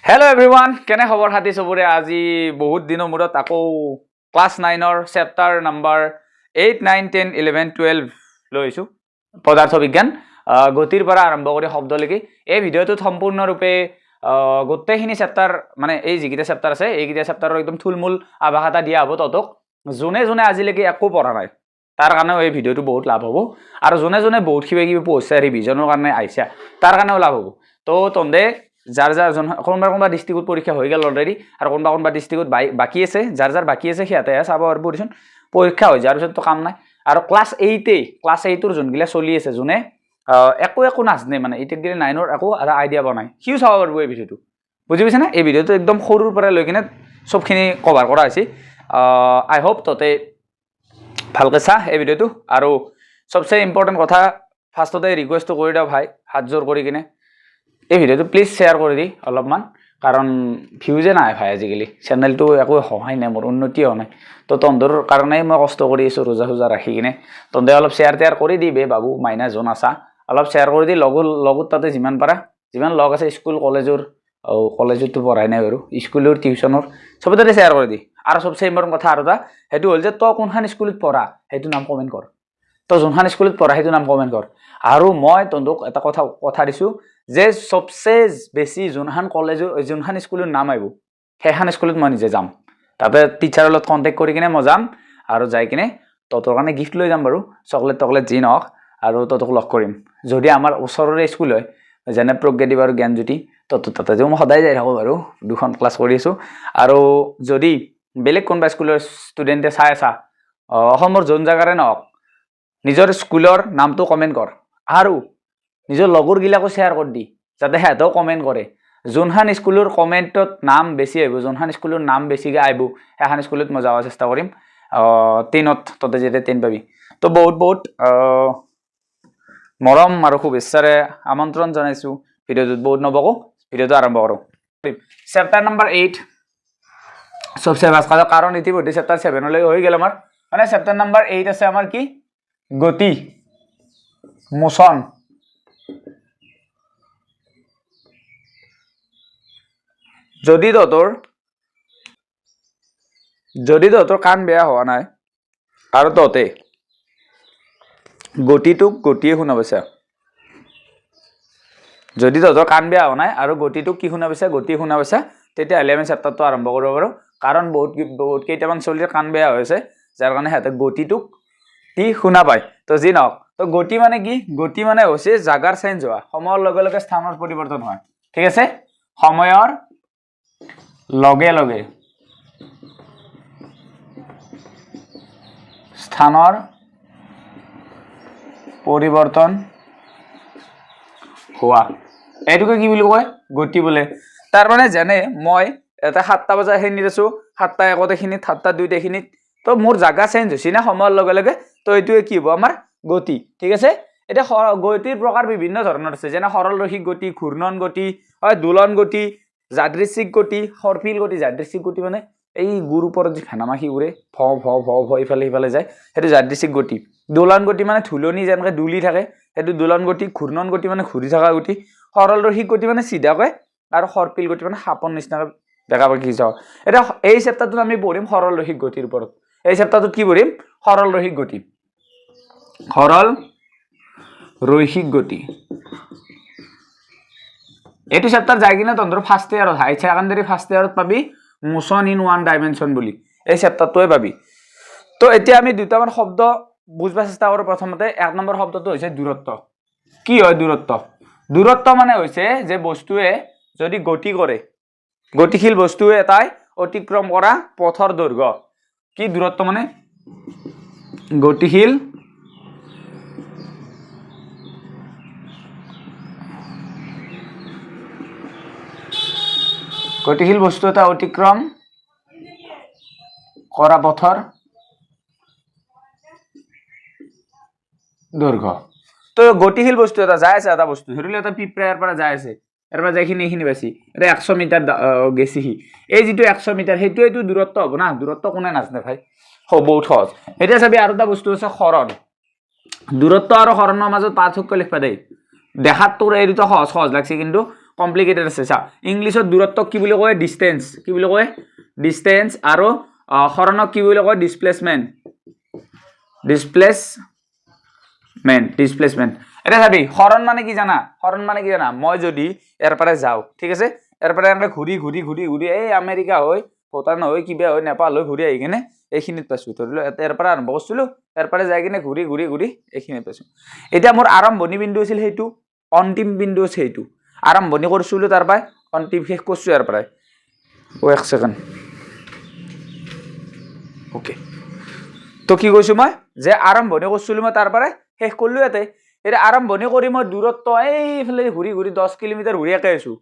Hello everyone, কেনে খবৰ হাতি সবৰে আজি বহুত দিনৰ মূৰত আকৌ ক্লাছ 9ৰ চেপ্টাৰ নম্বৰ 8 9 10 11 12 লৈছো পদাৰ্থ বিজ্ঞান গতিৰ পৰা আৰম্ভ কৰি শব্দলৈকে এই ভিডিঅ'টোত সম্পূৰ্ণৰূপে গোটেইখিনি চেপ্টাৰ মানে এই যিকিটা চেপ্টাৰ আছে এইকিটা চেপ্টাৰৰ একদম থুলমূল আভাস এটা দিয়া হ'ব ততক যোনে যোনে আজিলৈকে একো পঢ়া নাই তাৰ কাৰণে এই ভিডিঅ'টো বহুত লাভ হ'ব আৰু যোনে যোনে বহুত কিবা কিবি পঢ়িছে ৰিভিজনৰ কাৰণে আহিছে তাৰ কাৰণেও লাভ হ'ব তো তন্দে যাৰ যাৰ কোনোবা ডিস্ট্ৰিক্টত পৰীক্ষা হৈ গেল অলৰেডি আৰু কোনোবা ডিস্ট্ৰিক্টত বাকি আছে যাৰ বাকি আছে সিহঁতে চাব আৰু পঢ়িছন পৰীক্ষা হৈ যাৰ পিছত তো কাম নাই আৰু ক্লাছ 8ৰ যোনগিলা চলি আছে যোনে একো নাজনে মানে 8 গ্ৰেড 9ৰ একো আইডিয়া বনাই সিও চাব পাৰবো এই ভিডিওটো বুঝি পাইছে না এই ভিডিওটো একদম সৰুৰ পৰা লৈ কিনে সবখিনি কভাৰ কৰা হৈছে আই হোপ ততে ভালকে চা এই ভিডিওটো আৰু সবচেয়ে ইম্পৰ্টেন্ট কথা ফাৰ্ষ্টতে ৰিকুৱেষ্টটো কৰি দাও ভাই হাত জোৰ কৰি কিনে এই ভিডিওটো প্লিজ শেয়াৰ কৰি দি অলপমান কাৰণ ভিউজে নাই ভাই আজিকালি চেনেলটো একো সহায় নাই মোৰ উন্নতি হোৱা নাই তো তন্দৰ কাৰণে মই কষ্ট কৰি আছো ৰোজা ৰাখি কিনে তন্দে অলপ শেয়াৰ কৰি দি বে বাবু মাইনা জন আছা অলপ শেয়াৰ কৰি দি লগত তাতে যিমান পাৰা যিমান লগ আছে স্কুল কলেজৰ কলেজতো পঢ়াই নাই বাৰু স্কুলৰ টিউচনৰ সবতে শেয়াৰ কৰি দি আৰু সবচেয়ে ইম্পৰ্টেন্ট কথা আৰু এটা হেতু হল যে তো কোনখান স্কুলত পঢ়া হেতু নাম কমেন্ট কৰ তো যোনখান স্কুলত পঢ়া হেতু নাম কমেন্ট কৰ আৰু মই তন্দক এটা কথা দিছো যে সবচেয়ে বেছি যোনখান কলেজৰ যোনখান স্কুলৰ নাম আইব হেখান স্কুলত মই নিজে যাম তাতে টিচাৰৰ লগত কন্টাক্ট কৰি কিনে মই যাম আৰু যাই কিনে ততৰ কাৰণে গিফট লৈ যাম বাৰু চকলেট যি নহওক আৰু ততক লগ কৰিম যদি আমাৰ ওচৰৰে স্কুল হয় যেনে প্ৰজ্ঞাদীপ আৰু জ্ঞানজ্যোতি তাতে যে মই সদায় যাই থাকো বাৰু দুখন ক্লাছ কৰি আছো আৰু যদি বেলেগ কোনবা স্কুলৰ ষ্টুডেণ্টে চাই আছা অসমৰ যোন জাগাৰে নহওক নিজৰ স্কুলৰ নামটো কমেন্ট কৰ আৰু নিজৰ লগৰ গিলাকো শেয়াৰ কৰি দি যাতে হেঁতেও কমেন্ট কৰে যোনখান স্কুলৰ কমেন্টত নাম বেছি আহিব যোনখান স্কুলৰ নাম বেছিকৈ আহিব সেইখান স্কুলত মই যাব চেষ্টা কৰিম 10ত ততে যেতে 10 পাবি তো বহুত মৰম আৰু শুভেচ্ছাৰে আমন্ত্ৰণ জনাইছো ভিডিওটো বহুত নবকো ভিডিওটো আৰম্ভ কৰো চেপ্টাৰ নম্বৰ 8 সবচেয়ে ভাস কাৰণ ইতিমধ্যে চেপ্টাৰ 7 লৈ হৈ গেল আমাৰ মানে চেপ্টাৰ নম্বৰ 8 আছে আমাৰ কি গতি মোচন যদি তহঁতৰ কাণ বেয়া হোৱা নাই আৰু তহঁতে গতিয়ে শুনা পাইছা যদি তহঁতৰ কাণ বেয়া হোৱা নাই আৰু গতিটোক কি শুনা পাইছা গতিয়ে শুনা পাইছা তেতিয়াহ'লে আমি চেপ্টাৰটো আৰম্ভ কৰিব পাৰো কাৰণ বহুত কেইটামান চলিৰ কাণ বেয়া হৈছে যাৰ কাৰণে সিহঁতে গতিটোক কি শুনা পায় তো যি নহওক তো গতি মানে কি গতি মানে হৈছে জাগাৰ চেঞ্জ হোৱা সময়ৰ লগে লগে স্থানৰ পৰিৱৰ্তন হয় ঠিক আছে সময়ৰ লগে লগে স্থানৰ পৰিৱৰ্তন হোৱা এইটোকে কি বুলি কয় গতি বোলে তাৰ মানে জানে মই এটা 7টা বজা খিনিত আছো 7টা 1 খিনিত 7টা 2 খিনিত তো মোৰ জাগা চেঞ্জ হৈছে না সময়ৰ লগে লগে তো এইটোৱে কি হ'ব আমাৰ গতি ঠিক আছে এটা গতিৰ প্ৰকাৰ বিভিন্ন ধৰণৰ আছে যেনে সৰল ৰৈখিক গতি ঘূৰ্ণন গতি হয় দোলন গতি যাদৃচ্ছিক গতি সৰ্পিল গতি যাদৃচ্ছিক গতি মানে এই গুৰ ওপৰত যে ফেনামাখি উৰে ভ ইফালে যায় সেইটো যাদৃচ্ছিক গতি দোলন গতি মানে ধুলনি যেনকে দুলি থাকে সেইটো দোলন গতি ঘূৰ্ণন গতি মানে ঘূৰি থকা গতি সৰল ৰৈখিক গতি মানে চিধাকৈ আৰু সৰ্পিল গতি মানে সাপৰ নিচিনাকৈ বেকাবাকি যাও এটা এই চেপ্টাৰটোত আমি পঢ়িম সৰল ৰৈখিক গতিৰ ওপৰত এই চেপ্টাৰটোত কি পঢ়িম সৰল ৰৈখিক গতি এইটো চেপ্টাৰ যাই কিনে তহঁতৰ ফাৰ্ষ্ট ইয়াৰত হাই সেকেন্ডাৰী ফাৰ্ষ্ট ইয়াৰত পাবি মোচন ইন ওৱান ডাইমেনশন বুলি এই চেপ্টাৰটোৱে পাবি তো এতিয়া আমি দুটামান শব্দ বুঝবা চেষ্টা কৰো প্ৰথমতে 1 নম্বৰ শব্দটো হৈছে দূৰত্ব কি হয় দূৰত্ব মানে হৈছে যে বস্তুৱে যদি গতি কৰে গতিশীল বস্তুৱে এটাই অতিক্ৰম কৰা পথৰ দৈৰ্ঘ্য কি দূৰত্ব মানে গতিশীল বস্তু এটা অতিক্ৰম কৰা পথৰ দৈৰ্ঘ্য তো গতিশীল বস্তু এটা যায় আছে এটা বস্তু ধৰিলে এটা পিপৰাৰ পৰা যায় আছে এৰ পৰা যাইখিনি এইখিনি পাইছি এটা 100 মিটাৰ গেছি এই যিটো 100 মিটাৰ হেতুটো দূৰত্ব হ'ব না দূৰত্ব কোনে নাজানে ভাই বহুত সহজ এটা চাবি আৰু এটা বস্তু আছে হৰণ দূৰত্ব আৰু হৰণৰ মাজত পাৰ্থক্য লিখবা দেই দেখাত তোৰ এই দুটা সহজ লাগছে কিন্তু কমপ্লিকেটেড আছে চা ইংলিছত দূৰত্বক কি বুলি কয় ডিসটেন্স কি বুলি কয় ডিসটেন্স আৰু হৰণক কি বুলি কয় ডিসপ্লেসমেন্ট এটা চাবি হৰণ মানে কি জানা মই যদি ইয়াৰ পৰা যাও ঠিক আছে ইয়াৰ পৰা আমৰা ঘুৰি এই আমেৰিকা হৈ ভুটান হৈ কিবা হৈ নেপাল হৈ ঘুৰি আহি কিনে এইখিনিত পাইছো ধৰিলো ইয়াৰ পৰা আৰম্ভ কৰিছিলো ইয়াৰ পৰা যাই কিনে ঘুৰি এইখিনিত পাইছো এতিয়া মোৰ আৰম্ভণি বিন্দু আছিল সেইটো অন্তিম বিন্দু আছে সেইটো আৰম্ভণি কৰিছিলো তাৰ পৰা অন্তিম শেষ কৰিছো ইয়াৰ পৰা এক সেকেন্ড ওকে তো কি কৈছো মই যে আৰম্ভণি কৰিছিলো মই তাৰ পৰা শেষ কৰিলো ইয়াতে এটা আৰম্ভণি কৰি মই দূৰত্ব এইফালে ঘুৰি 10 কিলোমিটাৰ ঘুৰি আকে আছো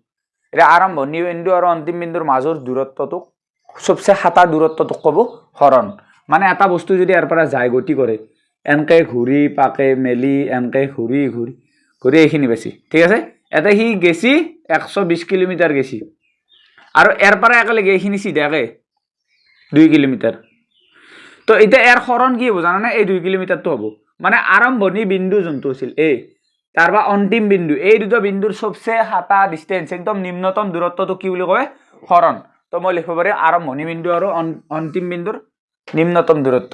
এটা আৰম্ভণি বিন্দু আৰু অন্তিম বিন্দুৰ মাজৰ দূৰত্বটোক সবচে হাতা দূৰত্বটোক ক'ব হৰণ মানে এটা বস্তু যদি ইয়াৰ পৰা যায় গতি কৰে এনকে ঘুৰি পাকে মেলি এনকে ঘুৰি এইখিনি বেছি ঠিক আছে এটা হি গেছি 120 কিলোমিটাৰ গেছি আৰু ইয়াৰ পৰা একেলগে এইখিনি সিধাকে 2 কিলোমিটাৰ তো এটা এৰ হৰণ কি হবো জানা এই 2 কিলোমিটাৰটো হবো মানে আৰম্ভণি বিন্দু যোনটো আছিল এই তাৰবা অন্তিম বিন্দু এই দুটো বিন্দুৰ সবচে হাতা ডিসটেন্স একদম নিম্নতম দূৰত্বটো কি বুলি কয় হৰণ তো মই লিখিব পাৰি আৰম্ভণি বিন্দু আৰু অন্তিম বিন্দুৰ নিম্নতম দূৰত্ব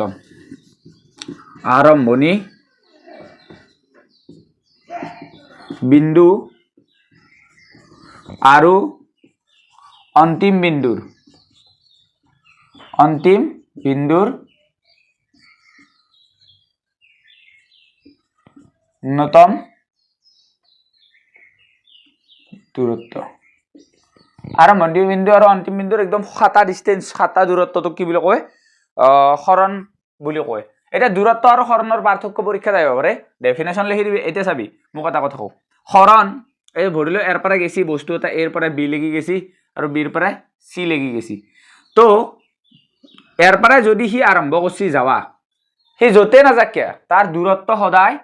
আৰম্ভণি বিন্দু আৰু অন্তিম বিন্দুৰ ন্যূনতম দূৰত্ব আৰম্ভণি বিন্দু আৰু অন্তিম বিন্দুৰ একদম হাতা ডিসটেন্স হাতা দূৰত্বটো কি বুলি কয় হৰণ বুলি কয় এটা দূৰত্ব আৰু হৰণৰ পাৰ্থক্য পৰীক্ষা দিব পাৰে ডেফিনেশন লিখি দিবি এটা চাবি মোক এটা কথা কও হৰণ এই ধৰিলো এৰ পৰা গেছি বস্তু এটা এৰ পৰা বি লাগি গেছি আৰু বিৰ পৰা সি লাগি গেছি তো এৰ পৰা যদি হি আৰম্ভ কৰিছি যাওয়া হে যতে নাযাক কিয়া তাৰ দূৰত্ব সদায়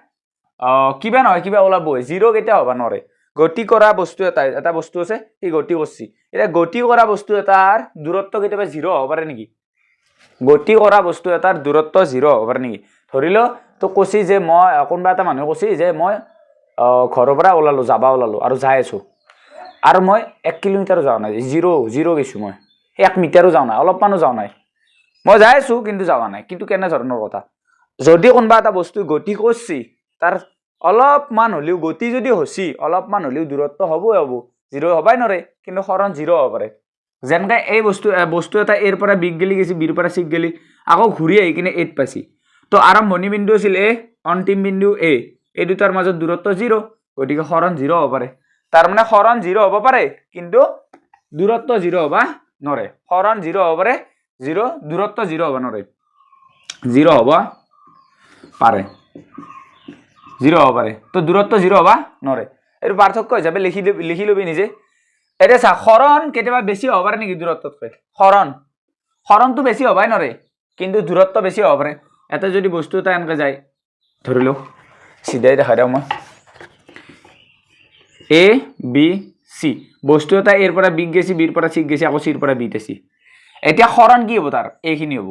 কিবা নহয় কিবা ওলাব জিৰো কেতিয়া হবা নৰে গতি কৰা বস্তু এটা বস্তু আছে হি গতি কৰছি এটা গতি কৰা বস্তু এটাৰ দূৰত্ব কেতিয়াবা জিৰো হ'ব পাৰে নেকি গতি কৰা বস্তু এটাৰ দূৰত্ব জিৰো হ'ব পাৰে নেকি ধৰিলো তো কৈছি যে মই কোনবা এটা মানুহ কৈছি যে মই ঘৰৰ পৰা যাবা ওলালো আৰু যাই আছো আৰু মই 1 কিলোমিটাৰ যাও নাই জিৰো গৈছো মই 1 মিটাৰো যাও নাই অলপমানো যাও নাই মই যাই আছো কিন্তু যাওয়া নাই কিন্তু কেনে ধৰণৰ কথা যদি কোনবা এটা বস্তু গতি কৰছি তাৰ অলপমান হলিও গতি যদি হসি অলপমান হলিও দূৰত্ব হব জিৰো হবাই নৰে কিন্তু হৰণ জিৰো হ'ব পাৰে যেনকা এই বস্তু এটা এৰ পৰা বিগ গেলি গেছি বিৰ পৰা সিক গেলি আকৌ ঘুৰি আহি কিনে এত পাইছি তো আৰম্ভণি বিন্দু আছিল এ অন্তিম বিন্দু এ এই দুটাৰ মাজত দূৰত্ব জিৰো গতিকে হৰণ জিৰো হ'ব পাৰে তাৰ মানে হৰণ জিৰো হ'ব পাৰে কিন্তু দূৰত্ব জিৰো হবা নৰে হৰণ জিৰো হ'ব পাৰে জিৰো দূৰত্ব জিৰো হবা নৰে জিৰো হ'ব পাৰে জিৰো হ'ব পাৰে তো দূৰত্ব জিৰো হবা নৰে এৰ পাৰ্থক্য হিচাপে লিখি লবি নিজে এটা চা হৰণ কেতিয়াবা বেছি হ'ব পাৰে নেকি দূৰত্বতকৈ হৰণটো বেছি হবাই নৰে কিন্তু দূৰত্ব বেছি হ'ব পাৰে এটা যদি বস্তু এটা এনেকৈ যায় ধৰিলো সিধাই দেখাই দিওঁ মই এ বি সি বস্তু এটা এৰ পৰা বিগ গেছি বিৰ পৰা সিক গেছি আকৌ সিৰ পৰা বিত আছে এতিয়া হৰণ কি হ'ব তাৰ এইখিনি হ'ব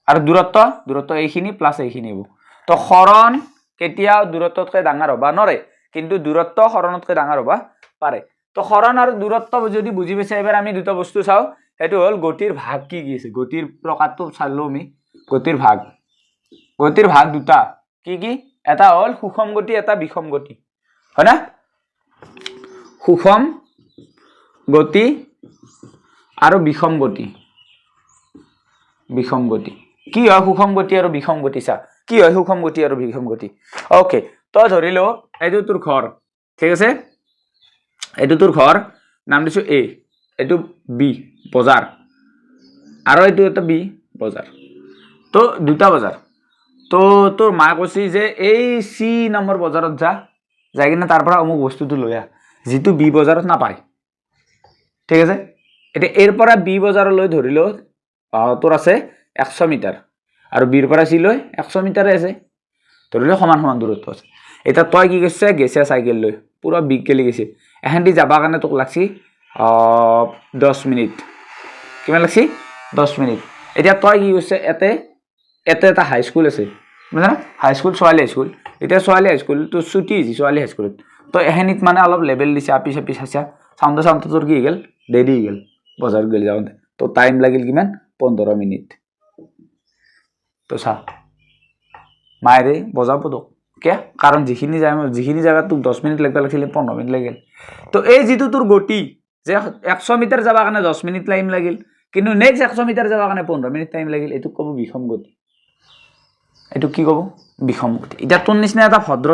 আৰু দূৰত্ব এইখিনি প্লাস এইখিনি হ'ব তো হৰণ কেতিয়াও দূৰত্বতকৈ ডাঙৰ হবা নৰে কিন্তু দূৰত্ব হৰণতকৈ ডাঙৰ হবা পাৰে তো হৰণ আৰু দূৰত্ব যদি বুজি পাইছে এবাৰ আমি দুটা বস্তু চাও এটো হল গতিৰ ভাগ কি আছে গতিৰ প্ৰকাৰটো চালো আমি গতিৰ ভাগ দুটা কি এটা হল সুষম গতি এটা বিষম গতি হয় না সুষম গতি আৰু বিষম গতি কি হয় সুষম গতি আৰু বিষম গতি চা কি হয় সুষম গতি আৰু বিষম গতি ওকে তো ধৰিলো এইটো তোৰ ঘৰ ঠিক আছে এইটো তোৰ ঘৰ নাম দিছো এ এইটো বি বজাৰ আৰু এইটো এটা বি বজাৰ তো দুটা বজাৰ তো তোৰ মা কৈছি যে এই সি নম্বৰ বজাৰত যাই কিনে তাৰ পৰা অমুক বস্তুটো লৈ আহ যেটো বি বজাৰত নাপায় ঠিক আছে এটা এৰ পৰা বি বজাৰলৈ ধৰিলো তোৰ আছে 100 মিটাৰ আৰু বিৰ পৰা সি লৈ 100 মিটাৰে আছে ধৰিলো সমান দূৰত্ব আছে এটা তই কি কৈছে গেছে সাইকেল লৈ পুৰা বিগ গেলি গেছে এহেন্দি যাবা কাৰণে তোক লাগছি 10 মিনিট কিমান লাগছি 10 মিনিট এতিয়া তই কি কৈছে এতে এটা হাই স্কুল আছে বুঝা হাই স্কুল ছোৱালী হাই স্কুল এতিয়া ছোৱালী হাই স্কুল তো ছুটি হৈছে ছোৱালী হাই স্কুলত তো এহেনিত মানে অলপ লেভেল দিছে আপি চাপি চাচা চাওঁতে তোৰ কি হৈ গ'ল দেৰি হৈ গ'ল বজাৰত গ'লে যাওঁতে তো টাইম লাগিল কিমান 15 মিনিট তো চা মায়েৰে বজাব তোক কিয় কাৰণ যিখিনি জাগাত তোক 10 মিনিট লাগিব লাগিছিল 15 মিনিট লাগিল তো এই যিটো তোৰ গতি যে 100 মিটাৰ যাবৰ কাৰণে 10 মিনিট টাইম লাগিল কিন্তু নেক্সট 100 মিটাৰ যাবৰ কাৰণে 15 মিনিট টাইম লাগিল এইটো ক'ব বিষম গতি এইটো কি ক'ব বিষম গতি এটা তোৰ নিচিনা এটা ভদ্ৰ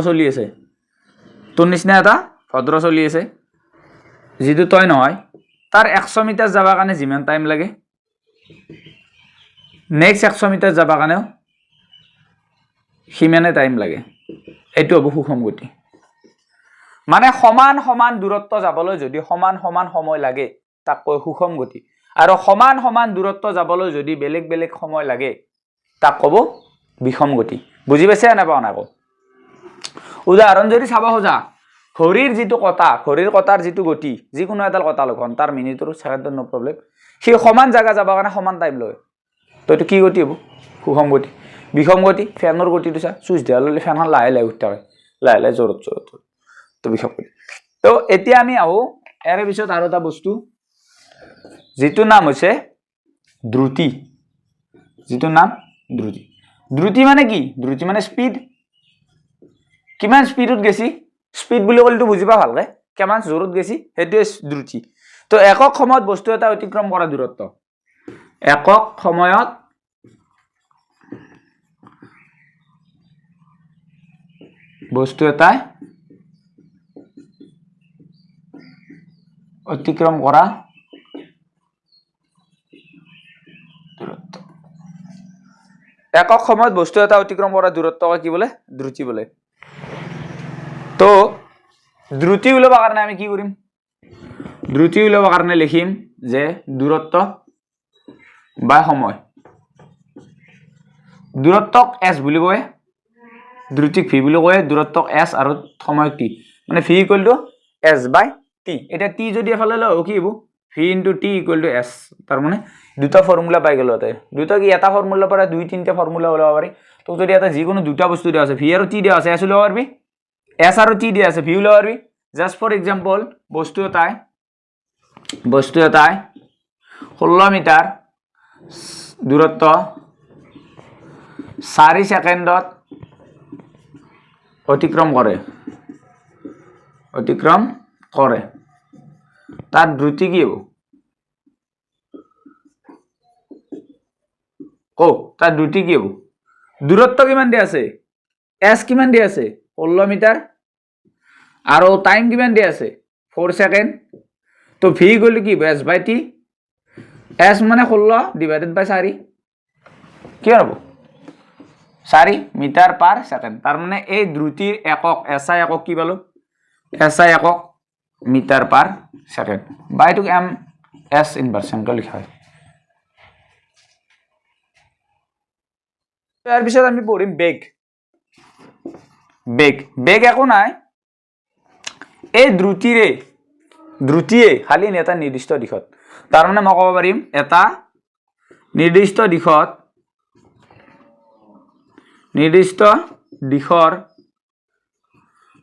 চলি আছে যিটো তই নহয় তাৰ 100 মিটাৰ যাবৰ কাৰণে যিমান টাইম লাগে নেক্সট 100 মিটাৰ যাবৰ কাৰণেও সিমানে টাইম লাগে এইটো হ'ব সুষম গতি মানে সমান দূৰত্ব যাবলৈ যদি সমান সময় লাগে তাক কয় সুষম গতি আৰু সমান দূৰত্ব যাবলৈ যদি বেলেগ সময় লাগে তাক ক'ব বিষম গতি বুজি পাইছে না পাও না কো উদাহৰণ যদি চাব খোজা ঘড়ীৰ যিটো কটাৰ যিটো গতি যিকোনো এডাল কটা লগ ঘণ্টাৰ মিনিটৰ সেকেণ্ডৰ নো প্ৰবলেম সেই সমান জায়গা যাবৰ কাৰণে সমান টাইম লয় তো এইটো কি গতি হ'ব সুষম গতি বিষম গতি ফেনৰ গতিটো চা সুইচ দিয়া ললে ফেনখন লাহে উঠি থাকে লাহে জোৰত তো বিষম গতি তো এতিয়া আমি আহো ইয়াৰ পিছত আৰু এটা বস্তু যিটো নাম হৈছে দ্ৰুতি যিটো নাম দ্ৰুতি মানে কি দ্ৰুতি মানে স্পীড কিমান স্পীডত গেছি স্পীড বুলি ক'লেতো বুজিবা ভালকে কিমান জোৰত গেছি সেইটোৱে দ্ৰুতি তো একক সময়ত বস্তু এটা অতিক্ৰম কৰা দূৰত্ব একক সময়ত বস্তু এটা অতিক্ৰম কৰা দূৰত্ব একক সময়ত বস্তু এটা অতিক্ৰম কৰা দূৰত্বক কি বোলে দ্ৰুতি বোলে তো দ্ৰুতি উলিয়াবৰ কাৰণে আমি কি কৰিম দ্ৰুতি উলিয়াবৰ কাৰণে লিখিম যে দূৰত্ব বা সময় দূৰত্বক s বুলি কয় দ্ৰুতিক v বুলি কয় দূৰত্বক s আৰু সময় t মানে v = s/t এটা t যদি এফালে লও কি হ'ব v * t = s তাৰ মানে দুটা ফৰ্মুলা পাই গেল তাতে দুটা কি এটা ফৰ্মুলা পৰা দুই তিনটা ফৰ্মুলা ওলাব পাৰি তো যদি এটা যিকোনো দুটা বস্তু দিয়া আছে v আৰু t দিয়া আছে s ওলাব পাৰবি s আৰু t দিয়া আছে v ওলাব পাৰবি জাস্ট ফৰ এক্সাম্পল বস্তু এটাই 16 মিটাৰ দূৰত্ব 4 সেকেন্ডত অতিক্ৰম কৰে তাৰ দ্ৰুতি কি হ'ব তাৰ দ্ৰুতি কি হ'ব দূৰত্ব কিমান দিয়া আছে s কিমান দিয়া আছে 16 মিটাৰ আৰু টাইম কিমান দিয়া আছে 4 সেকেন্ড তো v গলি কি s/t s মানে 16 / 4 কি হ'ব 4 মিটাৰ/সেকেন্ড তাৰ মানে এই দ্ৰুতিৰ একক SI একক কি পালো SI একক মিটাৰ/সেকেন্ড বা এটোক s ইনভাৰ্স এনেকৈ লিখা হয় ইয়াৰ পিছত আমি পঢ়িম বেগ একো নাই এই দ্ৰুতিয়ে খালি এটা নিৰ্দিষ্ট দিশত তাৰ মানে মই ক'ব পাৰিম এটা নিৰ্দিষ্ট দিশৰ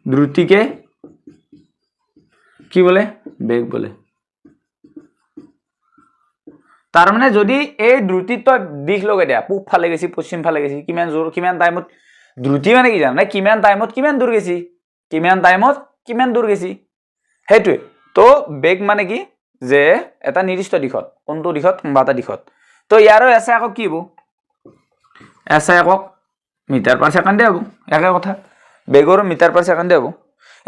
দ্ৰুতিকে কি বলে বেগ বলে তাৰ মানে যদি এই দ্ৰুতিত দিশ লগাই দিয়া পূব ফালে গেছি পশ্চিম ফালে গেছি কিমান জোৰ কিমান টাইমত দ্ৰুতি মানে কি জানা কিমান টাইমত কিমান দূৰ গেছি হেতুৱে তো বেগ মানে কি যে এটা নিৰ্দিষ্ট দিশত কোনটো দিশত বা এটা দিশত তো ইয়াৰো এসআই একক কি হ'ব এসআই একক মিটাৰ/সেকেন্ডে হ'ব একে কথা বেগৰ মিটাৰ/সেকেন্ডে হ'ব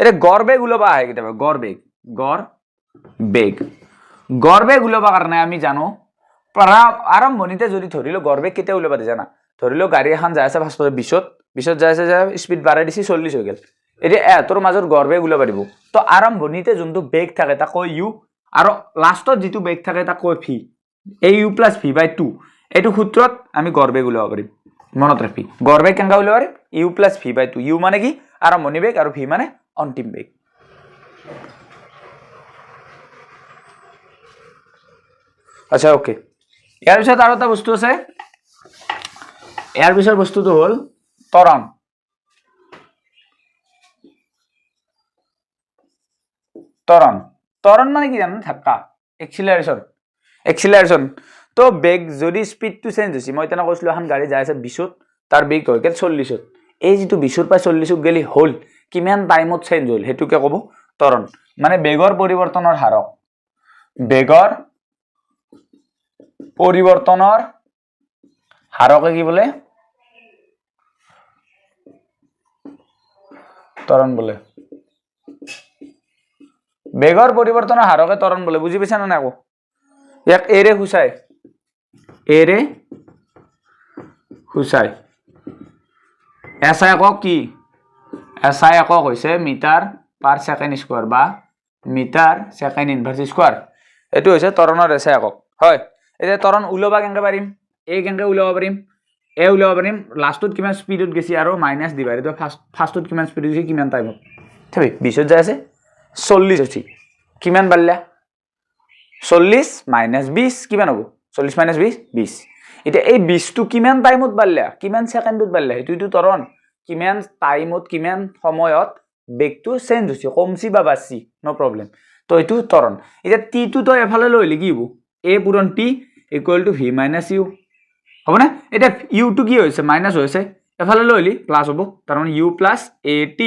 এটা গড় বেগ উলাবা আহে কেতিয়াবা গড় বেগ উলাবা কাৰণে আমি জানো আৰম্ভণিতে যদি ধৰিলো গড় বেগ কেতিয়া উলাবা দি জানা ধৰিলো গাড়ী এখন যাই আছে ফাৰ্স্টতে 20 যাই আছে স্পিড বাঢ়াই দিছি 40 হৈ গেল এতিয়া তোৰ মাজৰ গড় বেগ উলাবা দিব তো আৰম্ভণিতে যোনটো বেগ থাকে তা কয় u আৰু লাষ্টত যেটো বেগ থাকে তা কয় v এই u + v/2 এইটো সূত্ৰত আমি গড় বেগ উলাব পাৰিম মনত ৰাখবি গড় বেগ কেনকা উলাব পাৰিম u + v/2 u মানে কি আৰম্ভণি বেগ আৰু v মানে অন্তিম বেগ আচ্ছা ওকে ইয়াৰ পিছত আৰু এটা বস্তু আছে ইয়াৰ পিছৰ বস্তুটো হল ত্বৰণ ত্বৰণ মানে কি জানো ধাক্কা এক্সিলাৰেশ্যন তো বেগ যদি স্পীডটো চেঞ্জ হৈছে মই তেনে কৈছিলো এখন গাড়ী যাই আছে 20ত তাৰ বেগ হৈ গেল 40ত এই যেটো 20ৰ পৰা 40ত গেলি হল কিমান টাইমত চেঞ্জ হল হেতুকে কব ত্বৰণ মানে বেগৰ পৰিৱৰ্তনৰ হাৰকে কি বোলে ত্বৰণ বোলে বেগৰ পৰিৱৰ্তনৰ হাৰকে ত্বৰণ বোলে বুজি পাইছা না আকৌ ইয়াক এৰে হুচাই এসআই একক কি এসআই একক হৈছে মিটাৰ পাৰ সেকেন্ড স্কয়াৰ বা মিটাৰ সেকেন্ড ইনভাৰ্স স্কয়াৰ এটো হৈছে ত্বৰণৰ এসআই একক হয় এতিয়া ত্বৰণ উলাবা কেনকে পাৰিম এ কেনকে উলাব পাৰিম এ উলাব পাৰিম লাষ্টত কিমান স্পীডত গেছি আৰু মাইনাস দিবা এটো ফাৰ্ষ্টত কিমান স্পীড হৈছে কিমান টাইমত ঠিক 20ত যাই আছে 40 হৈছে কিমান বাড়লা 40 মাইনাস 20 কিমান হ'ব 40 মাইনাস 20 20 এতিয়া এই 20 টো কিমান টাইমত বাড়লা কিমান সেকেন্ডত বাড়লা হেতুটো ত্বৰণ কিমান টাইমত কিমান সময়ত বেগটো চেঞ্জ হৈছে কমছি বা বাড়ছি নো প্ৰবলেম তো এটো ত্বৰণ এতিয়া টি টো তো এফালে লইলে কি হ'ব a পূৰণ t equal to v minus u হ'ব না এটা u টো কি হৈছে মাইনাস হৈছে এফালে লইলি প্লাস হ'ব তাৰ মানে u plus at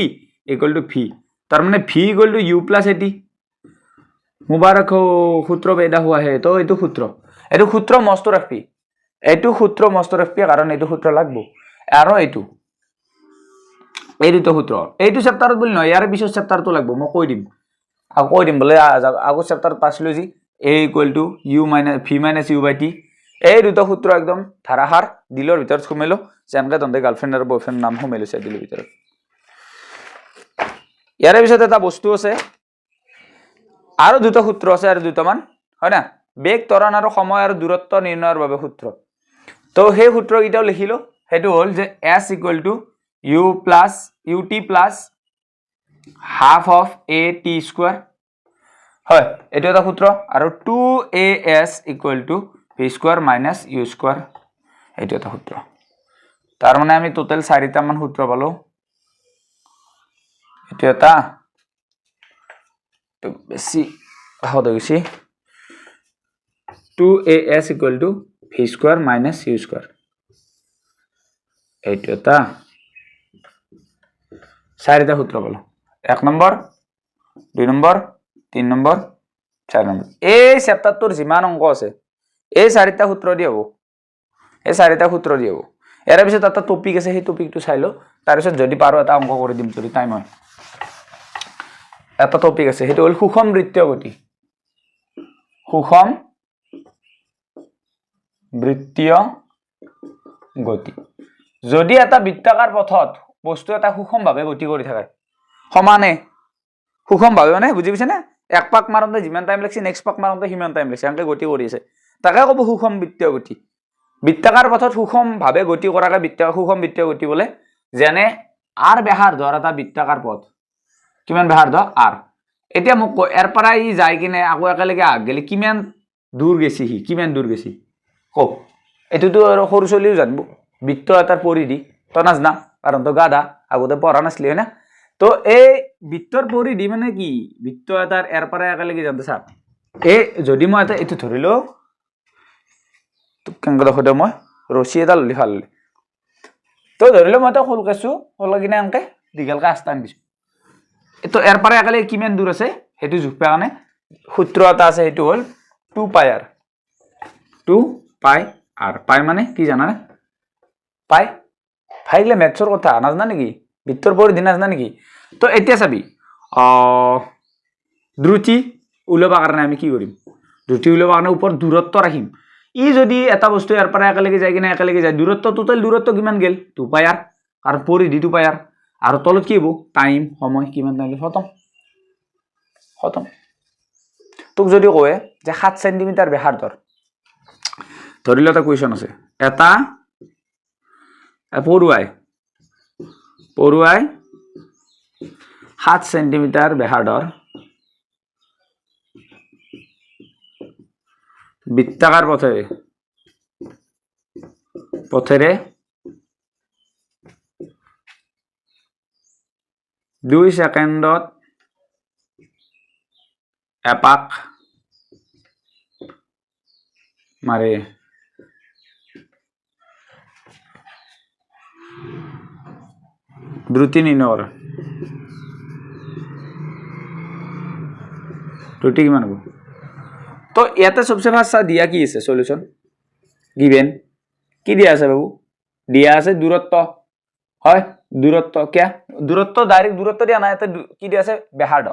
equal to v তাৰ মানে v equal to u plus at মুবাৰক সূত্ৰ বেদা হোৱা হে তো এটো সূত্ৰ মস্ত ৰাখবি কাৰণ এটো সূত্ৰ লাগব আৰু এটো এই দুটো সূত্ৰ এইটো চেপ্টাৰত বুলি নহয় ইয়াৰ পিছৰ চেপ্টাৰটো লাগব মই কৈ দিম বলে আগৰ চেপ্টাৰত পাছিলো জি a equal to u minus v minus u by t এই দুটো সূত্ৰ একদম ধাৰাসাৰ দিলৰ ভিতৰত সোমেলো যেনকে তন্তে গাৰ্লফ্ৰেণ্ড আৰু বয়ফ্ৰেণ্ড নাম সোমেলো সে দিলৰ ভিতৰত ইয়াৰ পিছত এটা বস্তু আছে আৰু দুটো সূত্ৰ আছে আৰু দুটামান হয় না বেগ ত্বৰণ আৰু সময় আৰু দূৰত্ব নিৰ্ণয়ৰ বাবে সূত্ৰ তো সেই সূত্ৰ কিটাও লিখিলো হেতু হল যে s equal to u plus ut plus half of a t square হয় এটো এটা সূত্ৰ আৰু 2as equal to v square minus u square এটো এটা সূত্ৰ তাৰ মানে আমি টোটাল 4টা মান সূত্ৰ পালো এটো এটা তো বেছি হদ গৈছি 2as equal to v square minus u square এটো এটা 4টা সূত্ৰ পালো 1 নম্বৰ 2 নম্বৰ 3 নম্বৰ 4 নম্বৰ এই চেপ্টাৰটোৰ যিমান অংক আছে এই 4টা সূত্ৰ দি হ'ব ইয়াৰ পিছত এটা টপিক আছে সেই টপিকটো চাই লো তাৰ পিছত যদি পাৰো এটা অংক কৰি দিম যদি টাইম হয় এটা টপিক আছে হেতু হল সুষম বৃত্তীয় গতি যদি এটা বৃত্তাকাৰ পথত বস্তু এটা সুষম ভাৱে গতি কৰি থাকে সমানে সুষম ভাৱে মানে বুজি পাইছে না এক পাক মাৰতে যিমান টাইম লাগছে নেক্সট পাক মাৰতে সিমান টাইম লাগছে আনকে গতি কৰি আছে তাকে কব সুষম বৃত্তীয় গতি বৃত্তাকাৰ পথত সুষম ভাৱে গতি কৰাকে সুষম বৃত্তীয় গতি বলে যেনে r ব্যাসাৰ্ধ এটা বৃত্তাকাৰ পথ কিমান ব্যাসাৰ্ধ r এতিয়া মোক এৰ পৰা ই যায় কিনে আকৌ একেলগে আগ গেলি কিমান দূৰ গেছি কওক এটোতো আৰু সৰু চলিও জানব বৃত্ত এটাৰ পৰিধি তো নাজনা কাৰণ তো গাধা আগতে পঢ়া নাছলি হয় না তো এই বৃত্তৰ পৰিধি মানে কি বৃত্ত এটাৰ এৰ পৰা একেলগে যাতে চা এই যদি মই এটা এটো ধৰিলো তো কেনকে দেখো মই ৰছী এটা ললি ভাল তো ধৰিলো মই এটা খোল কাছো খোলা কিনে আনকে দীঘলকে আস্তান দিছো তো এৰ পৰা একেলগে কিমান দূৰ আছে হেতু জুখপা কাৰণে সূত্ৰ এটা আছে হেতু হল 2 পাই r পাই মানে কি জানা না পাই ফাইলে মেথছৰ কথা নাজনা নেকি বৃত্তৰ পৰিধি নাজনা নেকি তো এতিয়া চাবি দ্ৰুতি উলাবা কাৰণে আমি কি কৰিম দ্ৰুতি উলাবা কাৰণে ওপৰ দূৰত্ব ৰাখিম ই যদি এটা বস্তু ইয়াৰ পৰা একেলগে যায় কিনে একেলগে যায় দূৰত্ব টোটাল দূৰত্ব কিমান গেল 2 পাই r আৰু পৰিধি 2 পাই r আৰু তলত কি হ'ব টাইম সময় কিমান টাইম খতম তোক যদি কয় যে 7 সেন্টিমিটাৰ ব্যাসাৰ্ধৰ ধৰিলো এটা কোৱেশ্চন আছে এটা পৰুৱাই 7 সেন্টিমিটাৰ ব্যাসাৰ্ধৰ বৃত্তাকাৰ পথেৰে 2 সেকেন্ডত এপাক মাৰে দ্ৰুতি নিৰ্ণয় কৰা দ্ৰুতি কিমান হ'ব তো ইয়াতে সবচে ফাৰ্স্ট দিয়া কি আছে সলিউশন গিভেন কি দিয়া আছে বাবু দিয়া আছে দূৰত্ব হয় দূৰত্ব কিয়া দূৰত্ব ডাইৰেক্ট দূৰত্ব দিয়া নাই এতে কি দিয়া আছে ব্যাসাৰ্ধ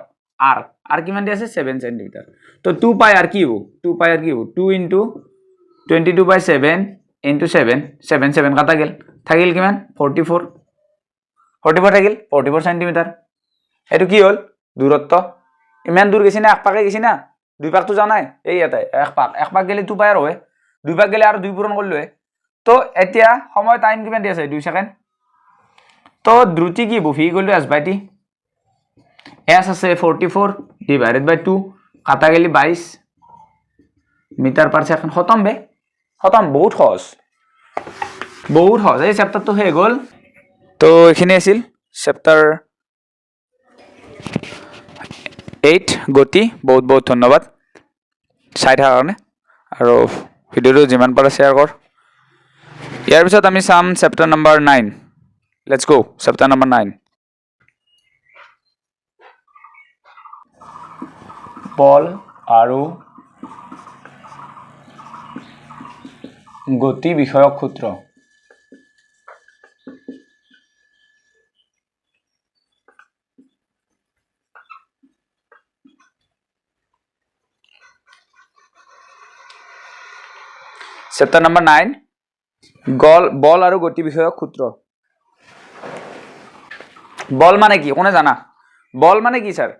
r কিমান দিয়া আছে 7 cm তো 2 পাই r কি হ'ব 2 পাই r কি হ'ব 2 * 22/7 * 7 7 7 কাটা গেল থাকিল কিমান 44 44 থাকিল 44 cm এটো কি হল দূৰত্ব ইমান দূৰ গেছি না এক পাকে গেছি না দুই পাক তো জানাই এই ইয়াতে এক পাক গেলে 2 পাই r হয় দুই পাক গেলে আৰু 2 পূৰণ কৰিলো তো এতিয়া সময় টাইম কিমান দি আছে 2 সেকেন্ড তো দ্ৰুতি কি v = s/t s আছে 44 / 2 কাটা গেলি 22 মিটাৰ/সেকেন্ড খতম বে খতম বহুত সহজ এই চ্যাপ্টাৰটো হে গল তো এখানে আছিল চ্যাপ্টাৰ 8 গতি বহুত বহুত ধন্যবাদ চাই থাকাৰ কাৰণে আৰু ভিডিওটো যিমান পাৰা শেয়াৰ কৰ ইয়াৰ পিছত আমি চাম chapter number 9 let's go chapter number 9 বল আৰু গতি বিষয়ক সূত্ৰ চ্যাপ্টাৰ নম্বৰ 9 বল আৰু গতি বিষয়ক সূত্ৰ বল মানে কি কোনে জানা বল মানে কি স্যাৰ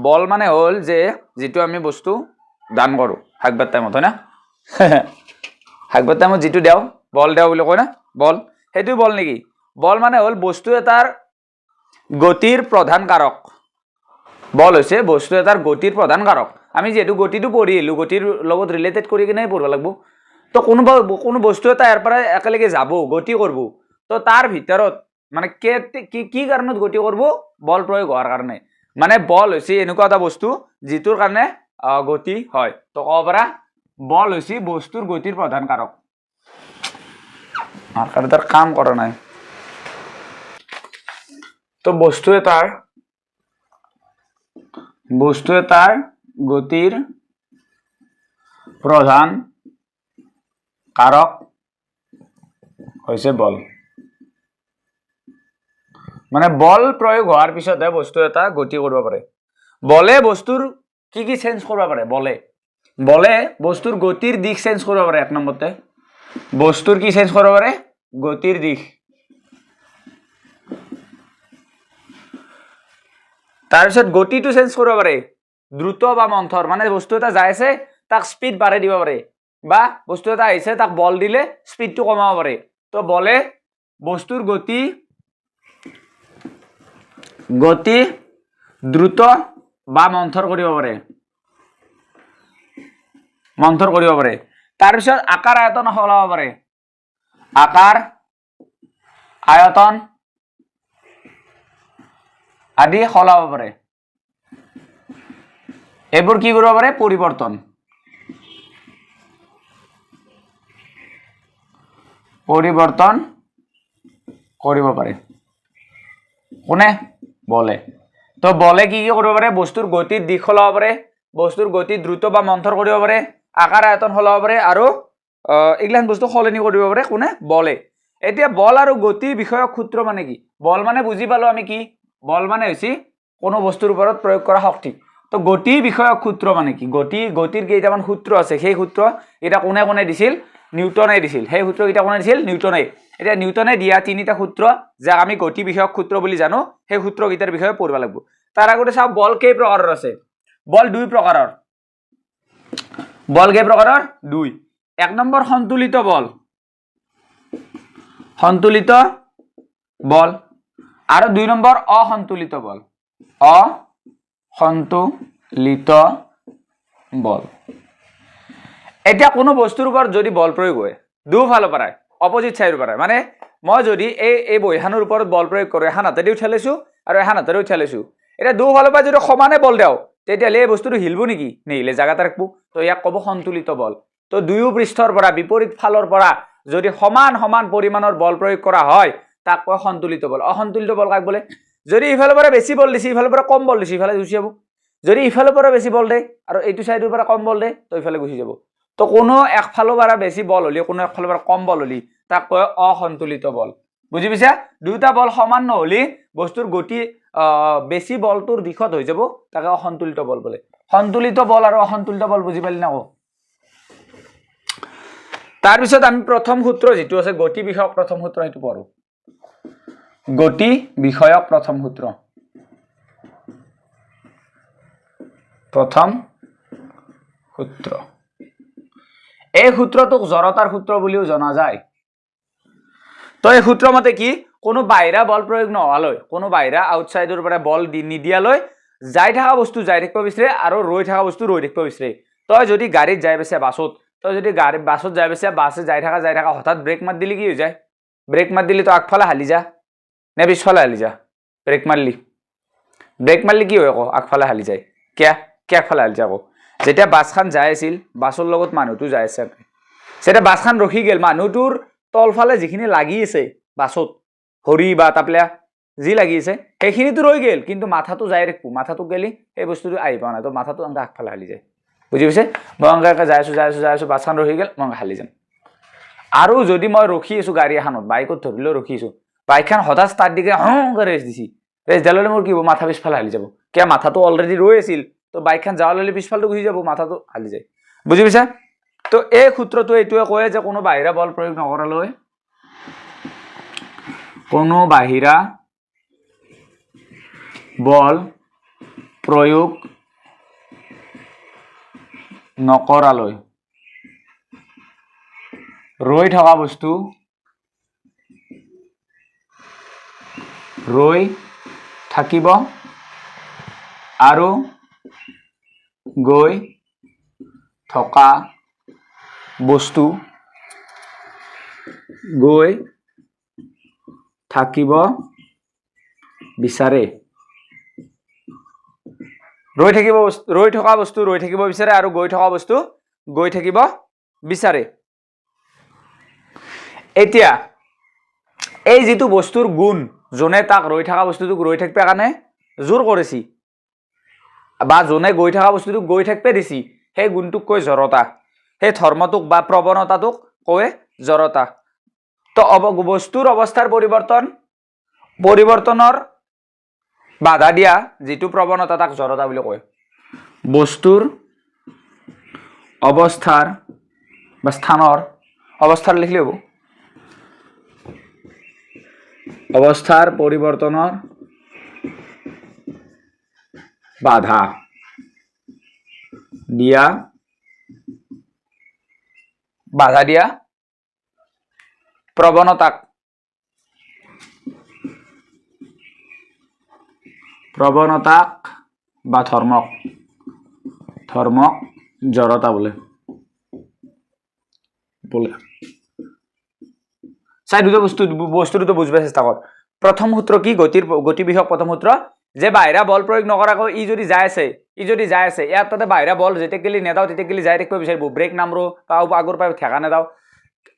বল মানে হল যে যেটো আমি বস্তু দান কৰো হাগবাৰ টাইমত হয় না হাগবাৰ টাইমত যেটো দেও বল দেও বুলি কয় না বল হেতু বল নেকি বল মানে হল বস্তু এটাৰ গতিৰ প্ৰধান কাৰক বল হৈছে বস্তু এটাৰ গতিৰ প্ৰধান কাৰক আমি যেটো গতিটো পঢ়িলো গতিৰ লগত ৰিলেটেড কৰি কিনে পঢ়ব লাগিব তো কোনো বস্তু এটা ইয়াৰ পৰা একেলগে যাব গতি কৰব তো তাৰ ভিতৰত মানে কি কাৰণত গতি কৰব বল প্ৰয়োগ হোৱাৰ কাৰণে মানে বল হৈছে এনেকুৱা এটা বস্তু যিটোৰ কাৰণে গতি হয় তো ক'ব পাৰা বল হৈছে বস্তুৰ গতিৰ প্ৰধান কাৰক আৰু তাৰ কাম কৰা নাই তো বস্তু এটাৰ গতিৰ প্ৰধান কাৰক হৈছে বল মানে বল প্ৰয়োগ হোৱাৰ পিছতহে বস্তু এটা গতি কৰিব পাৰে বলে বস্তুৰ কি চেঞ্জ কৰিব পাৰে বলে বস্তুৰ গতিৰ দিশ চেঞ্জ কৰিব পাৰে এক নম্বৰতে বস্তুৰ কি চেঞ্জ কৰিব পাৰে গতিৰ দিশ তাৰপিছত গতিটো চেঞ্জ কৰিব পাৰে দ্ৰুত বা মন্থৰ মানে বস্তু এটা যাই আছে তাক স্পিড বাঢ়াই দিব পাৰে বা বস্তু এটা আহিছে তাক বল দিলে স্পিডটো কমাব পাৰে তো বলে বস্তুৰ গতি দ্ৰুত বা মন্থৰ কৰিব পাৰে তাৰ পিছত আকাৰ আয়তন সলাব পাৰে আকাৰ আয়তন আদি সলাব পাৰে এবোৰ কি কৰিব পাৰে পৰিৱৰ্তন কৰিব পাৰে কোনে বলে তো বলে কি কৰিব পাৰে বস্তুৰ গতিৰ দিশ সলাব পাৰে বস্তুৰ গতি দ্ৰুত বা মন্থৰ কৰিব পাৰে আকাৰ আয়তন সলাব পাৰে আৰু এগলান বস্তু সলনি কৰিব পাৰে কোনে বলে এতিয়া বল আৰু গতি বিষয়ক সূত্ৰ মানে কি বল মানে বুজি পালো আমি কি বল মানে হৈছে কোনো বস্তুৰ ওপৰত প্ৰয়োগ কৰা শক্তি তো গতি বিষয়ক সূত্ৰ মানে কি গতিৰ কেইটামান সূত্ৰ আছে সেই সূত্ৰ এটা কোনে দিছিল নিউটনে দিছিল সেই সূত্ৰ কেইটা কোনে দিছিল নিউটনে এতিয়া নিউটনে দিয়া তিনিটা সূত্ৰ যা আমি গতি বিষয়ক সূত্ৰ বুলি জানো সেই সূত্ৰ কেইটাৰ বিষয়ে পঢ়িব লাগিব তাৰ আগতে চাও বল কেই প্ৰকাৰৰ আছে বল দুই প্ৰকাৰৰ দুই এক নম্বৰ সন্তুলিত বল আৰু দুই নম্বৰ অসন্তুলিত বল এতিয়া কোনো বস্তুৰ ওপৰত যদি বল প্ৰয়োগ হয় দুফালৰ পৰা অপোজিট সাইডৰ পৰা মানে মই যদি এই বৈহানৰ ওপৰত বল প্ৰয়োগ কৰো এখন হাতেদি উঠাইছো আৰু এখন হাতেদি উঠাইছো এটা দুফালৰ পৰা যদি সমানে বল দেও তেতিয়াহ'লে এই বস্তুটো হিলব নেকি নিহিলে জাগাতে ৰাখব তো ইয়াক ক'ব সন্তুলিত বল তো দুয়ো পৃষ্ঠৰ পৰা বিপৰীত ফালৰ পৰা যদি সমান সমান পৰিমাণৰ বল প্ৰয়োগ কৰা হয় তাক কয় সন্তুলিত বল অসন্তুলিত বল কাক বোলে যদি ইফালৰ পৰা বেছি বল দিছি ইফালৰ পৰা কম বল দিছি ইফালে গুচি যাব যদি ইফালৰ পৰা বেছি বল দে আৰু এইটো সাইডৰ পৰা কম বল দে তো ইফালে গুচি যাব তো কোনো একফালৰ পৰা বেছি বল হলি কোনো একফালৰ পৰা কম বল হলি তাক কয় অসন্তুলিত বল বুজি পাইছা দুটা বল সমান নহলি বস্তুৰ গতি বেছি বলটোৰ দিশত হৈ যাব তাকে অসন্তুলিত বল বোলে সন্তুলিত বল আৰু অসন্তুলিত বল বুজি পালি না তাৰ পিছত আমি প্ৰথম সূত্ৰ যেটো আছে গতি বিষয়ক প্ৰথম সূত্ৰ এটো পঢ়ো গতি বিষয়ক প্ৰথম সূত্ৰ এই সূত্ৰটোক জড়তাৰ সূত্ৰ বুলিও জনা যায় তো এই সূত্ৰ মতে কি কোনো বাহিৰা বল প্ৰয়োগ নহলৈ কোনো বাহিৰা আউটসাইডৰ পৰা বল নিদিয়ালৈ যাই থকা বস্তু যাই থাকিব বিচাৰে আৰু ৰৈ থকা বস্তু ৰৈ থাকিব বিচাৰে তই যদি গাড়ীত যাই বেছে বাছত তই যদি গাড়ী বাছত যাই বেছে বাছে যাই থকা হঠাৎ ব্ৰেক মাৰ দিলি কি হৈ যায় ব্ৰেক মাৰ দিলি তো আগফালে হালি যা নে পিছফালে হালি যা ব্ৰেক মাৰলি কি হয় আকৌ আগফালে হালি যায় কিয় আগফালে হালি যা আকৌ যেতিয়া বাছখন যাই আছিল বাছৰ লগত মানুহটো যাই আছে সেটা বাছখন ৰখি গেল মানুহটোৰ তলফালে যিখিনি লাগি আছে বাছত হৰি বা তাপলা যি লাগি আছে সেইখিনিতো ৰৈ গেল কিন্তু মাথাটো যাই ৰাখব মাথাটো গেলি এই বস্তুটো আহি পা না তো মাথাটো আংকা আগফালে হালি যায় বুজি পাইছে মই আংকা যাই আছো বাছখন ৰখি গেল মই হালি যাম আৰু যদি মই ৰখি আছো গাড়ী এখনত বাইকত ধৰিলে ৰখি আছো বাইকখন হঠাৎ ষ্টাৰ্ট দিকে ৰেছ দিছি ৰেছ দিলে মোৰ কি হ'ব মাথা পিছফালে হালি যাব কিয় মাথাটো অলৰেডি ৰৈ আছিল তো বাইকখন যাওঁলে পিছফালটো গুচি যাব মাথাটো হালি যায় বুজি পাইছা তো এই সূত্ৰটো এইটোৱে কয় যে কোনো বাহিৰা বল প্ৰয়োগ নকৰালৈ কোনো বাহিৰা বল প্ৰয়োগ নকৰালৈ ৰৈ থকা বস্তু ৰৈ থাকিব আৰু গৈ থকা বস্তু গৈ থাকিব বিচাৰে ৰৈ থকা বস্তু ৰৈ থাকিব বিচাৰে আৰু গৈ থকা বস্তু গৈ থাকিব বিচাৰে এতিয়া এই যেটো বস্তুৰ গুণ জনে তাক ৰৈ থকা বস্তুটোক ৰৈ থাকিব কাৰণে জোৰ কৰিছি বা জনে গৈ থকা বস্তুটোক গৈ থাকিব দিছি সেই গুণটোক কয় জড়তা সেই ধৰ্মটোক বা প্ৰৱণতাটোক কয় জড়তা তো বস্তুৰ অৱস্থাৰ পৰিৱৰ্তনৰ বাধা দিয়া যেটো প্ৰৱণতা তাক জড়তা বুলি কয় বস্তুৰ অৱস্থাৰ বা স্থানৰ অৱস্থাৰ লিখলি হ'ব অৱস্থাৰ পৰিৱৰ্তনৰ বাধা দিয়া প্ৰৱণতাক বা ধৰ্মক জড়তা বোলে চাই দুটা বস্তুটো বুজিব চেষ্টা কৰ প্ৰথম সূত্ৰ কি গতি বিষয়ক প্ৰথম সূত্ৰ যে বাহিৰা বল প্ৰয়োগ নকৰাকৈ ই যদি যাই আছে ইয়াত তাতে বাহিৰা বল যেতিয়া গেলি নেদাও তেতিয়া গেলি যাই থাকিব বিচাৰিব ব্ৰেক নামৰো বা আগৰ পৰা ঠেকা নেদাও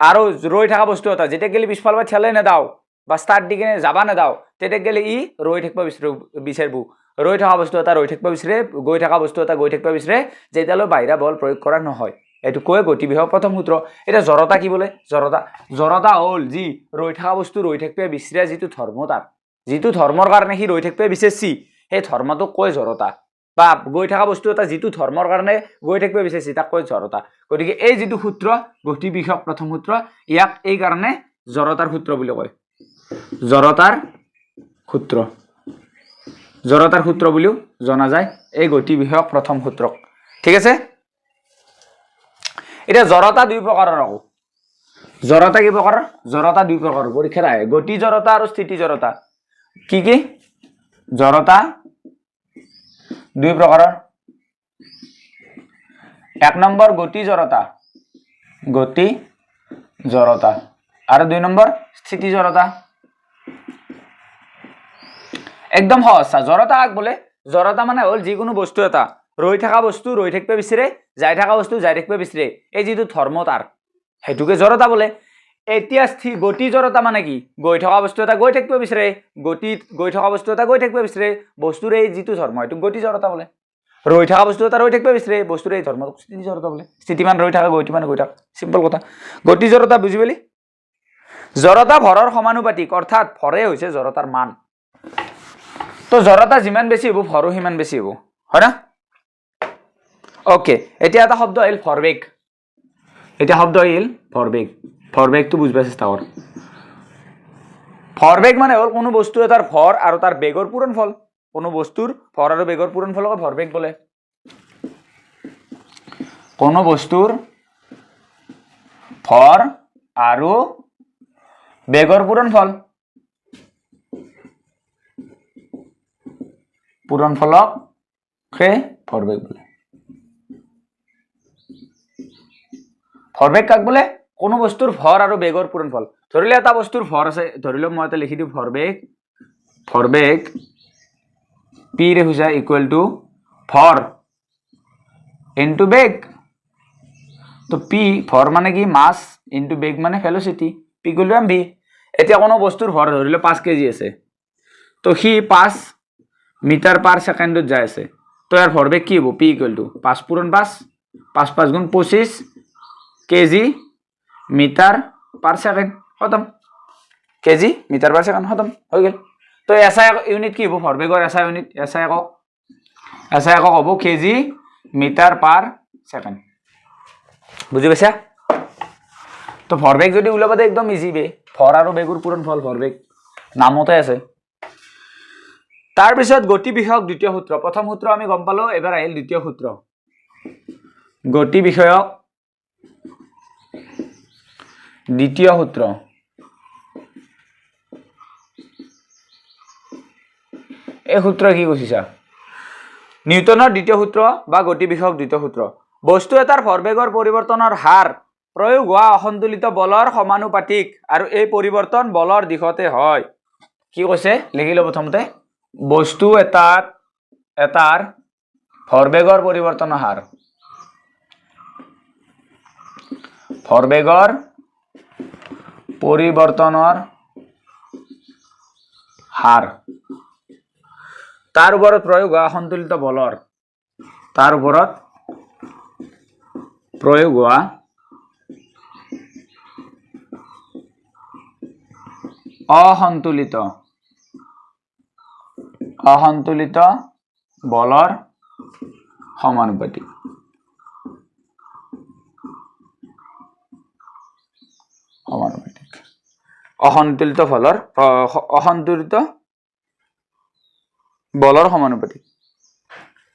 আৰু ৰৈ থকা বস্তু এটা যেতিয়া গেলি পিছফালৰ পৰা ঠেলে নেদাও বা ষ্টাৰ্ট দি কিনে যাবা নেদাও তেতিয়া গেলি ই ৰৈ থাকিব বিচাৰিব ৰৈ থকা বস্তু এটা ৰৈ থাকিব বিচাৰে গৈ থকা বস্তু এটা গৈ থাকিব বিচাৰে যেতিয়ালৈ বাহিৰা বল প্ৰয়োগ কৰা নহয় এটো কয় গতি বিষয়ক প্ৰথম সূত্ৰ এটা জড়তা কি বলে জড়তা হল যি ৰৈ থকা বস্তু ৰৈ থাকিব বিচাৰে যেটো ধৰ্ম তাৰ যেটো ধৰ্মৰ কাৰণে সি ৰৈ থাকিব বিচাৰছি সেই ধৰ্মটোক কয় জড়তা বা গৈ থকা বস্তু এটা যেটো ধৰ্মৰ কাৰণে গৈ থাকিব বিচাৰছি তাক কয় জড়তা গতিকে এই যেটো সূত্ৰ গতি বিষয়ক প্ৰথম সূত্ৰ ইয়াক এই কাৰণে জড়তাৰ সূত্ৰ বুলি কয় জড়তাৰ সূত্ৰ বুলিও জনা যায় এই গতি বিষয়ক প্ৰথম সূত্ৰক ঠিক আছে এটা জড়তা দুই প্ৰকাৰৰ আকৌ জড়তা কি প্ৰকাৰৰ জড়তা দুই প্ৰকাৰৰ পৰীক্ষাত আহে গতি জড়তা আৰু স্থিতি জড়তা কি জড়তা দুই প্ৰকাৰৰ এক নম্বৰ গতি জড়তা আৰু দুই নম্বৰ স্থিতি জড়তা একদম সহজ জড়তা বোলে জড়তা মানে হল যিকোনো বস্তু এটা ৰৈ থকা বস্তু ৰৈ থাকিব বিচাৰে যাই থকা বস্তু যাই থাকিব বিচাৰে এই যিটো ধৰ্ম তাৰ হেতুকে জড়তা বোলে এতিয়া গতি জড়তা মানে কি গৈ থকা বস্তু এটা গৈ থাকিব বিচাৰে গৈ থকা বস্তু এটা গৈ থাকিব বিচাৰে বস্তুৰ এই যিটো ধৰ্ম এটো গতি জড়তা বোলে ৰৈ থকা বস্তু এটা ৰৈ থাকিব বিচাৰে বস্তুৰ এই ধৰ্ম স্থিতি জড়তা বোলে স্থিতিমান ৰৈ থকা গতিমান গৈ থকা সিম্পল কথা গতি জড়তা বুজি পালি জড়তা ভৰৰ সমানুপাতিক অৰ্থাৎ ভৰে হৈছে জড়তাৰ মান তো জড়তা যিমান বেছি হ'ব ভৰো সিমান বেছি হ'ব হয় না ওকে এতিয়া এটা শব্দ আহিল ভৰবেগ এটা শব্দ আহিল ভৰবেগ ভৰবেগটো বুজিব চেষ্টা কৰ ভৰবেগ মানে হ'ল কোনো বস্তু এটাৰ ভৰ আৰু তাৰ বেগৰ পূৰণফল কোনো বস্তুৰ ভৰ আৰু বেগৰ পূৰণফলক ভৰবেগ বোলে কোনো বস্তুৰ ভৰ আৰু বেগৰ পূৰণফলক ভৰবেগ বোলে ভৰবেগ কাক বোলে কোনো বস্তুৰ ভৰ আৰু বেগৰ পূৰণফল ধৰিলে এটা বস্তুৰ ভৰ আছে ধৰিলে মই এটা লিখি দিওঁ ভৰবেগ p ৰে হৈছে ইকুৱেল টু ভৰ ইনটু বেগ তো p ভৰ মানে কি মাস ইনটু বেগ মানে velocity p equal to mv এতিয়া কোনো বস্তুৰ ভৰ ধৰিলে 5 কেজি আছে তো সি 5 মিটাৰ পাৰ সেকেন্ডত যায় আছে তো ইয়াৰ ভৰবেগ কি হ'ব p ইকুৱেল টু 5 পূৰণ 5 5 5 গুণ 25 কেজি মিটাৰ পাৰ সেকেন্ড খতম কেজি মিটাৰ পাৰ সেকেন্ড খতম হৈ গেল তো এসআই ইউনিট কি হ'ব ভৰবেগৰ এসআই ইউনিট এসআই একক হ'ব কেজি মিটাৰ পাৰ সেকেন্ড বুজি পাইছা তো ভৰবেগ যদি উলাবতে একদম ইজি বে ভৰ আৰু বেগৰ পূৰণফল ভৰবেগ নামতে আছে তাৰ পিছত গতি বিষয়ক দ্বিতীয় সূত্ৰ প্ৰথম সূত্ৰ আমি গম পালো এবাৰ আহিল দ্বিতীয় সূত্ৰ গতি বিষয়ক দ্বিতীয় সূত্ৰ এই সূত্ৰ কি কৈছা নিউটনৰ দ্বিতীয় সূত্ৰ বা গতি বিষয়ক দ্বিতীয় সূত্ৰ বস্তু এটাৰ ভৰবেগৰ পৰিৱৰ্তনৰ হাৰ প্ৰয়োগ হোৱা অসন্তুলিত বলৰ সমানুপাতিক আৰু এই পৰিৱৰ্তন বলৰ দিশতে হয় কি কৈছে লিখিলো প্ৰথমতে বস্তু এটাৰ ভৰবেগৰ পৰিৱৰ্তনৰ হাৰ ভৰবেগৰ পৰিৱৰ্তনৰ হাৰ তাৰ ওপৰত প্ৰয়োগ হোৱা অসন্তুলিত বলৰ তাৰ ওপৰত প্ৰয়োগ হোৱা অসন্তুলিত বলৰ সমানুপাতিক অসন্তুলিত বলৰ সমানুপাতিক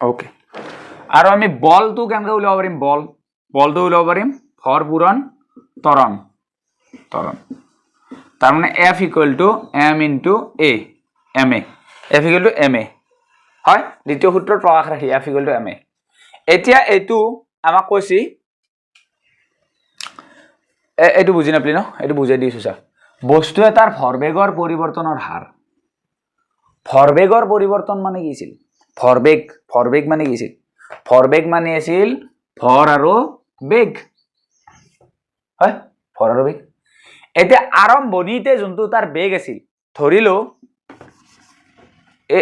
ওকে আৰু আমি বলটো কেনেকৈ উলিয়াব পাৰিম বলটো উলিয়াব পাৰিম ভৰ পূৰণ ত্বৰণ তাৰ মানে F equal two m into a ma F equal two ma হয় দ্বিতীয় সূত্ৰৰ প্ৰকাশ ৰাখি F ইকুৱেল টু ma এতিয়া এইটো আমাক কৈছি এইটো বুজি নাপলি ন এইটো বুজাই দিছো চা বস্তু এটাৰ ভৰবেগৰ পৰিৱৰ্তনৰ হাৰ ভৰবেগৰ পৰিৱৰ্তন মানে কি আছিল ভৰবেগ মানে কি আছিল ভৰবেগ মানে আছিল ভৰ আৰু বেগ হয় ভৰ আৰু বেগ এতিয়া আৰম্ভণিতে যোনটো তাৰ বেগ আছিল ধৰিলো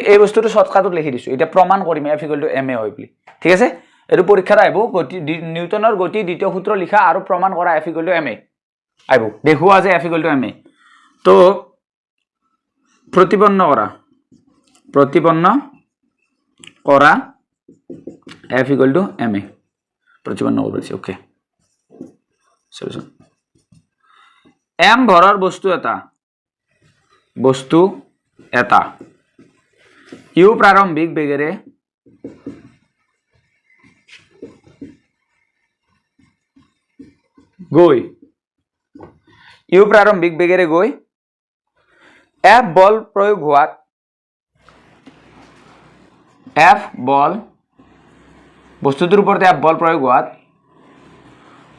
এই বস্তুটো শৰ্টকাটত লিখি দিছো এতিয়া প্ৰমাণ কৰিম F ইকুৱেল টু ma হয় বুলি ঠিক আছে এইটো পৰীক্ষাত আহিব গতি নিউটনৰ গতি দ্বিতীয় সূত্ৰ লিখা আৰু প্ৰমাণ কৰা F ইকুৱেল টু ma আহিব দেখুৱা যে F ইকুৱেল টু ma তো প্ৰতিপন্ন কৰা F ইকুৱেল টু ma প্ৰতিপন্ন কৰিছে ওকে সলিউশন m ভৰৰ বস্তু এটা u প্ৰাৰম্ভিক বেগেৰে গৈ F বল প্ৰয়োগ হোৱাত বস্তুটোৰ ওপৰতে F বল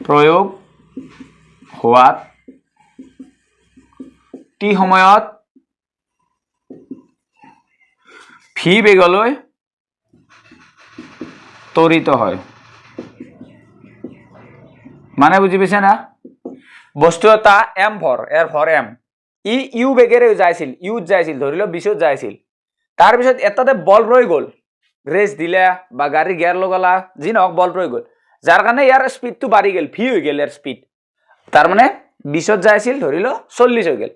প্ৰয়োগ হোৱাত t সময়ত v বেগলৈ ত্বৰিত হয় মানে বুজি পাইছে না বস্তু এটা এম ভৰ এৰ ভৰ এম ই ইউ বেগেৰে যাইছিল ইউত যাইছিল ধৰি লওক 20ত যাইছিল তাৰপিছত এটাতে বল ৰৈ গ'ল ৰেচ দিলে বা গাড়ী গিয়াৰ লগালা যি নহওক বল ৰৈ গ'ল যাৰ কাৰণে ইয়াৰ স্পীডটো বাঢ়ি গ'ল ভি হৈ গ'ল ইয়াৰ স্পীড তাৰ মানে 20ত যাইছিল ধৰি লওক 40 হৈ গ'ল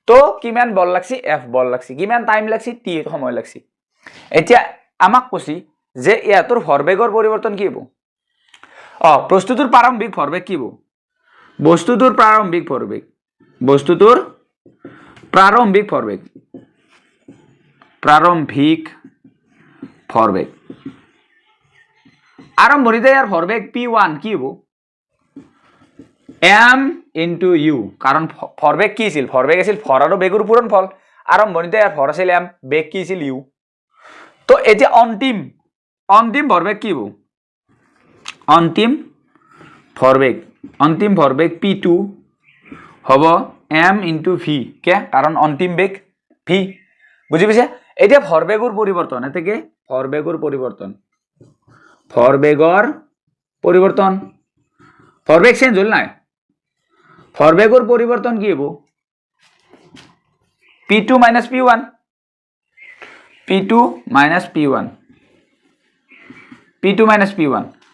তো কিমান বল লাগছি এফ বল লাগছি কিমান টাইম লাগছি টি সময় লাগছি এতিয়া আমাক কৈছি যে ইয়াতৰ ভৰবেগৰ পৰিৱৰ্তন কি হ'ব বস্তুটোৰ প্ৰাৰম্ভিক ভৰবেগ কি হ'ব বস্তুটোৰ প্ৰাৰম্ভিক ভৰবেগ আৰম্ভণিতে ইয়াৰ ভৰবেগ p1 কি হ'ব m into u কাৰণ ভৰবেগ কি আছিল ভৰবেগ আছিল ভৰ আৰু বেগৰ পূৰণফল আৰম্ভণিতে ইয়াৰ ভৰ আছিল m বেগ কি আছিল u তো এতিয়া অন্তিম ভৰবেগ কি হ'ব অন্তিম ভৰবেগ p2 হ'ব m into v কে কাৰণ অন্তিম বেগ v বুজি পাইছে এতিয়া ভৰবেগৰ পৰিৱৰ্তন এতেকে ভৰবেগৰ পৰিৱৰ্তন ভৰবেগ চেঞ্জ হ'ল নাই ভৰবেগৰ পৰিৱৰ্তন কি হ'ব p2 minus p1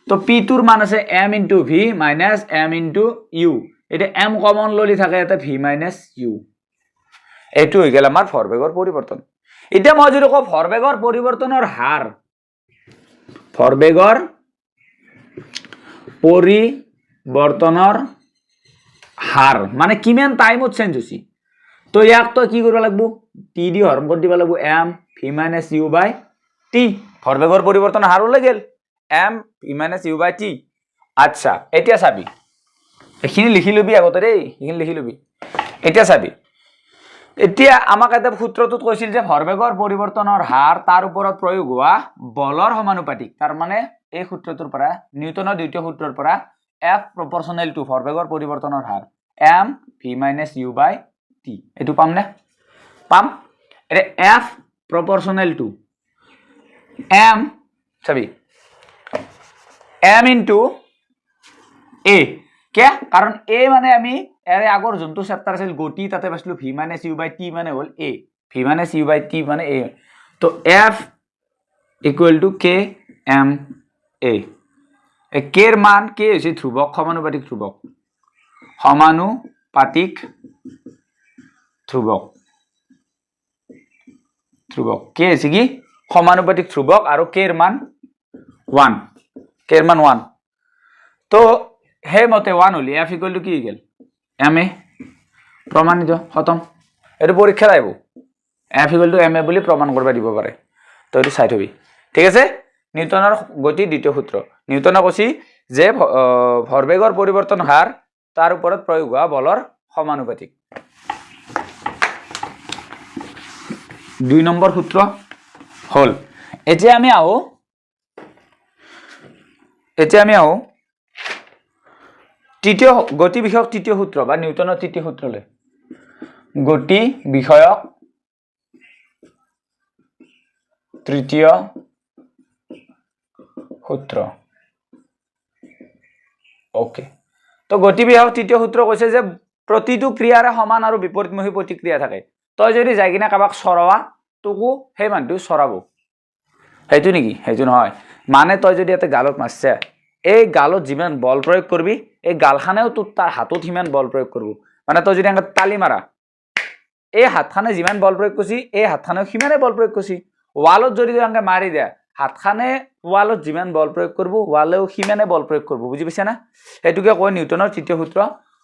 তো p2 ৰ মান আছে m into v minus m into u এটা m কমন ললি থাকে এটা v minus u এটো হৈ গেল আমাৰ ভৰবেগৰ পৰিৱৰ্তন এতিয়া মই যদি কও ভৰবেগৰ পৰিৱৰ্তনৰ হাৰ মানে কিমান টাইমত চেঞ্জ হৈছে তো ইয়াক তো কি কৰিব লাগিব টি দি হৰণ কৰি দিব লাগিব m v minus u by t ভৰবেগৰ পৰিৱৰ্তন হার ওলাই গেল m v minus u by t আচ্ছা এতিয়া চাবি এখিনি লিখি লবি আগতে ৰে এখিনি লিখি লবি এতিয়া চাবি এতিয়া আমাক এটা সূত্ৰটোত কৈছিল যে ভৰবেগৰ পৰিৱৰ্তনৰ হাৰ তাৰ ওপৰত প্ৰয়োগ হোৱা বলৰ সমানুপাতিক তাৰ মানে এই সূত্ৰটোৰ পৰা নিউটনৰ দ্বিতীয় সূত্ৰৰ পৰা F proportional to ভৰবেগৰ পৰিৱৰ্তনৰ হার m v minus u by t এটো পাম না পাম এ F proportional to m চাবি m into a কে কারণ a মানে আমি এর আগৰ যোনটো চেপ্টাৰ আছিল গতি তাতে পাইছিলো v minus u by t মানে হল a v minus u by t মানে a তো F equal to k m a একের মান কে হৈছে ধ্ৰুৱক সমানুপাতিক ধ্ৰুৱক কে হৈছে কি সমানুপাতিক ধ্ৰুৱক আৰু কেৰ মান 1 তো হে মতে 1 হলি f equal to কি হৈ গেল ma প্ৰমাণিত খতম এটো পৰীক্ষা আহিব f equal to ma বুলি প্ৰমাণ কৰিব দিব পাৰে তো এটো চাই থবি ঠিক আছে নিউটনৰ গতি দ্বিতীয় সূত্ৰ নিউটনে কৈছি যে ভৰবেগৰ পৰিৱৰ্তন হাৰ তাৰ ওপৰত প্ৰয়োগ হোৱা বলৰ সমানুপাতিক 2 নম্বৰ সূত্ৰ হল এতিয়া আমি আহো তৃতীয় গতি বিষয়ক তৃতীয় সূত্ৰ বা নিউটনৰ তৃতীয় সূত্ৰলৈ গতি বিষয়ক তৃতীয় সূত্ৰ ওকে তো গতি বিষয়ক তৃতীয় সূত্ৰ কৈছে যে প্ৰতিটো ক্ৰিয়াৰে সমান আৰু বিপৰীতমুখী প্ৰতিক্ৰিয়া থাকে তই যদি যাই কিনে কাবাক সৰৱা তোকো সেই মানটো সৰাব হেতু নেকি হেতু নহয় মানে তই যদি এতে গালত মাৰছে এই গালত যিমান বল প্ৰয়োগ কৰবি এই গালখানেও তোৰ তাৰ হাতত হিমান বল প্ৰয়োগ কৰব মানে তই যদি তালি মাৰা এই হাতখানে যিমান বল প্ৰয়োগ কৰছি এই হাতখানেও সিমানে বল প্ৰয়োগ কৰছি ওয়ালত যদি তই মাৰি দে হাতখানে ওয়ালত যিমান বল প্ৰয়োগ কৰব ওয়ালেও সিমানে বল প্ৰয়োগ কৰব বুজি পাইছা না এটুকে কয় নিউটনৰ তৃতীয় সূত্ৰ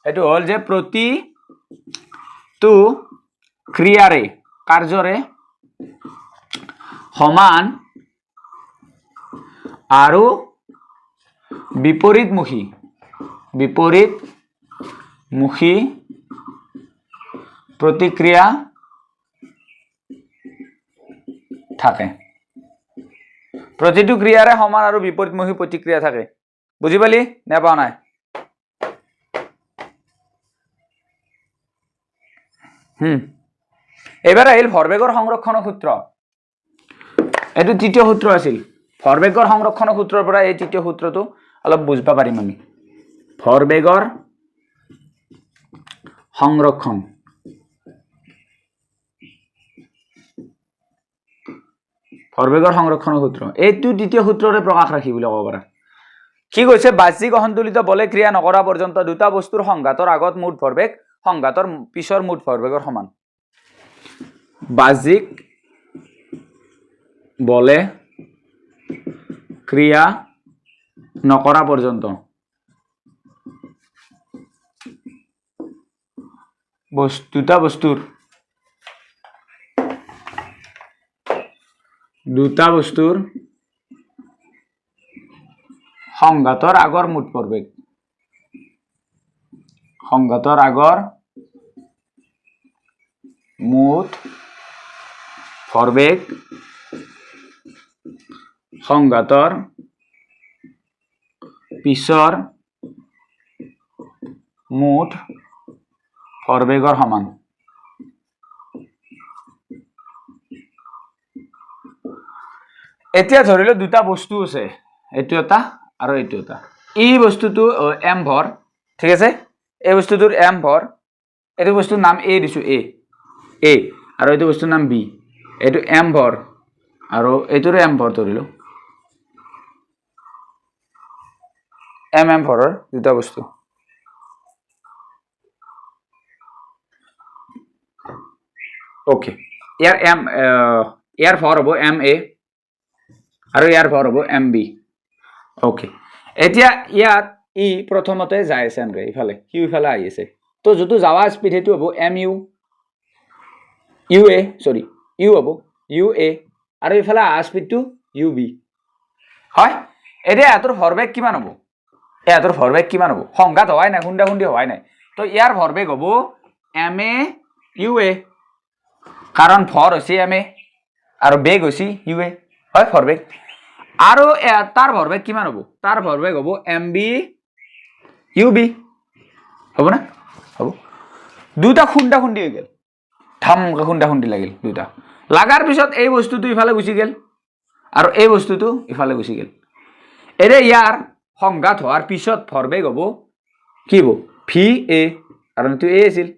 এটো হল যে প্ৰতিটো ক্ৰিয়াৰে কাৰ্যৰে সমান আৰু বিপৰীতমুখী প্ৰতিক্ৰিয়া থাকে প্ৰতিটো ক্ৰিয়াৰে সমান আৰু বিপৰীতমুখী প্ৰতিক্ৰিয়া থাকে বুজি পালি নে পাও নাই এবাৰ আহিল ভৰবেগৰ সংৰক্ষণৰ সূত্ৰ এটো তৃতীয় সূত্ৰ আছিল ভৰবেগৰ সংৰক্ষণৰ সূত্ৰৰ পৰা এই তৃতীয় সূত্ৰটো অলপ বুজিব পাৰিম আমি ভৰবেগৰ সংৰক্ষণ ভৰবেগৰ সংৰক্ষণৰ সূত্ৰ এইটো দ্বিতীয় সূত্ৰৰে প্ৰকাশ ৰাখি বুলি ক'ব পাৰা কি কৈছে বাহ্যিক অসন্তুলিত বলে ক্ৰিয়া নকৰা পৰ্যন্ত দুটা বস্তুৰ সংঘাতৰ আগত মুঠ ভৰবেগ সংঘাতৰ পিছৰ মুঠ ভৰবেগৰ সমান বাহ্যিক বলে ক্ৰিয়া নকৰা পৰ্যন্ত দুটা বস্তুৰ সংঘাতৰ আগৰ মুঠ ভৰবেগ সংঘাতৰ আগৰ মুঠ ভৰবেগ সংঘাতৰ পিছৰ মুঠ ভৰবেগৰ সমান এতিয়া ধৰিলো দুটা বস্তু আছে এইটো এটা আৰু এইটো এটা এই বস্তুটো এম ভৰ ঠিক আছে এই বস্তুটোৰ এম ভৰ এইটো বস্তুৰ নাম এ দিছো এ আৰু এইটো বস্তুৰ নাম বি এইটো এম ভৰ আৰু এইটোৰ এম ভৰ ধৰিলো এম ভৰৰ দুটা বস্তু ওকে ইয়াৰ ভৰ হ'ব এম এ আৰু ইয়াৰ ভৰ হ'ব এম বি ওকে এতিয়া ইয়াত ই প্ৰথমতে যাই আছে এনেকৈ ইফালে ইফালে আহি আছে তো যিটো যাৱা স্পীড সেইটো হ'ব এম ইউ হ'ব ইউ এ আৰু ইফালে আহা স্পীডটো ইউ বি হয় এতিয়া ইয়াৰ ভৰবেগ কিমান হ'ব সংঘাত হোৱাই নাই খুন্দা খুন্দি হোৱাই নাই তো ইয়াৰ ভৰবেগ হ'ব এম এ ইউ এ কাৰণ ভৰ হৈছে এম এ আৰু বেগ হৈছে ইউ এ হয় ভৰবেগ আৰু তাৰ ভৰবেগ কিমান হ'ব তাৰ ভৰবেগ হ'ব এম বি ইউ বি হ'ব না হ'ব দুটা খুন্দা খুন্দি হৈ গ'ল ধামকে খুন্দা খুন্দি লাগিল দুটা লাগাৰ পিছত এই বস্তুটো ইফালে গুচি গ'ল আৰু এই বস্তুটো ইফালে গুচি গ'ল এতিয়া ইয়াৰ সংঘাত হোৱাৰ পিছত ভৰবেগ হ'ব কি হ'ব ভি এ কাৰণ এইটো এ আছিল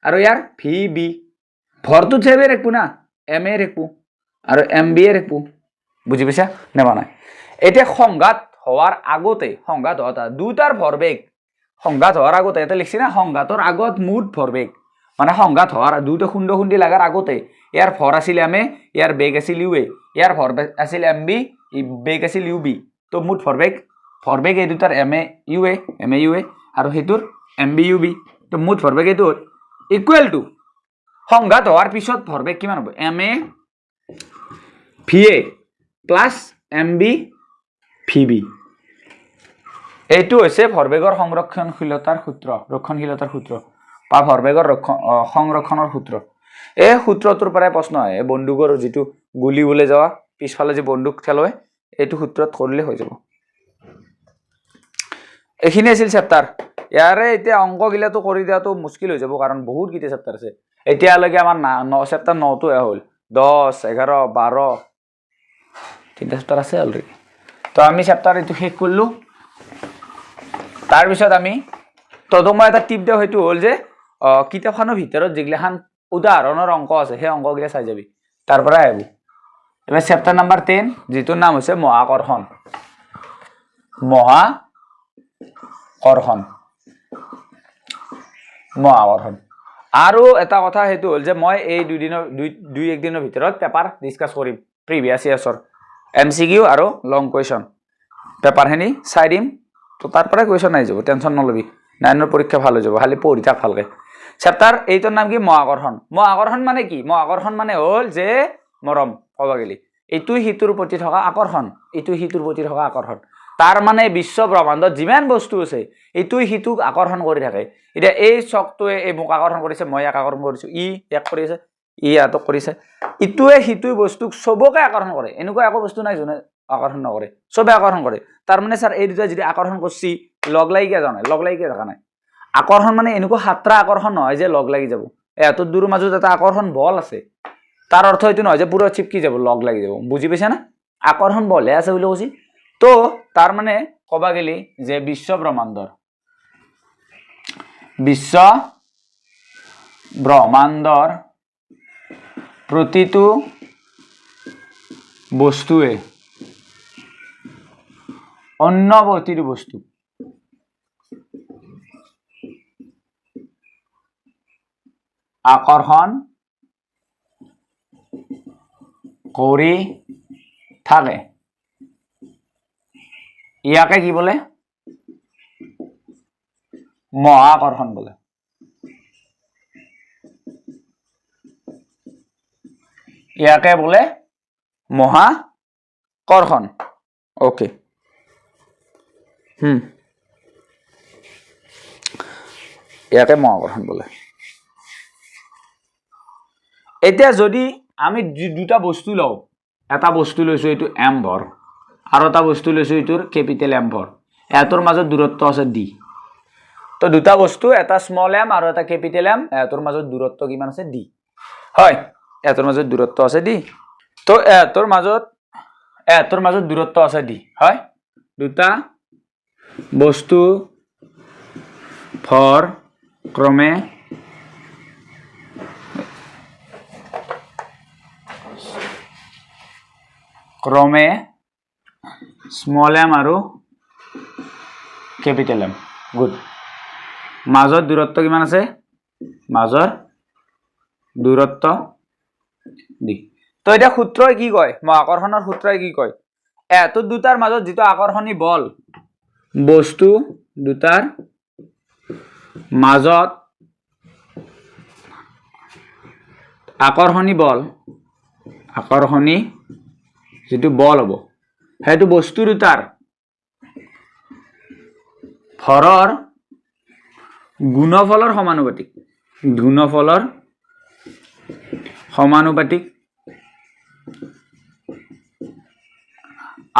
আৰু ইয়াৰ ভি বি ভৰটো চেভে ৰাখবো না এম এ ৰাখবো আৰু এম বি এ ৰাখবো বুজি পাইছা নেবা নাই এতিয়া সংঘাত হোৱাৰ আগতে সংঘাত হোৱা দুটাৰ ভৰবেগ সংঘাত হোৱাৰ আগতে এটা লিখছি না সংঘাতৰ আগত মুঠ ভৰবেগ মানে সংঘাত হোৱাৰ দুটা খুন্দা খুন্দি লাগাৰ আগতে ইয়াৰ ভৰ আছিল এম এ ইয়াৰ বেগ আছিল ইউ এ ইয়াৰ ভৰ আছিল এম বি বেগ আছিল ইউ বি তো মুঠ ভৰবেগ এই দুটাৰ এম এ ইউ এ আৰু সেইটোৰ এম বি ইউ বি তো মুঠ ভৰবেগ এইটো ইকুৱেল টু সংঘাত হোৱাৰ পিছত ভৰবেগ কিমান হ'ব M A V A plus M B V B এইটো হৈছে ভৰবেগৰ ৰক্ষণশীলতাৰ সূত্ৰ বা ভৰবেগৰ সংৰক্ষণৰ সূত্ৰ এই সূত্ৰটোৰ পৰাই প্ৰশ্ন আহে বন্দুকৰ যিটো গুলি ওলাই যাৱা পিছফালে যে বন্দুক ঠেলয় এইটো সূত্ৰত কৰিলে হৈ যাব এইখিনি আছিল চেপ্টাৰ ইয়াৰে এতিয়া অংক গিলাটো কৰি দিয়াটো মুস্কিল হৈ যাব কাৰণ বহুত কিটা চেপ্টাৰ আছে এতিয়ালৈকে আমাৰ চেপ্টাৰ 9টো হ'ল 10 11 12 তিনটা চেপ্টাৰ আছে অলৰেডি তো আমি চেপ্টাৰ এইটো শেষ কৰিলো তাৰ পিছত আমি তদম এটা টিপ দিও হয়তো হল যে কিতাপখনৰ ভিতৰত যিগিলাখান উদাহৰণৰ অংক আছে সেই অংকগিলা চাই যাবি তাৰ পৰা আহিব এবাৰ চেপ্টাৰ নাম্বাৰ 10 যিটোৰ নাম হৈছে মহাকৰ্ষণ আৰু এটা কথা হেতু হল যে মই এই দুই এক দিনৰ ভিতৰত পেপাৰ ডিসকাস কৰিম প্ৰিভিয়াস ইয়াৰ্সৰ এমসিকিউ আৰু লং কোৱেশ্চন পেপাৰ হেনি চাই দিম তো তাৰ পৰা কোৱেশ্চন আহি যাব টেনচন নলবি 9ৰ পৰীক্ষা ভাল হৈ যাব খালি পঢ়ি থাক ভালকে চেপ্টাৰ 8ৰ নাম কি মহাকৰ্ষণ মানে কি মহাকৰ্ষণ মানে হল যে মৰম কবা গলি এইটো হিতুৰ প্ৰতি থকা আকৰ্ষণ তাৰ মানে বিশ্ব ব্ৰহ্মাণ্ডত যিমান বস্তু আছে এইটো হিতুক আকৰ্ষণ কৰি থাকে এতিয়া এই চকটোৱে এই মোক আকৰ্ষণ কৰিছে মই আকৰ্ষণ কৰিছো ই এক কৰিছে ই আটক কৰিছে ইটোৱে হিতু বস্তুক সবকে আকৰ্ষণ কৰে এনেকুৱা একো বস্তু নাই জনে আকৰ্ষণ নকৰে সবে আকৰ্ষণ কৰে তাৰ মানে স্যাৰ এই দুটা যদি আকৰ্ষণ কৰছি লগ লাগি কিয় জানা নাই আকৰ্ষণ মানে এনেকুৱা সাতটা আকৰ্ষণ নহয় যে লগ লাগি যাব এটো দুৰ মাজত এটা আকৰ্ষণ বল আছে তাৰ অৰ্থ এইটো নহয় যে পুৰা চিপকি যাব লগ লাগি যাব বুজি পাইছা না আকৰ্ষণ বলহে আছে বুলি কৈছি তো তাৰ মানে কবা গেলি যে বিশ্ব ব্ৰহ্মাণ্ডৰ প্ৰতিটো বস্তুৱে অন্য প্ৰতিটো বস্তু আকৰ্ষণ কৰি থাকে ইয়াকে কি বলে মহাকৰ্ষণ বলে ইয়াকে বলে মহাকৰ্ষণ ওকে ইয়াকে মহাকৰ্ষণ বলে এতিয়া যদি আমি দুটা বস্তু লওঁ এটা বস্তু লৈছো এইটো m ভৰ আৰু এটা বস্তু লৈছো এইটোৰ ক্যাপিটেল m ভৰ এটোৰ মাজত দূৰত্ব আছে d তো দুটা বস্তু এটা স্মল m আৰু এটা ক্যাপিটেল m এটোৰ মাজত দূৰত্ব কিমান আছে d হয় এটোৰ মাজত দূৰত্ব আছে d তো এটোৰ মাজত দূৰত্ব আছে d হয় দুটা বস্তু ভৰ ক্ৰমে স্মল m আৰু ক্যাপিটেল m গুড মাজৰ দূৰত্ব কিমান আছে মাজৰ দূৰত্ব d তো এটা সূত্ৰই কি কয় মহাকৰ্ষণৰ সূত্ৰই কি কয় এটো দুটাৰ মাজত যেটো আকৰ্ষণী বল বস্তু দুটাৰ মাজত আকৰ্ষণী যেটো বল হ'ব হেতু বস্তু দুটাৰ ভৰৰ গুণফলৰ সমানুপাতিক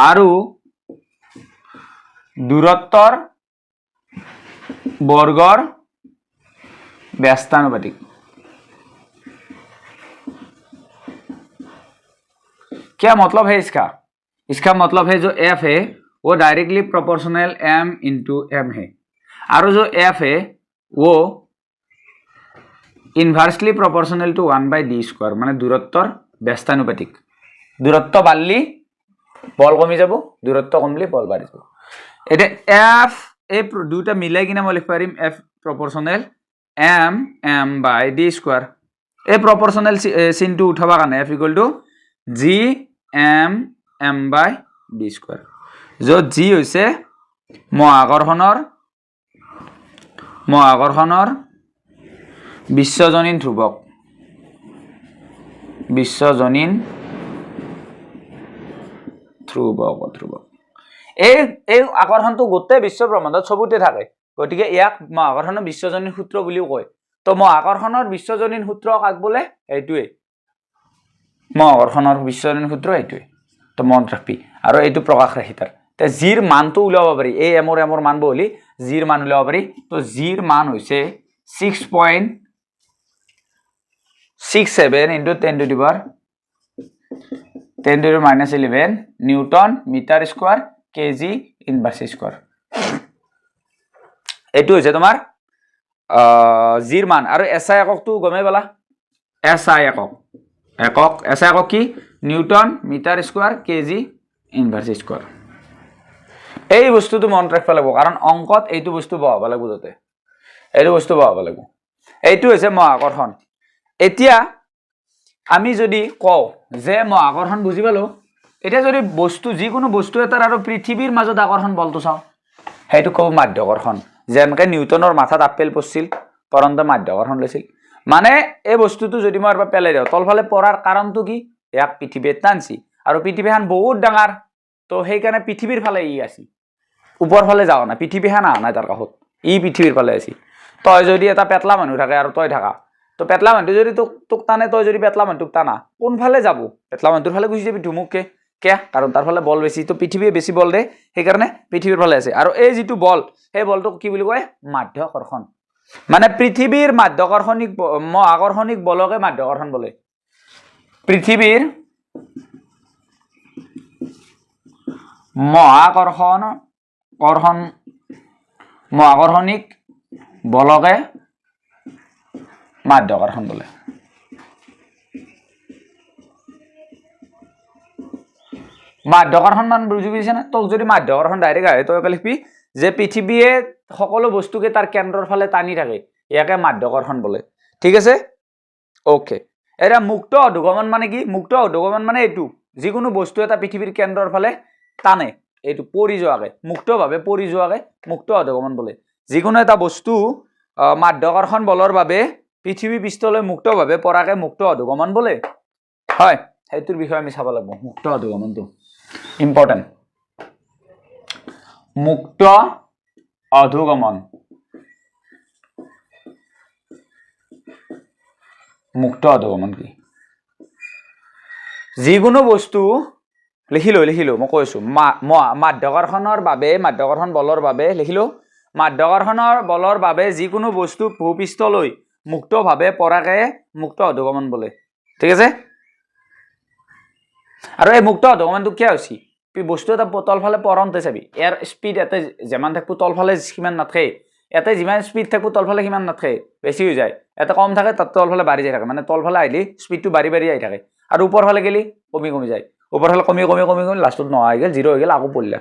আৰু দূৰত্বৰ বৰ্গৰ ব্যস্তানুপাতিক क्या मतलब है इसका मतलब है जो f है वो directly proportional m into m है और जो f है वो इनवर्सली प्रोपोर्शनल टू 1/d² माने दूरत्वर व्यस्तानुपातिक दूरत्व बाढली बल कमी যাব दूरत्व कमली बल बाढি যাব এটা f এই দুটা মিলাই কিনা মই লিখ পাৰিম f प्रोपोर्शनल m/d² এই प्रोपोर्शनल চিনটো উঠাবা কাৰণে f = g m/d², য'ত g হৈছে মহাকৰ্ষণৰ বিশ্বজনীন ধ্ৰুৱক এই আকৰ্ষণটো গোটেই বিশ্ব ব্ৰহ্মাণ্ডত সবুতে থাকে গতিকে ইয়াক মহাকৰ্ষণৰ বিশ্বজনীন সূত্ৰ বুলিও কয় তো মহাকৰ্ষণৰ বিশ্বজনীন সূত্ৰ কাক বোলে এইটোৱে মহাকৰ্ষণৰ বিশ্বজনীন সূত্ৰ এইটোৱে তো মনত ৰাখবি আৰু এইটো প্ৰকাশ ৰাখি তাৰ তে জিৰ মানটো উলাব পাৰি এই এমৰ মান বলি জিৰ মান উলাব পাৰি তো জিৰ মান হৈছে 6.67 into 10 to the power 10 to the -11 newton metre square KG inverse square এইটো হৈছে তোমাৰ জিৰ মান আৰু এসআই এককটো গমে বলা এসআই একক কি newton metre square KG inverse square এই বস্তুটো মনত ৰাখব লাগিব কাৰণ অংকত এইটো বস্তু বহাব লাগিব যতে এইটো বস্তু বহাব লাগিব এইটো হৈছে মহাকৰ্ষণ এতিয়া আমি যদি কও যে মহাকৰ্ষণ বুজি পালো এতিয়া যদি বস্তু যিকোনো বস্তু এটাৰ আৰু পৃথিৱীৰ মাজত আকৰ্ষণ বলটো চাও হেতু কও মাধ্যকৰ্ষণ যেনকে নিউটনৰ মাথাত আপেল পড়ছিল পৰন্ত মাধ্যকৰ্ষণ লৈছিল মানে এই বস্তুটো যদি মই এবাৰ পেলাই দিও তলফালে পৰাৰ কাৰণটো কি ইয়াক পৃথিৱীত টানছি আৰু পৃথিৱীখন বহুত ডাঙৰ তো সেইকাৰণে পৃথিৱীৰ ফালে ই আছে ওপৰ ফালে যাও না পৃথিৱীখন আহা নাই তাৰ কাষত ই পৃথিৱীৰ ফালে আছে তই যদি এটা পেটলা মানুহ থাকে আৰু তই থাকা তো পেটলা মানুহটো যদি তোক টানে তই যদি পেটলা মানুহটোক টানা কোন ফালে যাব পেটলা মানুহটোৰ ফালে গুচি যাবি ধুমুককে কিয় কাৰণ তাৰ ফালে বল বেছি তো পৃথিৱীয়ে বেছি বল দে সেইকাৰণে পৃথিৱীৰ ফালে আছে আৰু এই যিটো বল সেই বলটোক কি বুলি কয় মাধ্যকৰ্ষণ মানে পৃথিৱীৰ মহাকৰ্ষণিক বলকে মাধ্যকৰ্ষণ বলে পৃথিৱীৰ মহাকৰ্ষণিক বলকে মাধ্যাকৰ্ষণ বোলে। মাধ্যাকৰ্ষণ মান বুজি পাইছে না? তোক যদি মাধ্যাকৰ্ষণ ডাইৰেক্ট আহে তই লিখবি যে পৃথিৱীয়ে সকলো বস্তুকে তাৰ কেন্দ্ৰৰ ফালে টানি থাকে, ইয়াকে মাধ্যাকৰ্ষণ বোলে। ঠিক আছে, ওকে। এটা মুক্ত অধোগমন মানে কি? মুক্ত অধোগমন মানে এইটো, যিকোনো বস্তু এটা পৃথিৱীৰ কেন্দ্ৰৰ ফালে টানে, এইটো পৰি যোৱাকে, মুক্তভাৱে পৰি যোৱাকে মুক্ত অধোগমন বোলে। যিকোনো এটা বস্তু মাধ্যাকৰ্ষণ বলৰ বাবে পৃথিৱী পৃষ্ঠলৈ মুক্তভাৱে পৰাকে মুক্ত অধোগমন বোলে। হয়, সেইটোৰ বিষয়ে আমি চাব লাগিব। মুক্ত অধোগমনটো ইম্পৰ্টেণ্ট। মুক্ত অধোগমন, মুক্ত অধোগমন কি? যিকোনো বস্তু লিখিলো মই কৈছো মাধ্যাকৰ্ষণৰ বাবে, মাধ্যাকৰ্ষণ বলৰ বাবে লিখিলো, মাধ্যাকৰ্ষণৰ বলৰ বাবে যিকোনো বস্তু ভূপৃষ্ঠলৈ মুক্তভাৱে পৰাকে মুক্ত অধোগমন বোলে। ঠিক আছে, আৰু এই মুক্ত অধোগমনটো কিয় হৈছে? বস্তু এটা তলফালে পৰন্তে চাবি, ইয়াৰ স্পীড এতে যিমান থাকবো তলফালে সিমান নাথাকে, এতে যিমান স্পীড থাকবো তলফালে সিমান নাথাকে, বেছি হৈ যায়। এটা কম থাকে, তাত তলফালে বাঢ়ি যায় থাকে, মানে তলফালে আহিলে স্পীডটো বাঢ়ি আহি থাকে, আৰু ওপৰ ফালে গেলি কমি যায়, ওপৰ ফালে কমি লাষ্টত নোহোৱা হৈ গ'ল, জিৰ' হৈ গ'ল, আকৌ পৰিলে।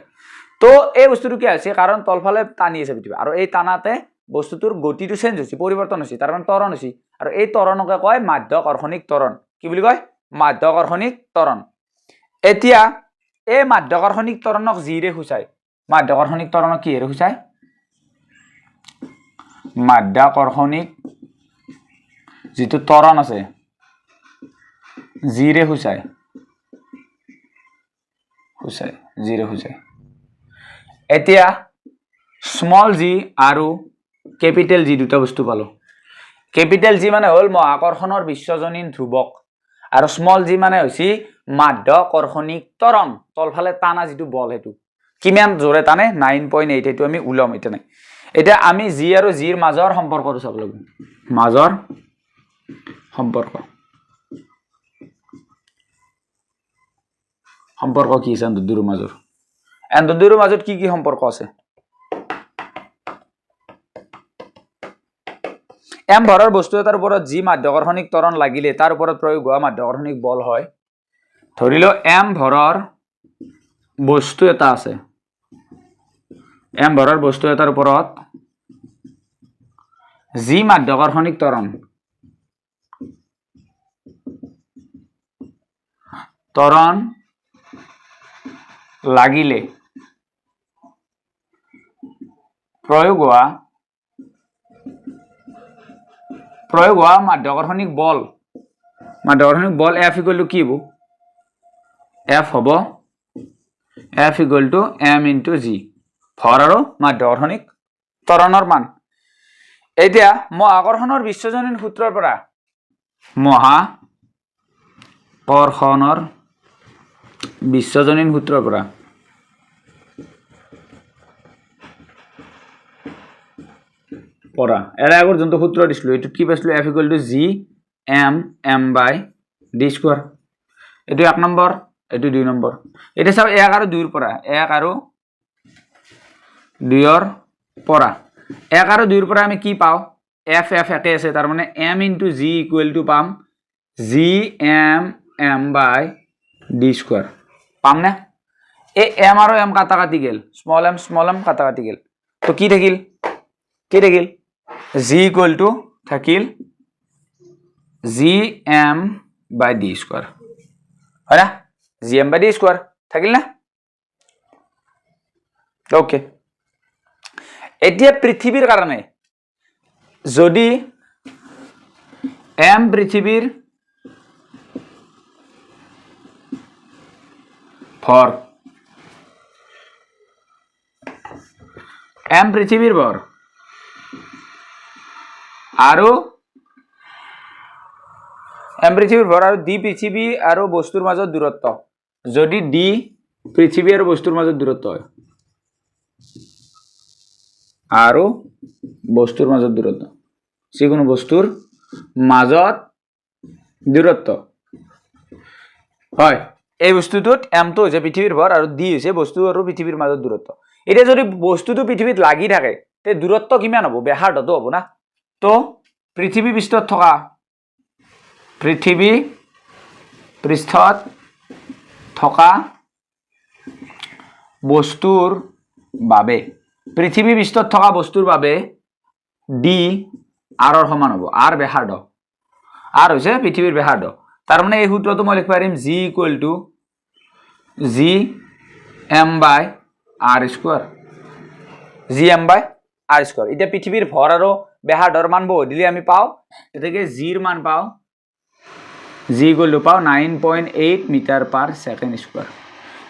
তো এই বস্তুটো কি হৈছে? কাৰণ তলফালে টানি আছে পৃথিৱী, আৰু এই টানাতে বস্তুটোৰ গতিটো চেঞ্জ হৈছে, পৰিৱৰ্তন হৈছে, তাৰ মানে ত্বৰণ হৈছে, আৰু এই ত্বৰণকে কয় মাধ্যাকৰ্ষণিক ত্বৰণ। কি বুলি কয়? মাধ্যাকৰ্ষণিক ত্বৰণ। এতিয়া এই মাধ্যাকৰ্ষণিক ত্বৰণক যিৰে সূচায়, মাধ্যাকৰ্ষণিক ত্বৰণক কিহেৰে সূচায়? মাধ্যাকৰ্ষণিক যিটো ত্বৰণ আছে যিৰে সূচায়, জিৰে সূচায়। এতিয়া স্মল জি আৰু কেপিটেল জি দুটা বস্তু পালো। কেপিটেল জি মানে হ'ল মহাকৰ্ষণৰ বিশ্বজনীন ধ্ৰুৱক, আৰু স্মল জি মানে হৈছে মাধ্যাকৰ্ষণিক ত্বৰণ, তলফালে টানা যিটো বল, সেইটো কিমান জোৰে টানে 9.8, সেইটো আমি ওলাম এতিয়া নাই। এতিয়া আমি জি আৰু জিৰ মাজৰ সম্পৰ্কটো চাব লাগিব। মাজৰ সম্পৰ্ক কি আছে এন্দৰ দুয়োৰ মাজৰ? এন্দৰ দুয়োৰ মাজত কি সম্পৰ্ক আছে? এম ভৰৰ বস্তু এটাৰ ওপৰত যি মাধ্যাকৰ্ষণিক ত্বৰণ লাগিলে তাৰ ওপৰত প্ৰয়োগ হোৱা মাধ্যাকৰ্ষণিক বল হয়। ধৰি লও এম ভৰৰ বস্তু এটা আছে, এম ভৰৰ বস্তু এটাৰ ওপৰত যি মাধ্যাকৰ্ষণিক ত্বৰণ লাগিলে প্ৰয়োগ হোৱা মাধ্যাকৰ্ষণিক বল F ইকুৱেল টু কি হ'ব? F হ'ব F equal two M into G, ভৰ আৰু মাধ্যাকৰ্ষণিক ত্বৰণৰ মান। এতিয়া মহাকৰ্ষণৰ বিশ্বজনীন সূত্ৰৰ পৰা, মহাকৰ্ষণৰ বিশ্বজনীন সূত্ৰৰ পৰা এৰ আগৰ যোনটো সূত্ৰ দিছিলো এইটো কি পাইছিলো? F equal to G M by D square. এইটো 1 নম্বৰ, এইটো 2 নম্বৰ। এটা চাও 1 আৰু 2 ৰ পৰা, 1 আৰু 2 ৰ পৰা, 1 আৰু 2 ৰ পৰা আমি কি পাও? F একে আছে, তাৰ মানে M into G equal to পাম G M by D square. পাম না? এই M আৰু M কাটা গেল, স্মল m কাটা গেল, তো কি থাকিল? G ইকুৱেল টু থাকিল GM বাই D স্কোয়ার, হয় না? GM বাই D স্কোয়ার থাকিল না? ওকে। এতিয়া পৃথিৱীৰ কাৰণে যদি M পৃথিৱীৰ ভৰ, M পৃথিৱীৰ ভৰ আৰু M পৃথিৱীৰ ভৰ আৰু D পৃথিৱী আৰু বস্তুৰ মাজত দূৰত্ব, যদি D পৃথিৱী আৰু বস্তুৰ মাজত দূৰত্ব হয়, আৰু বস্তুৰ মাজত দূৰত্ব, যিকোনো বস্তুৰ মাজত দূৰত্ব হয়, এই বস্তুটোত এমটো হৈছে পৃথিৱীৰ ভৰ আৰু ডি হৈছে বস্তু আৰু পৃথিৱীৰ মাজৰ দূৰত্ব এতিয়া যদি বস্তুটো পৃথিৱীত লাগি থাকে তে দূৰত্ব কিমান হ'ব ব্যাসাৰ্ধটো হ'ব না তো পৃথিৱী পৃষ্ঠত থকা বস্তুৰ বাবে পৃথিৱী পৃষ্ঠত থকা বস্তুৰ বাবে ডি আৰৰ সমান হ'ব আৰ ব্যাসাৰ্ধ আৰ হৈছে পৃথিৱীৰ ব্যাসাৰ্ধ তাৰ মানে এই সূত্ৰটো মই লিখিব পাৰিম G equal to G M by R square এতিয়া পৃথিৱীৰ ভৰ আৰু ব্যাসাৰ্ধৰ মান বহু দিলে আমি পাওঁ গতিকে জিৰ মান পাওঁ জি ইকুৱেল টু পাওঁ 9.8 মিটাৰ পাৰ ছেকেণ্ড স্কোৱাৰ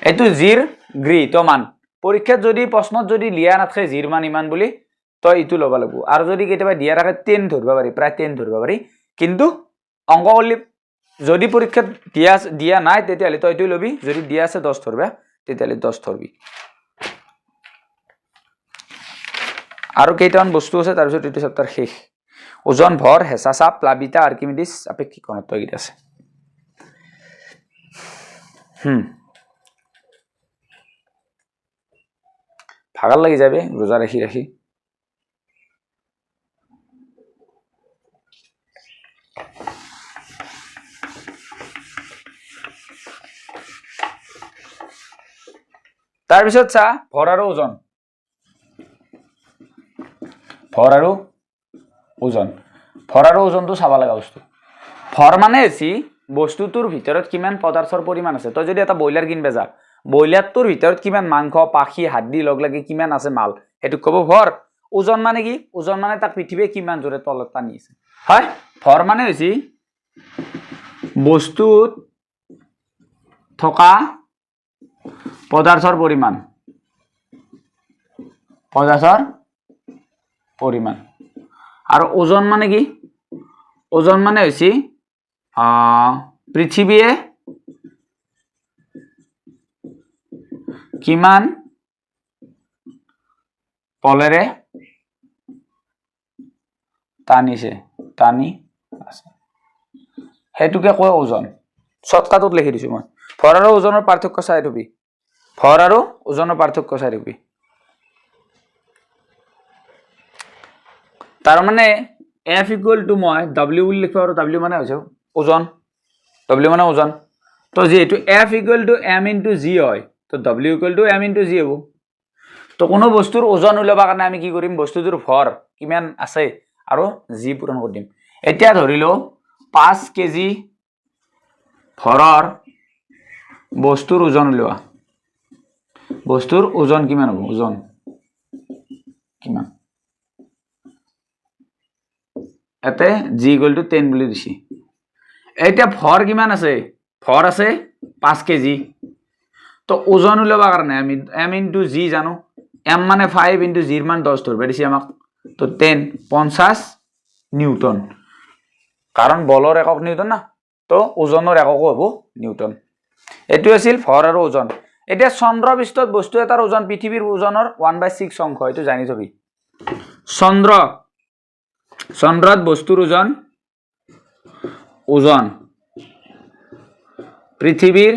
এইটো জিৰ গৃহীত মান পৰীক্ষাত যদি প্ৰশ্নত যদি লিয়া নাথাকে জিৰ মান ইমান বুলি তই ইটো ল'ব লাগিব আৰু যদি কেতিয়াবা দিয়া থাকে 10 ধৰিব পাৰি প্ৰায় 10 ধৰিব পাৰি কিন্তু অংক কৰিলে যদি পৰীক্ষাত দিয়া নাই তেতিয়াহ'লে তই এইটো ল'বি যদি দিয়া আছে 10 ধৰবা তেতিয়াহ'লে 10 ধৰবি আৰু কেইটামান বস্তু আছে তাৰপিছত এইটো চেপ্টাৰ শেষ ওজন ভৰ হেঁচা চাপ প্লাবিতা আৰ্কিমিডিছ আপেক্ষিক ঘনত্ব গীত আছে ভাগাল লাগি যাবে ৰোজা ৰাখি ৰাখি তাৰপিছত চা ভৰ আৰু ওজন ওজনটো চাব লগা বস্তু ভৰ মানে হৈছে বস্তুটোৰ ভিতৰত কিমান পদাৰ্থৰ পৰিমাণ আছে তই যদি এটা ব্ৰইলাৰ কিনবা যা ব্ৰইলাৰটোৰ ভিতৰত কিমান মাংস পাখি হাড্ডি লগ লাগি কিমান আছে মাল সেইটো ক'ব ভৰ ওজন মানে কি ওজন মানে তাক পৃথিৱীয়ে কিমান জোৰে তলত টানি আছে হয় ভৰ মানে হৈছে বস্তুত থকা পদাৰ্থৰ পৰিমাণ আৰু ওজন মানে কি ওজন মানে হৈছে পৃথিৱীয়ে কিমান বলেৰে টানি আছে সেইটোকে কয় ওজন শৰ্টকাটত লিখি দিছো মই ভৰ আৰু ওজনৰ পাৰ্থক্য চাই থবি তাৰ মানে F ইকুৱেল টু মই W বুলি লিখো আৰু W মানে হৈছে ওজন তো যেহেতু F equal two M into G হয় তো W equal to M into G হ'ব তো কোনো বস্তুৰ ওজন উলিয়াবৰ কাৰণে আমি কি কৰিম বস্তুটোৰ ভৰ কিমান আছে আৰু G পূৰণ কৰি দিম এতিয়া ধৰি লও 5 কেজি ভৰৰ বস্তুৰ ওজন উলিওৱা বস্তুৰ ওজন কিমান হ'ব কিমান এতে G ইকুৱেল টু 10 বুলি দিছি এতিয়া ভৰ কিমান আছে ভৰ আছে 5 কেজি তো ওজন উলিয়াবৰ কাৰণে আমি M ইনটু G জানো M মানে 5 ইনটু G মান 10 ধৰবা দিছি আমাক তো 10 50 নিউটন কাৰণ বলৰ একক নিউটন না তো ওজনৰ একক হ'ব নিউটন এটো আছিল ভৰ আৰু ওজন এতিয়া চন্দ্ৰ পৃষ্ঠত বস্তু এটাৰ ওজন পৃথিৱীৰ ওজনৰ 1/6 অংশ এটো জানি থবি চন্দ্ৰত বস্তুৰ ওজন পৃথিৱীৰ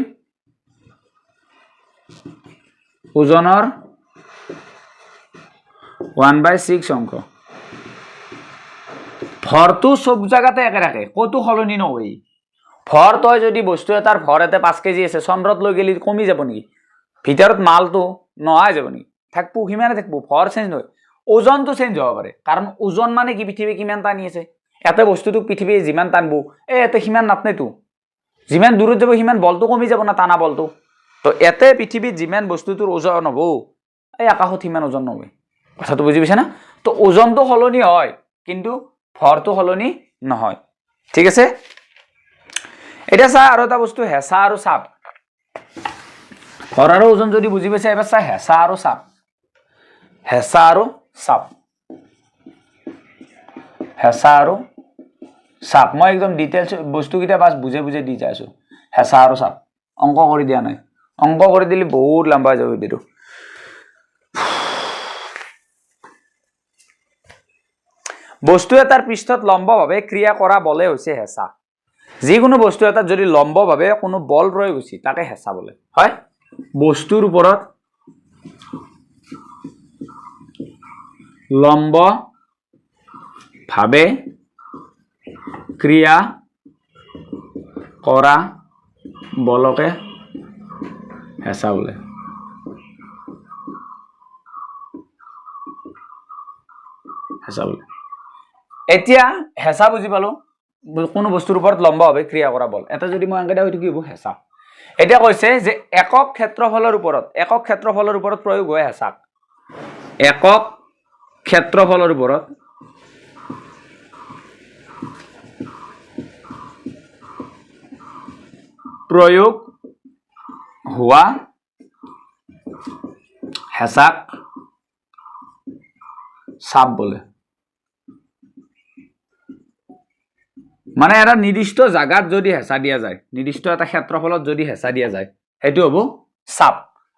ওজনৰ 1/6 অংশ ভৰটো সব জায়গাতে একে থাকে কতো সলনি নহয় ভৰ তই যদি বস্তু এটাৰ ভৰ এতে 5 কেজি আছে চন্দ্ৰত লৈ গেলি কমি যাব নেকি ভিতৰত মালটো নহয় যাব নেকি থাকবো কিমানে থাকবো ভৰ চেঞ্জ নহয় ওজনটো চেঞ্জ হ'ব পাৰে কাৰণ ওজন মানে কি পৃথিৱী কিমান টানি আছে এতে বস্তুটো পৃথিৱী যিমান টানবো এতে কিমান নাটনে তো যিমান দূৰত যাব সিমান বলটো কমি যাব না টানা বলটো তো এতে পৃথিৱীত যিমান বস্তুটোৰ ওজন হ'ব এই আকাশত সিমান ওজন নহয় কথাটো বুজি পাইছা না তো ওজনটো সলনি হয় কিন্তু ভৰটো সলনি নহয় ঠিক আছে এটা চা আৰু এটা বস্তু হেঁচা আৰু চাপ ভৰ আৰু ওজন যদি বুজি পাইছা এবাৰ চা হেঁচা আৰু চাপ মই একদম ডিটেইলছ বস্তুকেইটা বাস বুঝে দি যাইছো হেঁচা আৰু চাপ অংক কৰি দিয়া নাই অংক কৰি দিলে বহুত লম্বা হৈ যাব ভিডিওটো বস্তু এটাৰ পৃষ্ঠত লম্বভাৱে ক্ৰিয়া কৰা বলে হৈছে হেঁচা যিকোনো বস্তু এটা যদি লম্বভাৱে কোনো বল প্ৰয়োগ হৈছে তাকে হেঁচা বোলে হয় বস্তুৰ ওপৰত লম্বভাৱে ক্ৰিয়া কৰা বলকে হেঁচা বোলে হেঁচা বোলে এতিয়া হেঁচা বুজি পালো কোনো বস্তুৰ ওপৰত লম্বভাৱে ক্ৰিয়া কৰা বল এটা যদি মই আংকেটা হয়তো কি হ'ব হেঁচা এতিয়া কৈছে যে একক ক্ষেত্ৰফলৰ ওপৰত প্ৰয়োগ হয় হেঁচাক একক ক্ষেত্ৰফলৰ ওপৰত প্ৰয়োগ হোৱা হেঁচাক চাপ বোলে মানে এটা নিৰ্দিষ্ট জাগাত যদি হেঁচা দিয়া যায় নিৰ্দিষ্ট এটা ক্ষেত্ৰফলত যদি হেঁচা দিয়া যায় সেইটো হ'ব চাপ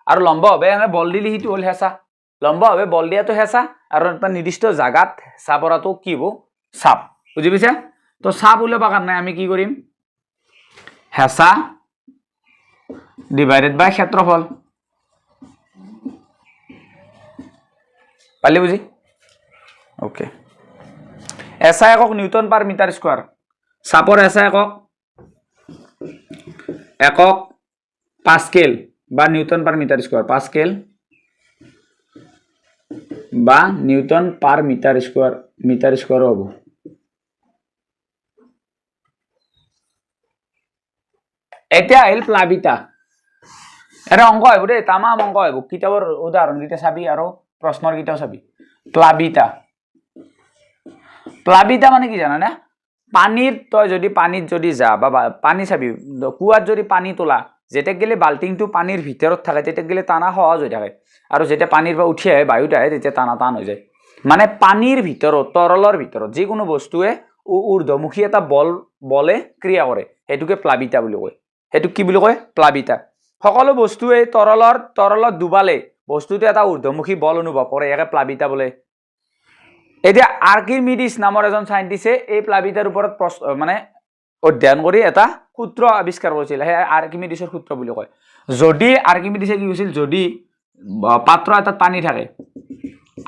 আৰু লম্বভাৱে এনে বল দিলে সেইটো হ'ল হেঁচা লম্বভাৱে বল দিয়াটো হেঁচা আৰু এটা নিৰ্দিষ্ট জাগাত হেঁচা পৰাটো কি হ'ব চাপ বুজি পাইছা তো চাপ উলিয়াব কাৰণে আমি কি কৰিম হেঁচা ডিভাইডেড বাই ক্ষেত্ৰফল পালি বুজি ওকে এসআই একক নিউটন পাৰ মিটাৰ স্কোয়াৰ চাপৰ এসআই একক পাস্কেল বা newton per metre square pascal বা নিউটন পার মিটার স্কোয়ার হ'ব এতিয়া আহিল প্লাবিতা এটা অংক আহিব দেই তামাম অংক আহিব কিতাপৰ উদাহৰণ কেইটা চাবি আৰু প্ৰশ্নৰ কেইটাও চাবি প্লাবিতা মানে কি জানা না পানীৰ তই যদি পানীত যদি যা বা পানী চাবি কুৱাত যদি পানী তোলা যেতিয়া গেলে বাল্টিংটো পানীৰ ভিতৰত থাকে তেতিয়া গেলে টানা সহজ হৈ থাকে আৰু যেতিয়া পানীৰ পৰা উঠি আহে বায়ুত আহে তেতিয়া টানা টান হৈ যায় মানে পানীৰ ভিতৰত তৰলৰ ভিতৰত যিকোনো বস্তুৱে ঊৰ্ধ্বমুখী এটা বলে ক্ৰিয়া কৰে সেইটোকে প্লাবিতা বুলি কয় সেইটো কি বুলি কয় প্লাবিতা সকলো বস্তুৱে তৰলত ডুবালে বস্তুটো এটা ঊৰ্ধ্বমুখী বল অনুভৱ কৰে ইয়াকে প্লাবিতা বোলে এতিয়া আৰ্কিমিডিছ নামৰ এজন সাইন্টিষ্টে এই প্লাবিতাৰ ওপৰত মানে অধ্যয়ন কৰি এটা সূত্ৰ আৱিষ্কাৰ কৰিছিল হে আৰ্কিমিডিছৰ সূত্ৰ বুলি কয় যদি আৰ্কিমিডিছে কি কৈছিল যদি পাত্ৰ এটাত পানী থাকে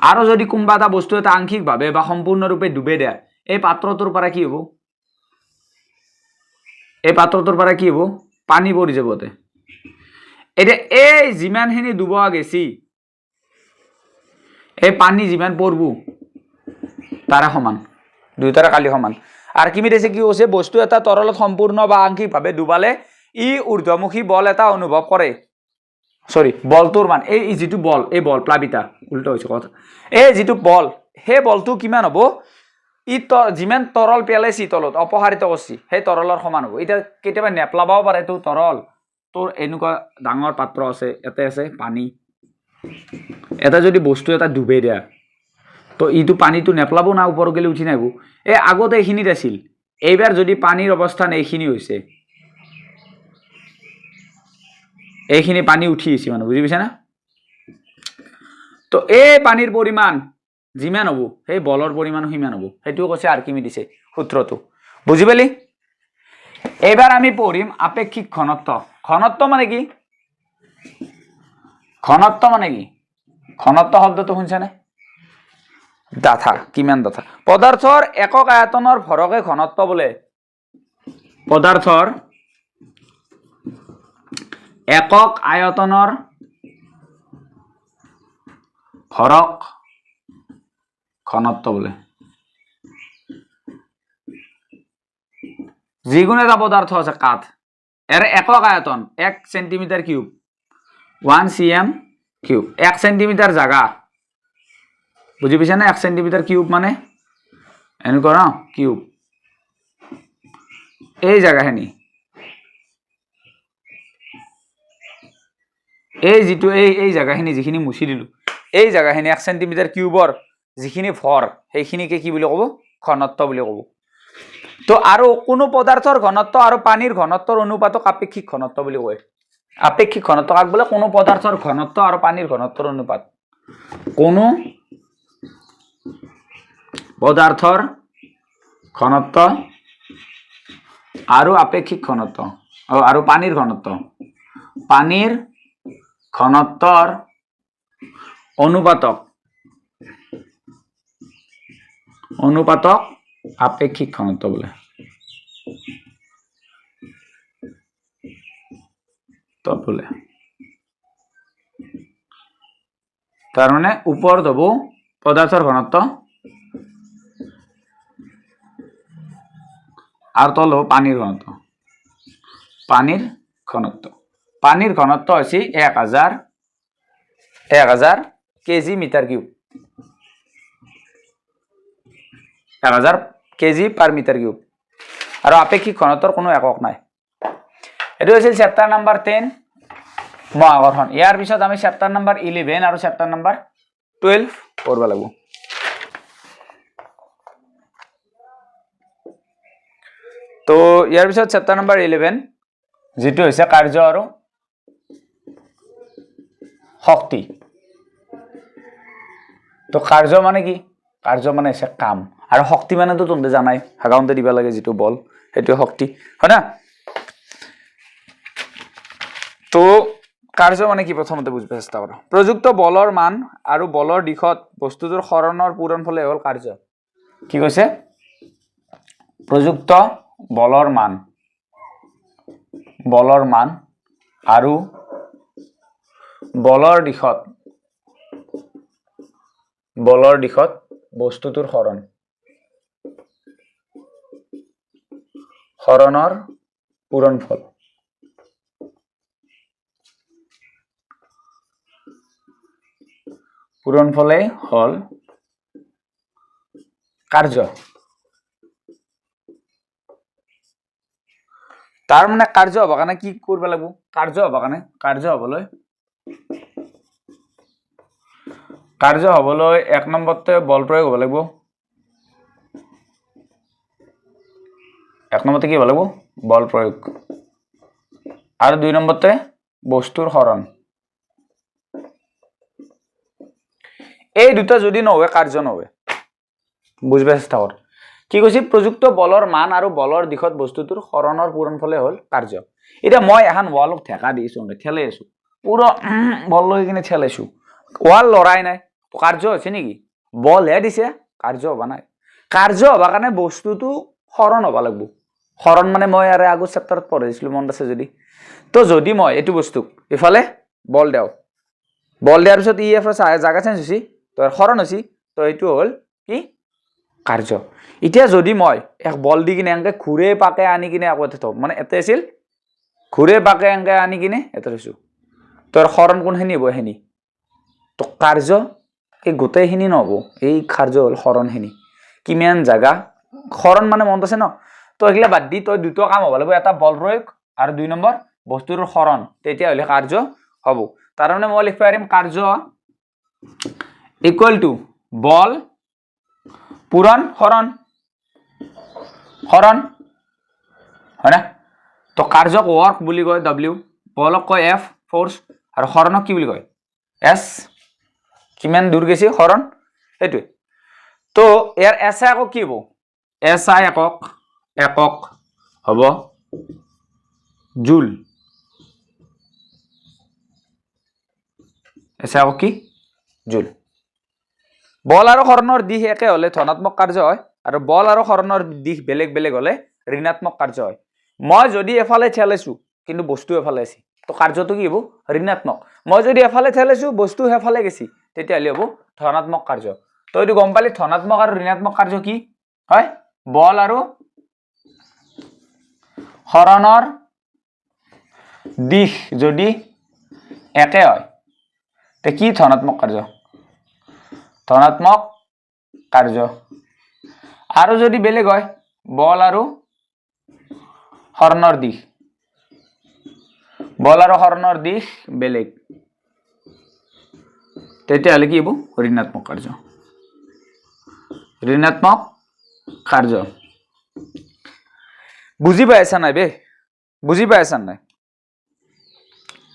আৰু যদি কোনোবা এটা বস্তু এটা আংশিকভাৱে বা সম্পূৰ্ণৰূপে ডুবে দিয়ে এই পাত্ৰটোৰ পৰা কি হ'ব পানী পৰি যাবতে এতিয়া এই যিমানখিনি ডুবোৱা গেছি এই পানী যিমান পৰব তাৰা সমান দুইটাৰে কালি সমান আৰ্কিমিডিছে কি কৈছে বস্তু এটা তৰলত সম্পূৰ্ণ বা আংশিকভাৱে ডুবালে ই ঊৰ্ধ্বমুখী বল এটা অনুভৱ কৰে বলটোৰ মান এই যিটো বল এই বল প্লাবিতা উল্টা হৈছে কথা এই যিটো বল সেই বলটো কিমান হ'ব ই যিমান তৰল পেলাইছি তলত অপসাৰিত কৰিছি সেই তৰলৰ সমান হ'ব এতিয়া কেতিয়াবা নেপলাবও পাৰে তোৰ তৰল তোৰ এনেকুৱা ডাঙৰ পাত্ৰ আছে এতে আছে পানী এটা যদি বস্তু এটা ডুবে দিয়া তো ইটো পানীটো নেপলাব না ওপৰত গেলে উঠি নাহিব এই আগতে এইখিনিত আছিল এইবাৰ যদি পানীৰ অৱস্থান এইখিনি হৈছে এইখিনি পানী উঠি আহিছে মানে বুজি পাইছা না তো এই পানীৰ পৰিমাণ যিমান হ'ব সেই বলৰ পৰিমাণো সিমান হ'ব সেইটো কৈছে আৰ্কিমিডিছে সূত্ৰটো বুজি পালি এইবাৰ আমি পঢ়িম আপেক্ষিক ঘনত্ব মানে কি ঘনত্ব শব্দটো শুনছানে ডাঠা কিমান ডাঠা পদাৰ্থৰ একক আয়তনৰ ভৰকে ঘনত্ব বোলে পদাৰ্থৰ একক আয়তনৰ ভৰক ঘনত্ব বোলে যিকোনো এটা পদাৰ্থ আছে কাঠ এর একক আয়তন 1 centimetre cube 1 cm cube 1 centimetre জায়গা বুঝি পাইছা না 1 সেন্টিমিটার কিউব মানে এনেকুৱা ন কিউব এই জায়গাখিনি এই যিটো এই জায়গাখিনি যিখিনি মুছি দিলো এই জায়গাখিনি 1 সেন্টিমিটার কিউবৰ যিখিনি ভৰ সেইখিনিকে কি বুলি ক'ব ঘনত্ব বুলি ক'ব তো আৰু কোনো পদাৰ্থৰ ঘনত্ব আৰু পানীৰ ঘনত্বৰ অনুপাতক আপেক্ষিক ঘনত্ব বুলি কয় আপেক্ষিক ঘনত্ব কাক বোলে কোনো পদাৰ্থৰ ঘনত্ব আৰু পানীৰ ঘনত্বৰ অনুপাত কোনো পদাৰ্থৰ ঘনত্ব আৰু আপেক্ষিক ঘনত্ব আৰু পানীৰ ঘনত্ব ঘনত্বৰ অনুপাতক আপেক্ষিক ঘনত্ব বোলে তাৰ মানে ওপৰত হ'ব পদাৰ্থৰ ঘনত্ব আৰু তল হ'ব পানীৰ ঘনত্ব হৈছে 1000 কেজি মিটাৰ কিউব 1000 কেজি পাৰ মিটাৰ কিউব আৰু আপেক্ষিক ঘনত্বৰ কোনো একক নাই এটো আছিল চেপ্টাৰ নাম্বাৰ 10 মহাকৰ্ষণ ইয়াৰ পিছত আমি চেপ্টাৰ নাম্বাৰ 11 আৰু চেপ্টাৰ নাম্বাৰ 12 পঢ়িব লাগিব তো ইয়াৰ পিছত চেপ্টাৰ নাম্বাৰ 11 যেটো হৈছে কাৰ্য আৰু শক্তি তো কাৰ্য মানে কি কাৰ্য মানে হৈছে কাম আৰু শক্তি মানে তো তুমি জানাই হাগাউনতে দিবা লাগে যেটো বল হেতু শক্তি হয় না তো কাৰ্য মানে কি প্ৰথমতে বুজিব চেষ্টা কৰা প্ৰযুক্ত বলৰ মান আৰু বলৰ দিশত বস্তুটোৰ হৰণৰ পূৰণ ফলে হ'ল কাৰ্য কি কৈছে প্ৰযুক্ত বলৰ মান আৰু বলৰ দিশত বস্তুটোৰ হৰণৰ পূৰণ ফল ফলে হল কাৰ্য তাৰ মানে কাৰ্য হ'ব কাৰণে কি কৰিব লাগিব কাৰ্য হ'বলৈ এক নম্বৰতে বল প্ৰয়োগ হ'ব লাগিব কি হ'ব লাগিব বল প্ৰয়োগ আৰু দুই নম্বৰতে বস্তুৰ হৰণ এই দুটা যদি নহয় কাৰ্য নহয় বুজিব চেষ্টা কৰ কি কৈছে প্ৰযুক্ত বলৰ মান আৰু বলৰ দিশত বস্তুটোৰ হৰণৰ পূৰণ ফলে হ'ল কাৰ্য এটা মই এখন ওয়ালক ঠেকা দিছো ঠেলে আছো পুৰো বল লৈ কিনে ঠেলাইছো ওয়াল লৰাই নাই কাৰ্য হৈছে নেকি বল হে দিছে কাৰ্য হবা নাই কাৰ্য হবা কাৰণে বস্তুটো হৰণ হবা লাগব হৰণ মানে মই আৰে আগৰ চেপ্টাৰত পঢ়িছিলো মনত আছে তো যদি মই এটো বস্তু ইফালে বল দিয়াৰ পিছত ই এফ জাগা চেঞ্জ হৈছে তো হৰণ হৈছে তো এইটো হ'ল কি কাৰ্য এতিয়া যদি মই এক বল দি কিনে এনেকে ঘুৰে পাকে আনি কিনে আগতে থম মানে এতে আছিল ঘুৰে পাকে এনেকে আনি কিনে এতে থৈছো তোৰ হৰণ কোনখিনি হ'ব হেনি তো কাৰ্য এই গোটেইখিনি নহব এই কাৰ্য হ'ল হৰণখিনি কিমান জাগা হৰণ মানে মনত আছে ন তো এগিলা বাদ দি তই দুটো কাম হ'ব লাগিব এটা বল প্ৰয়োগ আৰু দুই নম্বৰ বস্তুৰ হৰণ তেতিয়া হলে কাৰ্য হ'ব তাৰ মানে মই লিখিব পাৰিম কাৰ্য ইকুৱেল টু বল পূৰণ হৰণ হয় না তো কাৰ্যক ওয়াৰ্ক বুলি কয় ডব্লিউ বলক কয় এফ ফোৰ্স আৰু হৰণক কি বুলি কয় এস কিমান দূৰ গৈছে হৰণ এইটো তো ইয়াৰ এস আই একক কি হ'ব এস আই একক হ'ব জুল এস আই একক কি জুল বল আৰু হৰণৰ দিশ একে হলে ধনাত্মক কাৰ্য হয় আৰু বল আৰু হৰণৰ দিশ বেলেগ বেলেগ হলে ঋণাত্মক কাৰ্য হয় মই যদি এফালে ঠেলাইছো কিন্তু বস্তু এফালে আছে তো কাৰ্যটো কি হ'ব ঋণাত্মক মই যদি এফালে ঠেলাইছো বস্তু হেফালে গেছি তেতিয়া হলে হ'ব ধনাত্মক কাৰ্য তো এইটো গম পালি ধনাত্মক আৰু ঋণাত্মক কাৰ্য কি হয় বল আৰু হৰণৰ দিশ যদি একে হয় তে কি ধনাত্মক কাৰ্য আৰু যদি বেলেগ হয় বল আৰু হৰণৰ দিশ বেলেগ তেতিয়া হলে কি হ'ব ঋণাত্মক কাৰ্য বুজি পাইছা নাই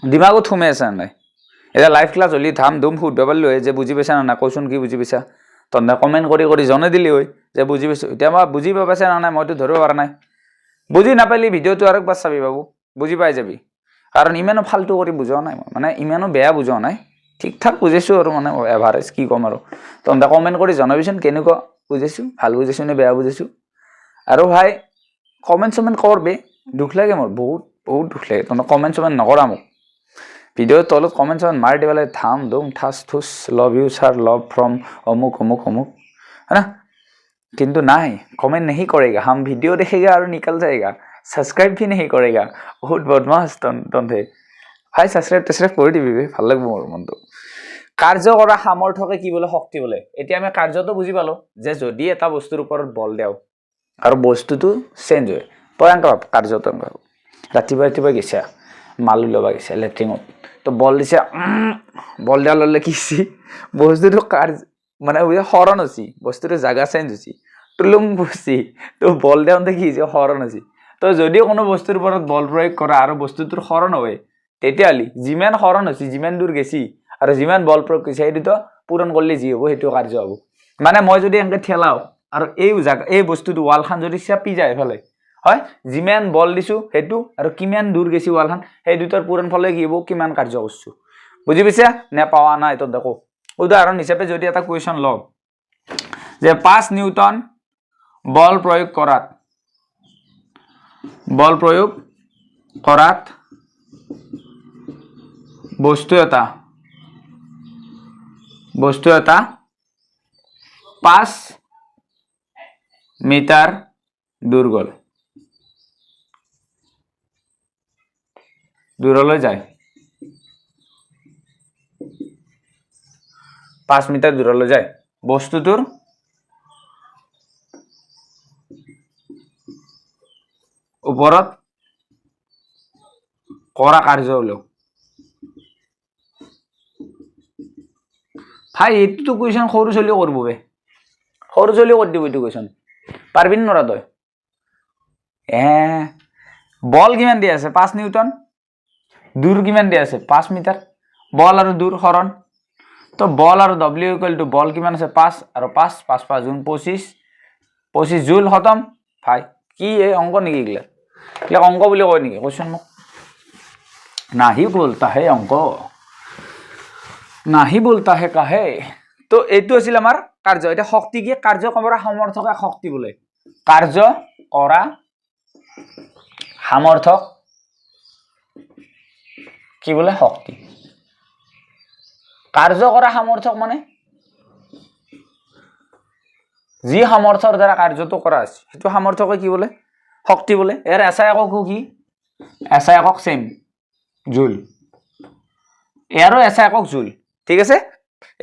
দিমাগত সোমাই আছা নাই এটা লাইভ ক্লাস হলি ধাম ধুম সুধব পারলি হয় যে বুজি পাইছা না কচোন কি বুজি পাইছা তন্দে কমেন্ট কৰি জনাই দিলি হয় যে বুজি পাইছো এতিয়া মই বুজি পাইছা না নাই মইতো ধৰিব পৰা নাই বুজি নাপালি ভিডিঅ'টো আৰু একবাৰ চাবি বাবু বুজি পাই যাবি কাৰণ ইমানো ফাল্টু কৰি বুজোৱা নাই মই মানে ইমানো বেয়া বুজোৱা নাই ঠিক ঠাক বুজিছোঁ আৰু মানে এভাৰেজ কি ক'ম আৰু তহঁতে কমেণ্ট কৰি জনাবিচোন কেনেকুৱা বুজিছোঁ ভাল বুজিছোঁ নে বেয়া বুজিছোঁ আৰু ভাই কমেণ্ট চমেণ্ট কৰবি দুখ লাগে মোৰ বহুত দুখ লাগে তহঁতে কমেণ্ট চমেণ্ট নকৰা মোক ভিডিঅ'ৰ তলত কমেণ্ট চমেণ্ট মাৰি দিব লাগে ধাম ধুম ঠাচ থুচ love you sir love from অমুক অমুক অমুক है ना किंतु नहीं कमेंट नहीं करेगा हम वीडियो देखेगा और निकल जाएगा सब्सक्राइब भी नहीं करेगा बहुत बदमाश तंथे भाई सब्सक्राइब कर दिबि ভাল লাগব মোৰ মনটো কাৰ্য কৰা সামৰ্থকে কি বলে শক্তি বলে এতিয়া আমি কাৰ্যটো বুজি পালো যে যদি এটা বস্তুৰ ওপৰত বল দেও আৰু বস্তুটো চেঞ্জ হয় পৰাংক কাৰ্যটো ৰাতিপুৱা গেছা মালু লবা গেছা লেট্ৰিঙত তো বল দিছে বল দিয়া ললে কিছি বস্তুটো কাৰ্য মানে ওই হরণ হছি বস্তুটো জায়গা চেঞ্জ হছি টুলুম বসি তো বল দেওতে কি যে হরণ হছি তো যদি কোনো বস্তুৰ ওপৰত বল প্ৰয়োগ কৰা আৰু বস্তুটোৰ হৰণ হয় তেতিয়ালি যিমান হৰণ হছি যিমান দূৰ গেছি আৰু যিমান বল প্ৰয়োগ কৰিছে সেইটো পূৰণ কৰিলে যি হ'ব সেইটো কাৰ্য হ'ব মানে মই যদি এনেকে ঠেলাও আৰু এই বস্তুটো ৱালখান যদি চাপি যায় ফলে হয় যিমান বল দিছো সেইটো আৰু কিমান দূৰ গেছি ৱালখান সেই দুটাৰ পূৰণ ফলে কি হ'ব কিমান কাৰ্য কৰিছো বুজি পাইছা নে পাৱা নাই তো দেখো উদাহৰণ হিচাপে যদি এটা কোৱেশ্চন লও যে 5 নিউটন বল প্ৰয়োগ কৰাত বস্তু এটা 5 মিটাৰ দূৰ গল দূৰলৈ যায় 5 মিটাৰ দূৰলৈ যায় বস্তুটোৰ ওপৰত কৰা কাৰ্য হলো ভাই এইটো কোৱেশ্চন সৰু চলিও কৰব বে সৰু চলিও কৰি দিব এইটো কোৱেশ্চন পাৰবিন নৰা তই বল কিমান দি আছে 5 নিউটন দূৰ কিমান দি আছে 5 মিটাৰ বল আৰু দূৰ হৰণ তো বল আৰু w ইকুয়াল টু বল কিমান আছে 5 আৰু 5 5 5 জুন 25 জুল খতম ভাই কি এই অঙ্ক নেকি গিলা অঙ্ক বুলি কয় নেকি কোশ্চন মোক नहीं बोलता है अंक नहीं बोलता है काहे तो এইটো আছিল আমাৰ কাৰ্য এটা শক্তি কি কাৰ্য কৰা সামৰ্থক শক্তি বলে কাৰ্য কৰা সামৰ্থক কি বলে শক্তি কাৰ্য কৰা সামৰ্থক মানে যি সামৰ্থৰ দ্বাৰা কাৰ্যটো কৰা আছে সেইটো সামৰ্থকে কি বলে শক্তি বলে এর এসআই একক কি এসআই একক সেম জুল এরও এসআই একক জুল ঠিক আছে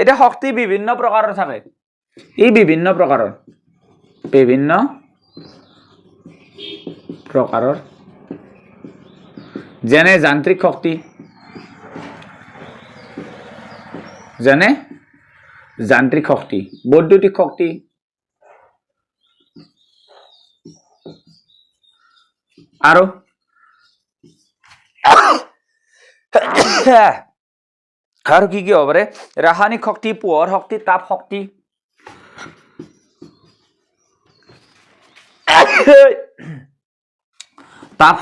এটা শক্তি বিভিন্ন প্ৰকাৰৰ থাকে এই বিভিন্ন প্ৰকাৰৰ যেনে যান্ত্ৰিক শক্তি বৈদ্যুতিক শক্তি আৰু আৰু কি কি হ'ব পাৰে ৰাসায়নিক শক্তি পোহৰ শক্তি তাপ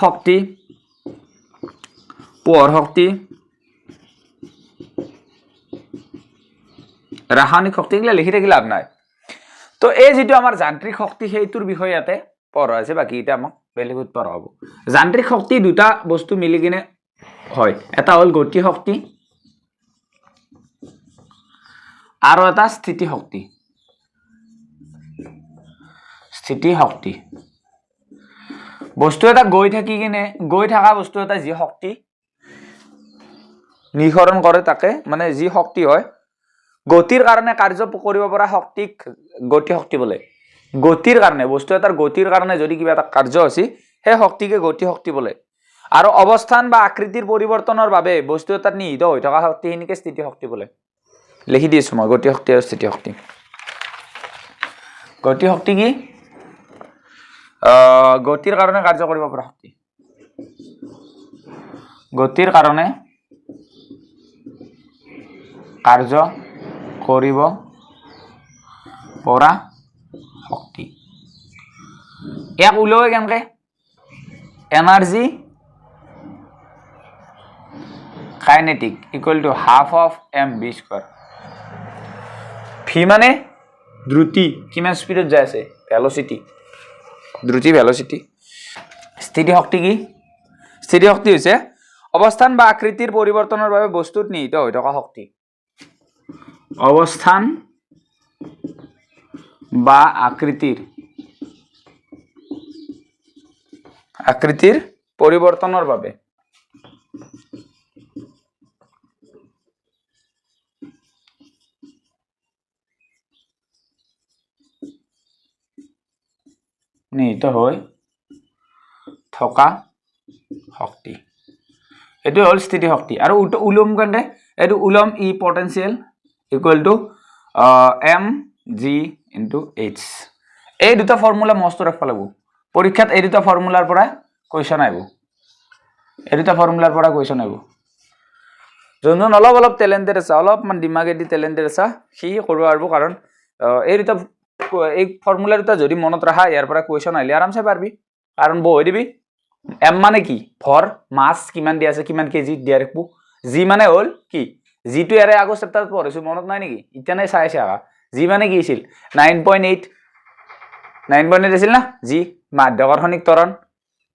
শক্তি পোহৰ শক্তি ৰাসায়নিক শক্তি গিলা লিখি থাকি লাভ নাই তো এই যেটো আমাৰ যান্ত্ৰিক শক্তি সেইটোৰ বিষয়ে ইয়াতে পঢ়া আছে বাকি এটা আমাক বেলেগত পঢ়া হ'ব যান্ত্ৰিক শক্তি দুটা বস্তু মিলি কিনে হয় এটা হল গতি শক্তি আৰু এটা স্থিতি শক্তি বস্তু এটা গৈ থাকা বস্তু এটা যি শক্তি নিঃসৰণ কৰে তাকে মানে যি শক্তি হয় গতিৰ কাৰণে কাৰ্য কৰিব পৰা শক্তিক গতি শক্তি বলে গতিৰ কাৰণে বস্তু এটাৰ গতিৰ কাৰণে যদি কিবা এটা কাৰ্য আছে সেই শক্তিকে গতি শক্তি বলে আৰু অৱস্থান বা আকৃতিৰ পৰিৱৰ্তনৰ বাবে বস্তু এটাত নিহিত হৈ থকা শক্তিখিনিকে স্থিতি শক্তি বলে লিখি দিছো মই গতি শক্তি আৰু স্থিতি শক্তি গতি শক্তি কি গতিৰ কাৰণে কাৰ্য কৰিব পৰা শক্তি গতিৰ কাৰণে কাৰ্য কৰিব পৰা শক্তি এক উলয় কেনকে energy kinetic equal to half of mv square V মানে দ্ৰুতি কিমান স্পিডত যায় আছে ভেলোসিটি দ্ৰুতি ভেলোসিটি স্থিতি শক্তি কি স্থিতি শক্তি হৈছে অবস্থান বা আকৃতিৰ পৰিৱৰ্তনৰ বাবে বস্তুত নিহিত হৈ থকা শক্তি অবস্থান বা আকৃতিৰ পৰিৱৰ্তনৰ বাবে নিহিত হৈ থকা শক্তি এটো হল স্থিতি শক্তি আৰু উলম্ব কাণ্ডে এটো উলম্ব ই potential equal to m g into h এই দুটা ফর্মুলা মস্ত ৰাখবা লাগব পৰীক্ষাত এই দুটা ফৰ্মুলাৰ পৰা কোৱেশ্চন আহিব এই দুটা ফৰ্মুলাৰ পৰা কোৱেশ্চন আহিব যোনজন অলপ টেলেন্টেড আছে অলপমান দিমাগেদি টেলেন্টেড আছে সি কৰিব পাৰিব কাৰণ এই দুটা এই ফৰ্মুলা দুটা যদি মনত ৰাখা ইয়াৰ পৰা কোৱেশ্চন আহিলে আৰামছে পাৰবি কাৰণ বহৈ দিবি m মানে কি ভৰ মাস কিমান দিয়া আছে কিমান কেজি দিয়া ৰাখবো g মানে হল কি g টো ইয়াৰে আগৰ চেপ্টাৰত পঢ়িছো মনত নাই নেকি ইটা নাই চাইছে আগা g মানে কি আছিল 9.8 আছিল না g মাধ্যকৰ্ষণিক ত্বৰণ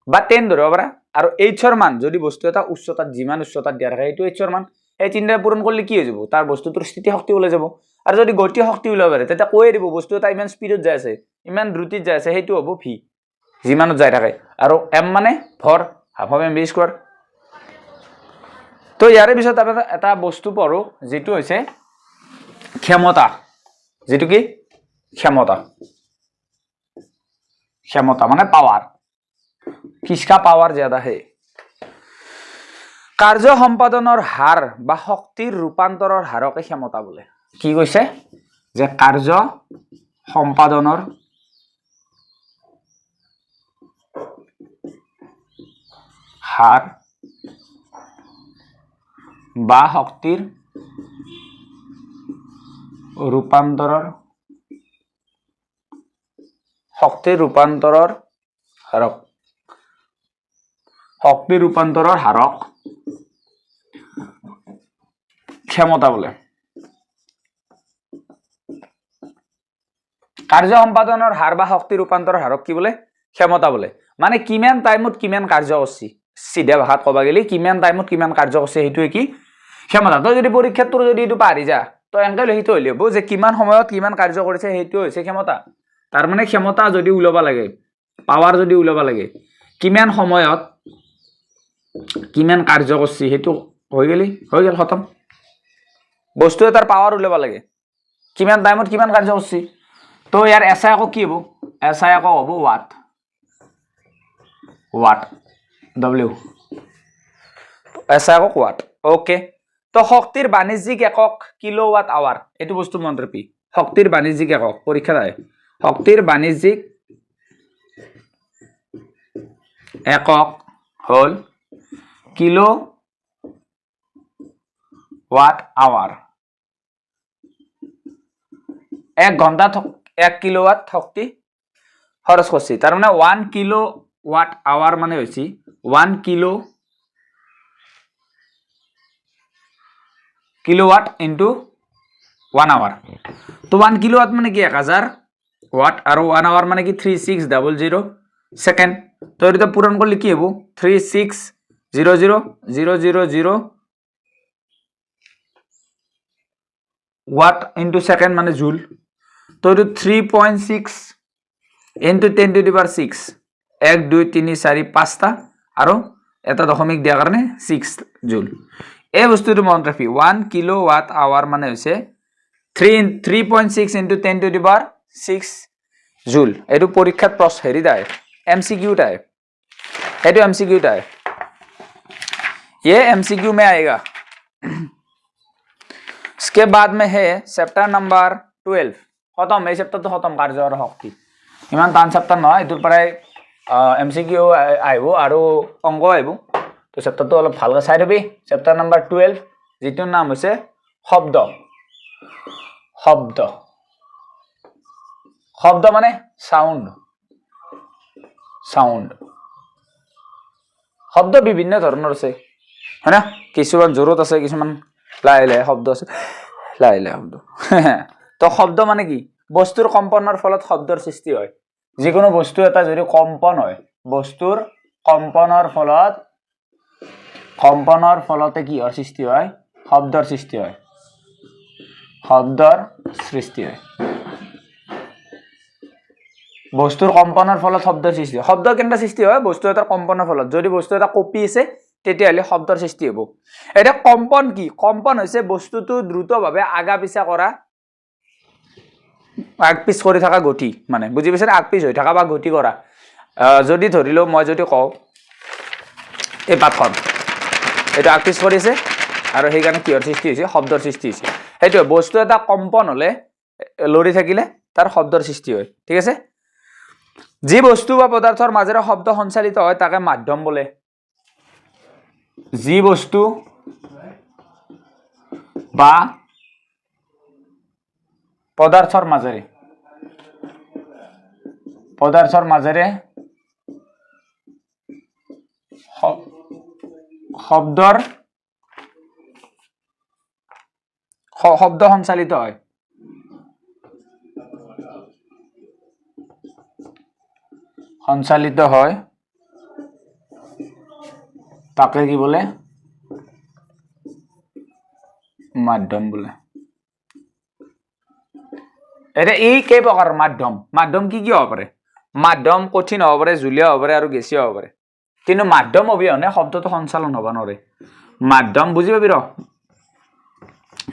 বা 10 ধৰব পাৰা আৰু h ৰ মান যদি বস্তু এটা উচ্চতাত যিমান উচ্চতাত দিয়া থাকে এইটো h ৰ মান এই তিনটা পূৰণ কৰিলে কি হৈ যাব তাৰ বস্তুটোৰ স্থিতি শক্তি ওলাই যাব আৰু যদি গতি শক্তি ওলাই পাৰে তেতিয়া কৈ দিব বস্তু এটা ইমান স্পিডত যায় আছে ইমান দ্ৰুতিত যায় আছে হেতু হ'ব v যিমানত যায় থাকে আৰু m মানে ভৰ হাফ অফ mv স্কয়াৰ তো ইয়াৰে পিছত এটা বস্তু পঢ়ো যেটো হৈছে ক্ষমতা যেটো কি क्षमता মানে পাওয়ার किसका पावर ज्यादा है कार्य সম্পাদনৰ হাৰ বা শক্তিৰ ৰূপান্তৰৰ হাৰকে ক্ষমতা বলে কি কৈছে যে कार्य সম্পাদনৰ হাৰ বা শক্তিৰ ৰূপান্তৰৰ হাৰক ক্ষমতা বলে कार्य সম্পাদনৰ হাৰ বা শক্তি ৰূপান্তৰৰ হাৰক কি বলে ক্ষমতা বলে মানে কিমান টাইমত কিমান কাৰ্য কৰছি সিধা ভাষাত কবা গেলি কিমান টাইমত কিমান কাৰ্য কৰছে হেতুৱে কি ক্ষমতা তো যদি পৰীক্ষাত তোৰ যদি এটো পাৰি যা তো এনকে লিখিত হইলে হ'ব যে কিমান সময়ত কিমান কাৰ্য কৰিছে হেতু হৈছে ক্ষমতা তাৰ মানে ক্ষমতা যদি উলাবা লাগে পাৱাৰ যদি উলাবা লাগে কিমান সময়ত কিমান কাৰ্য কৰছি হেতু হৈ গেল খতম বস্তু এটাৰ পাৱাৰ উলাবা লাগে কিমান টাইমত কিমান কাৰ্য কৰছি তো ইয়াৰ এসআই আকৌ কি হ'ব এসআই আকৌ হ'ব ওয়াট w এসআই আকৌ ওয়াট ওকে তো শক্তিৰ বাণিজ্যিক একক কিলোৱাট আৱাৰ এটো বস্তু মনত ৰাখবি শক্তিৰ বাণিজ্যিক একক পৰীক্ষাত আহে শক্তিৰ বাণিজ্যিক একক হল কিলো ওয়াট আৱাৰ 1 ঘন্টা 1 কিলোৱাট শক্তি খৰচ কৰছি তাৰ মানে 1 কিলো ওয়াট আৱাৰ মানে হৈছে 1 কিলোৱাট ইনটু 1 আৱাৰ তো 1 কিলোৱাট মানে কি 1000 ওয়াট আৰু 1 আৱাৰ মানে কি 3600 সেকেন্ড তো এটা পূৰণ কৰিলে কি হ'ব 3600000 ওয়াট ইনটু সেকেন্ড মানে জুল তো এটা 3.6 ইনটু 10 টু দি পাৱাৰ 6 1 2 3 4 5টা আৰু এটা দশমিক দিয়া কাৰণে 6 জুল এই বস্তুটো মনত ৰাখি 1 কিলোৱাট আৱাৰ মানে হৈছে 3.6 into 10 to the power 6 joule एटू परीक्षा प्रश्न हेरी दाए एमसीक्यू टाइप एटू एमसीक्यू टाइप ये एमसीक्यू में आएगा इसके बाद में है चैप्टर नंबर 12 खत्म ये चैप्टर तो खत्म कार्य और शक्ति इमान टान चैप्टर নহয় এটোৰ পৰাই एमसीक्यू আহিব আৰু অংক আহিব তো चैप्टर তো অলপ ভালকৈ চাই থবি चैप्टर नंबर 12 যেটোৰ নাম হৈছে শব্দ শব্দ শব্দ মানে সাউন্ড সাউন্ড শব্দ বিভিন্ন ধৰণৰ আছে হয় না কিছুমান জোৰত আছে কিছুমান লাহে লাহে শব্দ আছে লাহে লাহে শব্দ তো শব্দ মানে কি বস্তুৰ কম্পনৰ ফলত শব্দৰ সৃষ্টি হয় যিকোনো বস্তু এটা যদি কম্পন হয় বস্তুৰ কম্পনৰ ফলতে কি হয় সৃষ্টি হয় শব্দৰ সৃষ্টি হয় বস্তুৰ কম্পনৰ ফলত শব্দৰ সৃষ্টি হয় শব্দ কেনেকৈ সৃষ্টি হয় বস্তু এটাৰ কম্পনৰ ফলত যদি বস্তু এটা কপি আছে তেতিয়াহ'লে শব্দৰ সৃষ্টি হ'ব এটা কম্পন কি কম্পন হৈছে বস্তুটো দ্ৰুতভাৱে আগা পিছা কৰা আগপিছ কৰি থকা গতি মানে বুজি পাইছে আগপিছ হৈ থকা বা গতি কৰা যদি ধৰিলো মই যদি কওঁ এই পাতখন এটা আগপিছ কৰিছে আৰু সেইকাৰণে কিহৰ সৃষ্টি হৈছে শব্দৰ সৃষ্টি হৈছে সেইটো বস্তু এটা কম্পন হলে লৰি থাকিলে তাৰ শব্দৰ সৃষ্টি হয় ঠিক আছে যি বস্তু বা পদাৰ্থৰ মাজেৰে শব্দ সঞ্চালিত হয় তাকে মাধ্যম বোলে যি বস্তু বা পদাৰ্থৰ মাজেৰে শব্দ সঞ্চালিত হয় তাকে কি বোলে মাধ্যম বোলে এটা এই কেই প্ৰকাৰৰ মাধ্যম কি হ'ব পাৰে মাধ্যম কঠিন হ'ব পাৰে জুলীয়া হ'ব পাৰে আৰু গেছীয় হ'ব পাৰে কিন্তু মাধ্যম অবিহনে শব্দটো সঞ্চালন হ'ব নোৱাৰে মাধ্যম বুজি পাবি ৰ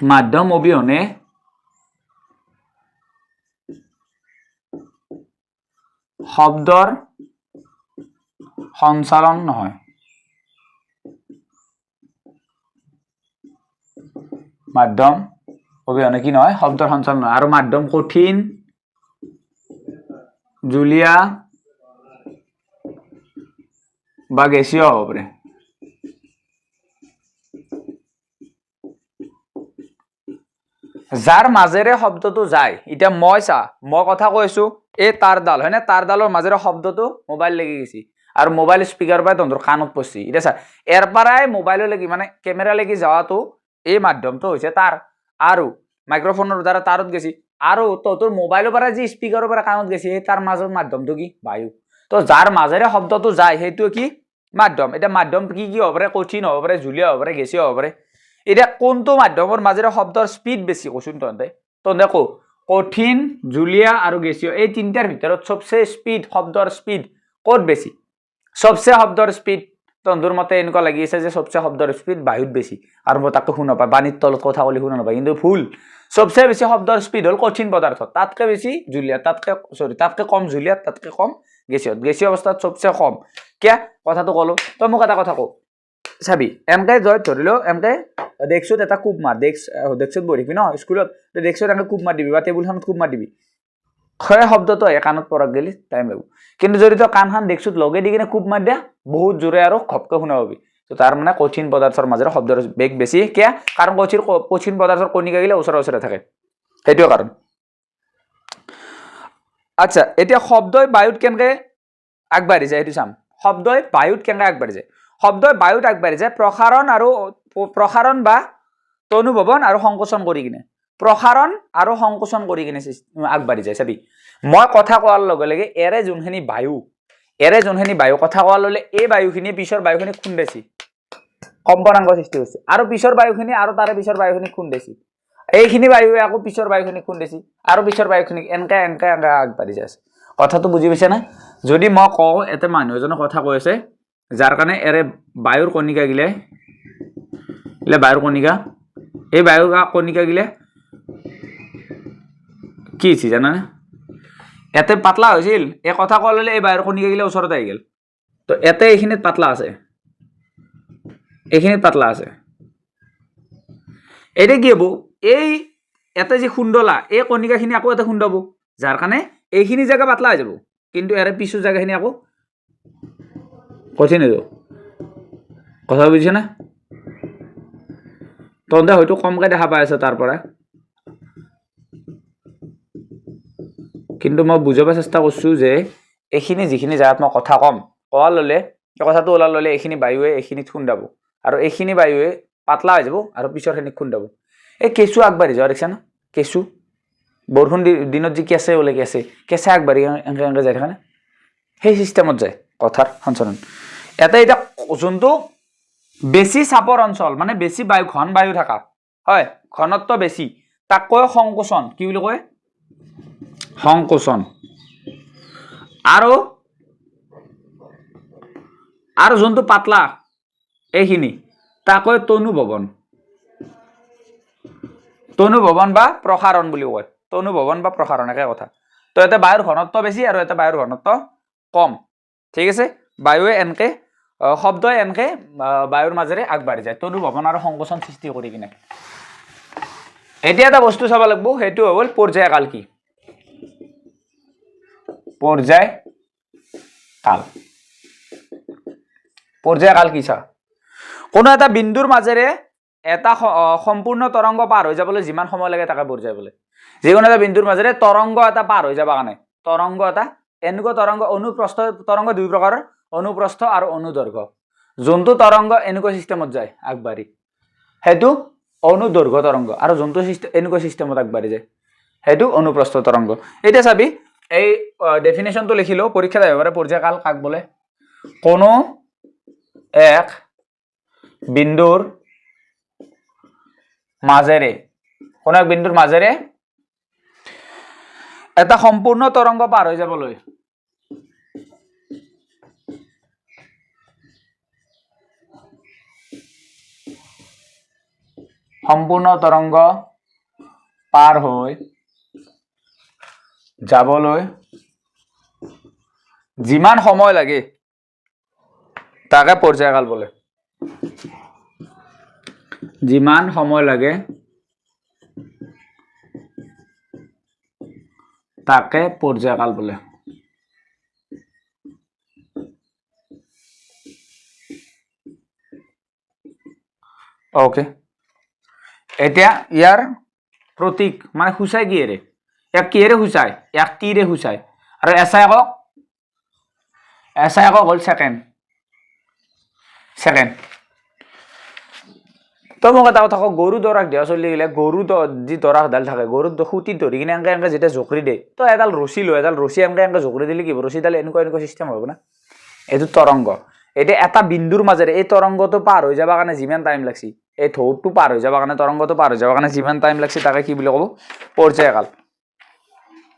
মাধ্যম অবিহনে শব্দৰ সঞ্চালন নহয় মাধ্যম অবিহনে কি নহয় শব্দৰ সঞ্চালন নহয় আৰু মাধ্যম কঠিন জুলীয়া বা গেছীয় হ'ব পাৰে যাৰ মাজেৰে শব্দটো যায় এতিয়া মই কথা কৈছো এই তাৰডাল হয় না তাৰডালৰ মাজেৰে শব্দটো মোবাইল লাগি গৈছে আৰু মোবাইল স্পিকাৰ পৰা তহঁতৰ কাণত পৰছি এতিয়া চা এৰ পৰাই মোবাইল লাগি মানে কেমেৰা লাগি যাৱাটো এই মাধ্যমটো হৈছে তাৰ আৰু মাইক্ৰোফোনৰ দ্বাৰা তাৰত গৈছে আৰু তহঁতৰ মোবাইলৰ পৰা যি স্পিকাৰৰ পৰা কাণত গৈছে এই তাৰ মাজৰ মাধ্যমটো কি বায়ু তো যাৰ মাজেৰে শব্দটো যায় সেইটো কি মাধ্যম এটা মাধ্যম কি হ'ব পাৰে কঠিন হ'ব পাৰে জুলীয়া হ'ব পাৰে গেছীয় হ'ব পাৰে এটা কোনটো মাধ্যমৰ মাজেৰে শব্দৰ স্পিড বেছি কোচোন তহঁতে কো কঠিন জুলীয়া আৰু গেছীয় এই তিনটাৰ ভিতৰত সবচে স্পিড শব্দৰ স্পিড ক'ত বেছি সবচে শব্দৰ স্পিড তহঁতৰ মতে এনেকুৱা লাগি আছে যে সবচে শব্দৰ স্পিড বায়ুত বেছি আৰু মই তাকে শুনা পাই বাণীৰ তলত কথা কলি শুনা নাপায় কিন্তু ভুল সবচে বেছি শব্দৰ স্পিড হল কঠিন পদাৰ্থ তাতকে বেছি জুলীয়া তাতকে কম জুলীয়া তাতকে কম গেছীয় অৱস্থাত সবচে কম কিয়া কথাটো কলো তই মোক এটা কথা কও চাবি এমকে জয় ধৰিলো এমকে ডেস্কত এটা কুব মাৰ ডেস্কত বহি থাকিবি ন স্কুলত ডেস্কত এনেকৈ কুব মাৰ দিবি বা টেবুলখনত কুব মাৰ দিবি ক্ষয় শব্দটো কাণত পৰাক গেলি টাইম লাগিব কিন্তু যদি তই কাণখন ডেস্কত লগে দি কিনে কুব মাৰ দিয়া বহুত জোৰে আৰু খপকে শুনা পাবি তো তাৰ মানে কঠিন পদাৰ্থৰ মাজেৰে শব্দৰ বেগ বেছি কিয়া কাৰণ কঠিন পদাৰ্থৰ কণিকা গিলা ওচৰে থাকে সেইটোৱে কাৰণ আচ্ছা এতিয়া শব্দই বায়ুত কেনেকৈ আগবাঢ়ি যায় সেইটো চাম শব্দই বায়ুত কেনেকৈ আগবাঢ়ি যায় শব্দই বায়ুত আগবাঢ়ি যায় প্ৰসাৰণ বা তনুভৱন আৰু সংকোচন কৰি কিনে আগবাঢ়ি যায় চাবি মই কথা কোৱাৰ লগে লগে এৰে যোনখিনি বায়ু কথা কোৱাৰ লগে এই বায়ুখিনি পিছৰ বায়ুখিনি খুন্দাইছি কম্পনাংক সৃষ্টি হৈছে আৰু পিছৰ বায়ুখিনি আৰু তাৰে পিছৰ বায়ুখিনি খুন্দাইছি এইখিনি বায়ুৱে আকৌ পিছৰ বায়ুখিনি খুন্দাইছি আৰু পিছৰ বায়ুখিনি এনেকৈ আগবাঢ়ি যায় কথাটো বুজি পাইছে না যদি মই কওঁ এতে মানুহ এজনে কথা কৈ আছে যাৰ কাৰণে এৰে বায়ুৰ কণিকা গিলে বায়ুৰ কণিকা এই বায়ুৰ কণিকা গিলে কি হৈছে জানানে এতে পাতলা হৈছিল এই কথা কোৱাৰ লগে এই বায়ুৰ কণিকা গিলা ওচৰতে আহি গেল তো এতে এইখিনিত পাতলা আছে এটা কি হ'ব এই এতে যে খুন্দলা এই কণিকাখিনি আকৌ এটা খুন্দাব যাৰ কাৰণে এইখিনি জায়গা পাতলা হৈ যাব কিন্তু এৰে পিছৰ জায়গাখিনি আকৌ কঠিন হৈ যাব কথা বুজিছে না তহঁতে হয়তো কমকৈ দেখা পাই আছে তাৰ পৰা কিন্তু মই বুজাব চেষ্টা কৰিছোঁ যে এইখিনি যিখিনি জায়গাত মই কথা ক'ম কোৱাৰ লগে এই কথাটো ওলাই ল'লে এইখিনি বায়ুৱে এইখিনিত খুন্দাব আৰু এইখিনি বায়ুৱে পাতলা হৈ যাব আৰু পিছৰখিনিক খুন্দাব এই কেঁচু আগবাঢ়ি যোৱা দেখিছা না কেঁচু বৰষুণ দিনত যি কেঁচে ওলাই কেঁচে আগবাঢ়ি এনেকৈ এনেকৈ যাই থাকে না সেই চিষ্টেমত যায় কথাৰ সঞ্চালন এটা এতিয়া যোনটো বেছি চাপৰ অঞ্চল মানে বেছি বায়ু ঘন বায়ু থকা হয় ঘনত্ব বেছি তাক কয় সংকোচন কি বুলি কয় সংকোচন আৰু যোনটো পাতলা এইখিনি তাক কয় তনুভৱন বা প্ৰসাৰণ বুলি কয় তনুভৱন বা প্ৰসাৰণ একে কথা তো এটা বায়ুৰ ঘনত্ব বেছি আৰু এটা বায়ুৰ ঘনত্ব কম ঠিক আছে বায়ুৱে এনেকে শব্দই এনেকে বায়ুৰ মাজেৰে আগবাঢ়ি যায় তনুভৱন আৰু সংকোচন সৃষ্টি কৰি কিনে এতিয়া এটা বস্তু চাব লাগিব সেইটো হ'ল পৰ্যায়কাল কি পৰ্যায়কাল কি চা কোনো এটা বিন্দুৰ মাজেৰে এটা সম্পূৰ্ণ তৰংগ পাৰ হৈ যাবলৈ যিমান সময় লাগে তাকে পৰ্যায় বোলে যিকোনো এটা বিন্দুৰ মাজেৰে তৰংগ এটা পাৰ হৈ যাব কাৰণে তৰংগ এটা এনেকুৱা তৰংগ অনুপ্ৰস্থ তৰংগ দুই প্ৰকাৰৰ অনুপ্ৰস্থ আৰু অনুদৈৰ্ঘ্য যোনটো তৰংগ এনেকুৱা সিস্টেমত যায় আগবাঢ়ি সেইটো অনুদৈৰ্ঘ্য তৰংগ আৰু যোনটো এনেকুৱা সিস্টেমত আগবাঢ়ি যায় সেইটো অনুপ্ৰস্থ তৰংগ এতিয়া চাবি এই ডেফিনেশনটো লিখিলো পৰীক্ষাত আহিব পাৰে পৰ্যায়কাল কাক বোলে কোনো এক বিন্দুৰ মাজেৰে এটা সম্পূৰ্ণ তৰংগ পাৰ হৈ যাবলৈ সম্পূৰ্ণ তৰংগ পাৰ হৈ যাবলৈ যিমান সময় লাগে তাকে পৰ্যায়কাল বোলে যিমান সময় লাগে তাকে পৰ্যায়কাল বোলে ওকে এতিয়া ইয়াৰ প্ৰতীক মানে সূচাই কিহেৰে এক কিহেৰে সূচাই এক টিৰে সূচাই আৰু এছাই একক হ'ল ছেকেণ্ড তো মোক এটা কথা কওঁ গৰু দৰাক দিয়া চলি গ'লে গৰু যি দৰাকডাল থাকে গৰুৰ খুঁটিত ধৰি কিনে এনেকৈ যেতিয়া জোকৰি দিয়ে তো এডাল ৰছী এনেকৈ জোকৰি দিলে কি হ'ব ৰছীডাল এনেকুৱা চিষ্টেম হ'ব না এইটো তৰংগ এতিয়া এটা বিন্দুৰ মাজেৰে এই তৰংগটো পাৰ হৈ যাবৰ কাৰণে যিমান টাইম লাগছি এই ঢৌটো পাৰ হৈ যাবৰ কাৰণে তৰংগটো পাৰ হৈ যাবৰ কাৰণে যিমান টাইম লাগছি তাকে কি বুলি ক'ব পৰ্যায়কাল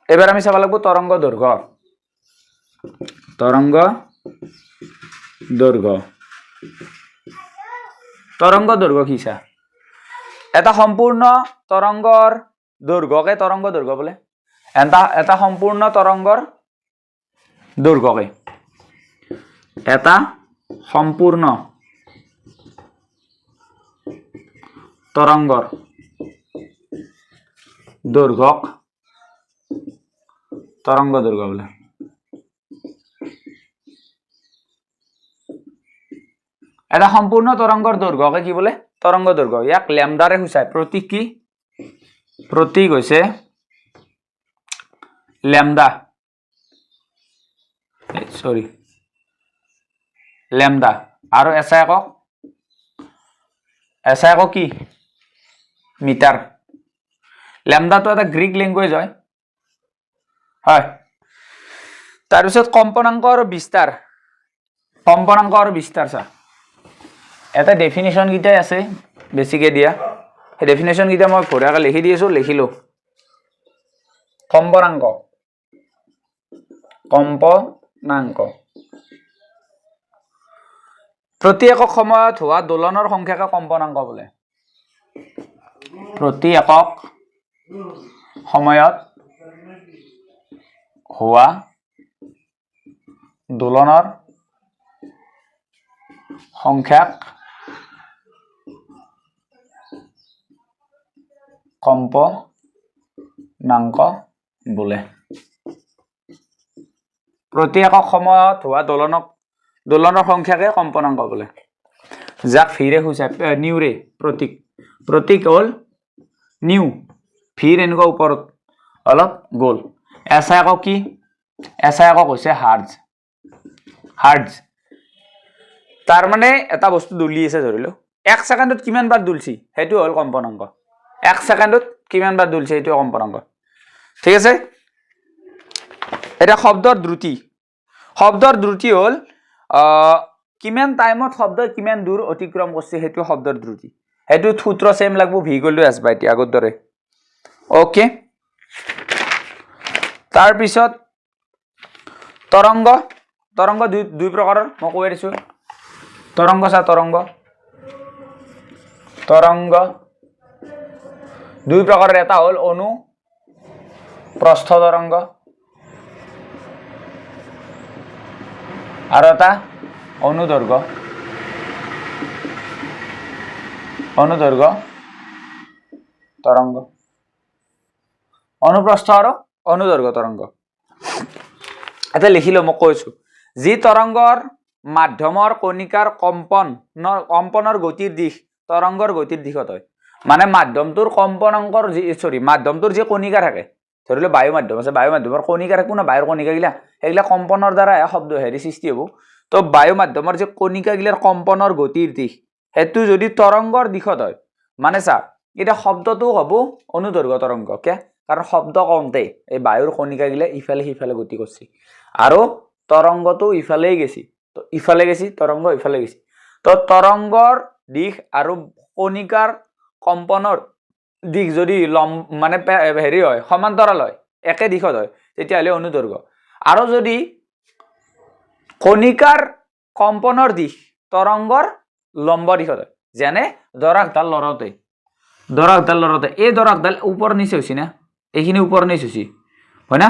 এবাৰ আমি চাব লাগিব তৰংগ দৈৰ্ঘ্য কি চা এটা সম্পূৰ্ণ তৰংগৰ দৈৰ্ঘ্যকে তৰংগ দৈৰ্ঘ্য বোলে এটা সম্পূৰ্ণ তৰংগৰ দৈৰ্ঘ্যকে এটা সম্পূৰ্ণ তৰংগৰ দৈৰ্ঘ্যক তৰংগ দৈৰ্ঘ্য বোলে এটা সম্পূৰ্ণ তৰংগৰ দৈৰ্ঘ্যকে কি বোলে তৰংগ দৈৰ্ঘ্য ইয়াক লেমডাৰে সূচায় প্ৰতীক হৈছে লেমডা আৰু এছাই একক কি মিটাৰ লেমডাটো এটা গ্ৰীক লেংগুৱেজ হয় তাৰপিছত কম্পনাংক আৰু বিস্তাৰ চা এটা ডেফিনেশ্যন কেইটাই আছে বেছিকে দিয়া সেই ডেফিনেশ্যন কেইটা মই ঘূৰাকৈ লিখি দি আছো লিখিলো কম্পনাংক প্ৰতি একক সময়ত হোৱা দোলনৰ সংখ্যাকে কম্পনাংক বোলে প্ৰতি একক সময়ত হোৱা দোলনৰ সংখ্যাক কম্পনাংক বোলে প্ৰতি একক সময়ত হোৱা দোলনৰ সংখ্যাকে কম্পনাংক বোলে যাক ভিৰে সূচায় নিউৰে প্ৰতীক হ'ল নিউ ভিৰ এনেকুৱা ওপৰত অলপ গ'ল এছাই একক কি এছাই একক হৈছে হাৰ্জ তাৰ মানে এটা বস্তু দুলি আছে ধৰিলো 1 সেকেন্ডত কিমান বাৰ দুলছি হেতু হল কম্পনাঙ্ক 1 সেকেন্ডত কিমান বাৰ দুলছি হেতু কম্পনাঙ্ক ঠিক আছে এটা শব্দৰ দ্ৰুতি হল কিমান টাইমত শব্দ কিমান দূৰ অতিক্ৰম কৰিছে হেতু শব্দৰ দ্ৰুতি হেতু সূত্ৰ সেম লাগব v = s / t আগৰ দৰে ওকে তাৰ পিছত তৰংগ দুই প্ৰকাৰৰ মই কৈ দিছো তৰংগ দুই প্ৰকাৰৰ এটা হল অনু প্ৰস্থ তৰংগ আৰু এটা অনুদৈৰ্ঘ্য তৰংগ অনুপ্ৰস্থ আৰু অনুদৈৰ্ঘ্য তৰংগ এটা লিখিলো মই কৈছো যি তৰংগৰ মাধ্যমৰ কণিকাৰ কম্পনৰ গতিৰ দিশ তৰংগৰ গতিৰ দিশত হয় মানে মাধ্যমটোৰ কম্পনাঙ্কৰ মাধ্যমটোৰ যে কণিকা থাকে ধৰিলে বায়ু মাধ্যম আছে বায়ু মাধ্যমৰ কণিকা থাকে না বায়ুৰ কণিকা গিলা এগিলা কম্পনৰ দ্বাৰা শব্দ সৃষ্টি হ'ব তো বায়ু মাধ্যমৰ যে কণিকা গিলাৰ কম্পনৰ গতিৰ দিশ হেতু যদি তৰংগৰ দিশত হয় মানে চা এটা শব্দটো হ'ব অনুদৈৰ্ঘ্য তৰংগ কে কাৰণ শব্দ কওঁতে এই বায়ুৰ কণিকা গিলা ইফালে সিফালে গতি কৰিছে আৰু তৰংগটো ইফালেই গেছি তো ইফালে গেছি তৰংগ ইফালে গেছি তো তৰংগৰ দিশ আৰু কণিকাৰ কম্পনৰ দিশ যদি মানে হেৰি হয় সমান্তৰাল হয় একে দিশত হয় তেতিয়াহলে অনুদৈৰ্ঘ্য আৰু যদি কণিকাৰ কম্পনৰ দিশ তৰংগৰ লম্ব দিশত হয় যেনে দৰাকডাল লৰতে এই দৰাকডাল ওপৰ নিচে হৈছে না এইখিনি ওপৰ নিচে হৈছে হয় না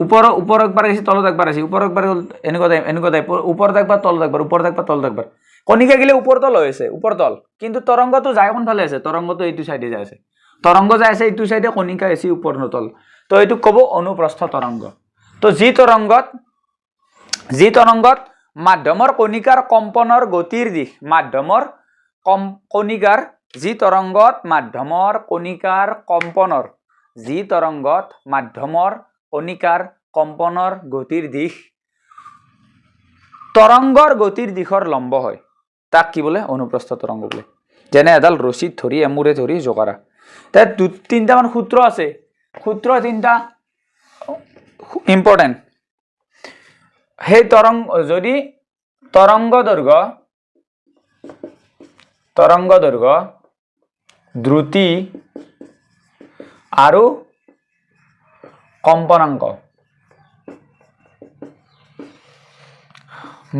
ওপৰ একবাৰ আছে তলত একবাৰ আছে ওপৰ একবাৰ এনেকুৱা টাইপ ওপৰত একবাৰ তলত একবাৰ কণিকা গিলে ওপৰ তল হৈ আছে ওপৰ তল কিন্তু তৰংগটো যায় কোনফালে আছে তৰংগটো এইটো সাইডে যায় আছে তৰংগ যায় আছে এইটো সাইডে কণিকা আছে ওপৰ নতল তো এইটো কব অনুপ্ৰস্থ তৰংগ তো যি তৰংগত মাধ্যমৰ কণিকাৰ কম্পনৰ গতিৰ দিশ মাধ্যমৰ কণিকাৰ যি তৰংগত মাধ্যমৰ কণিকাৰ কম্পনৰ গতিৰ দিশ তৰংগৰ গতিৰ দিশৰ লম্ব হয় তাক কি বোলে অনুপ্ৰস্থ তৰংগ বোলে যেনে এডাল ৰছীত ধৰি এমুৰে ধৰি জোকাৰা তাত তিনটা মান সূত্ৰ আছে সূত্ৰ তিনটা ইম্পৰ্টেন্ট সেই যদি তৰংগ দৈৰ্ঘ্য দ্ৰুতি আৰু কম্পনাঙ্ক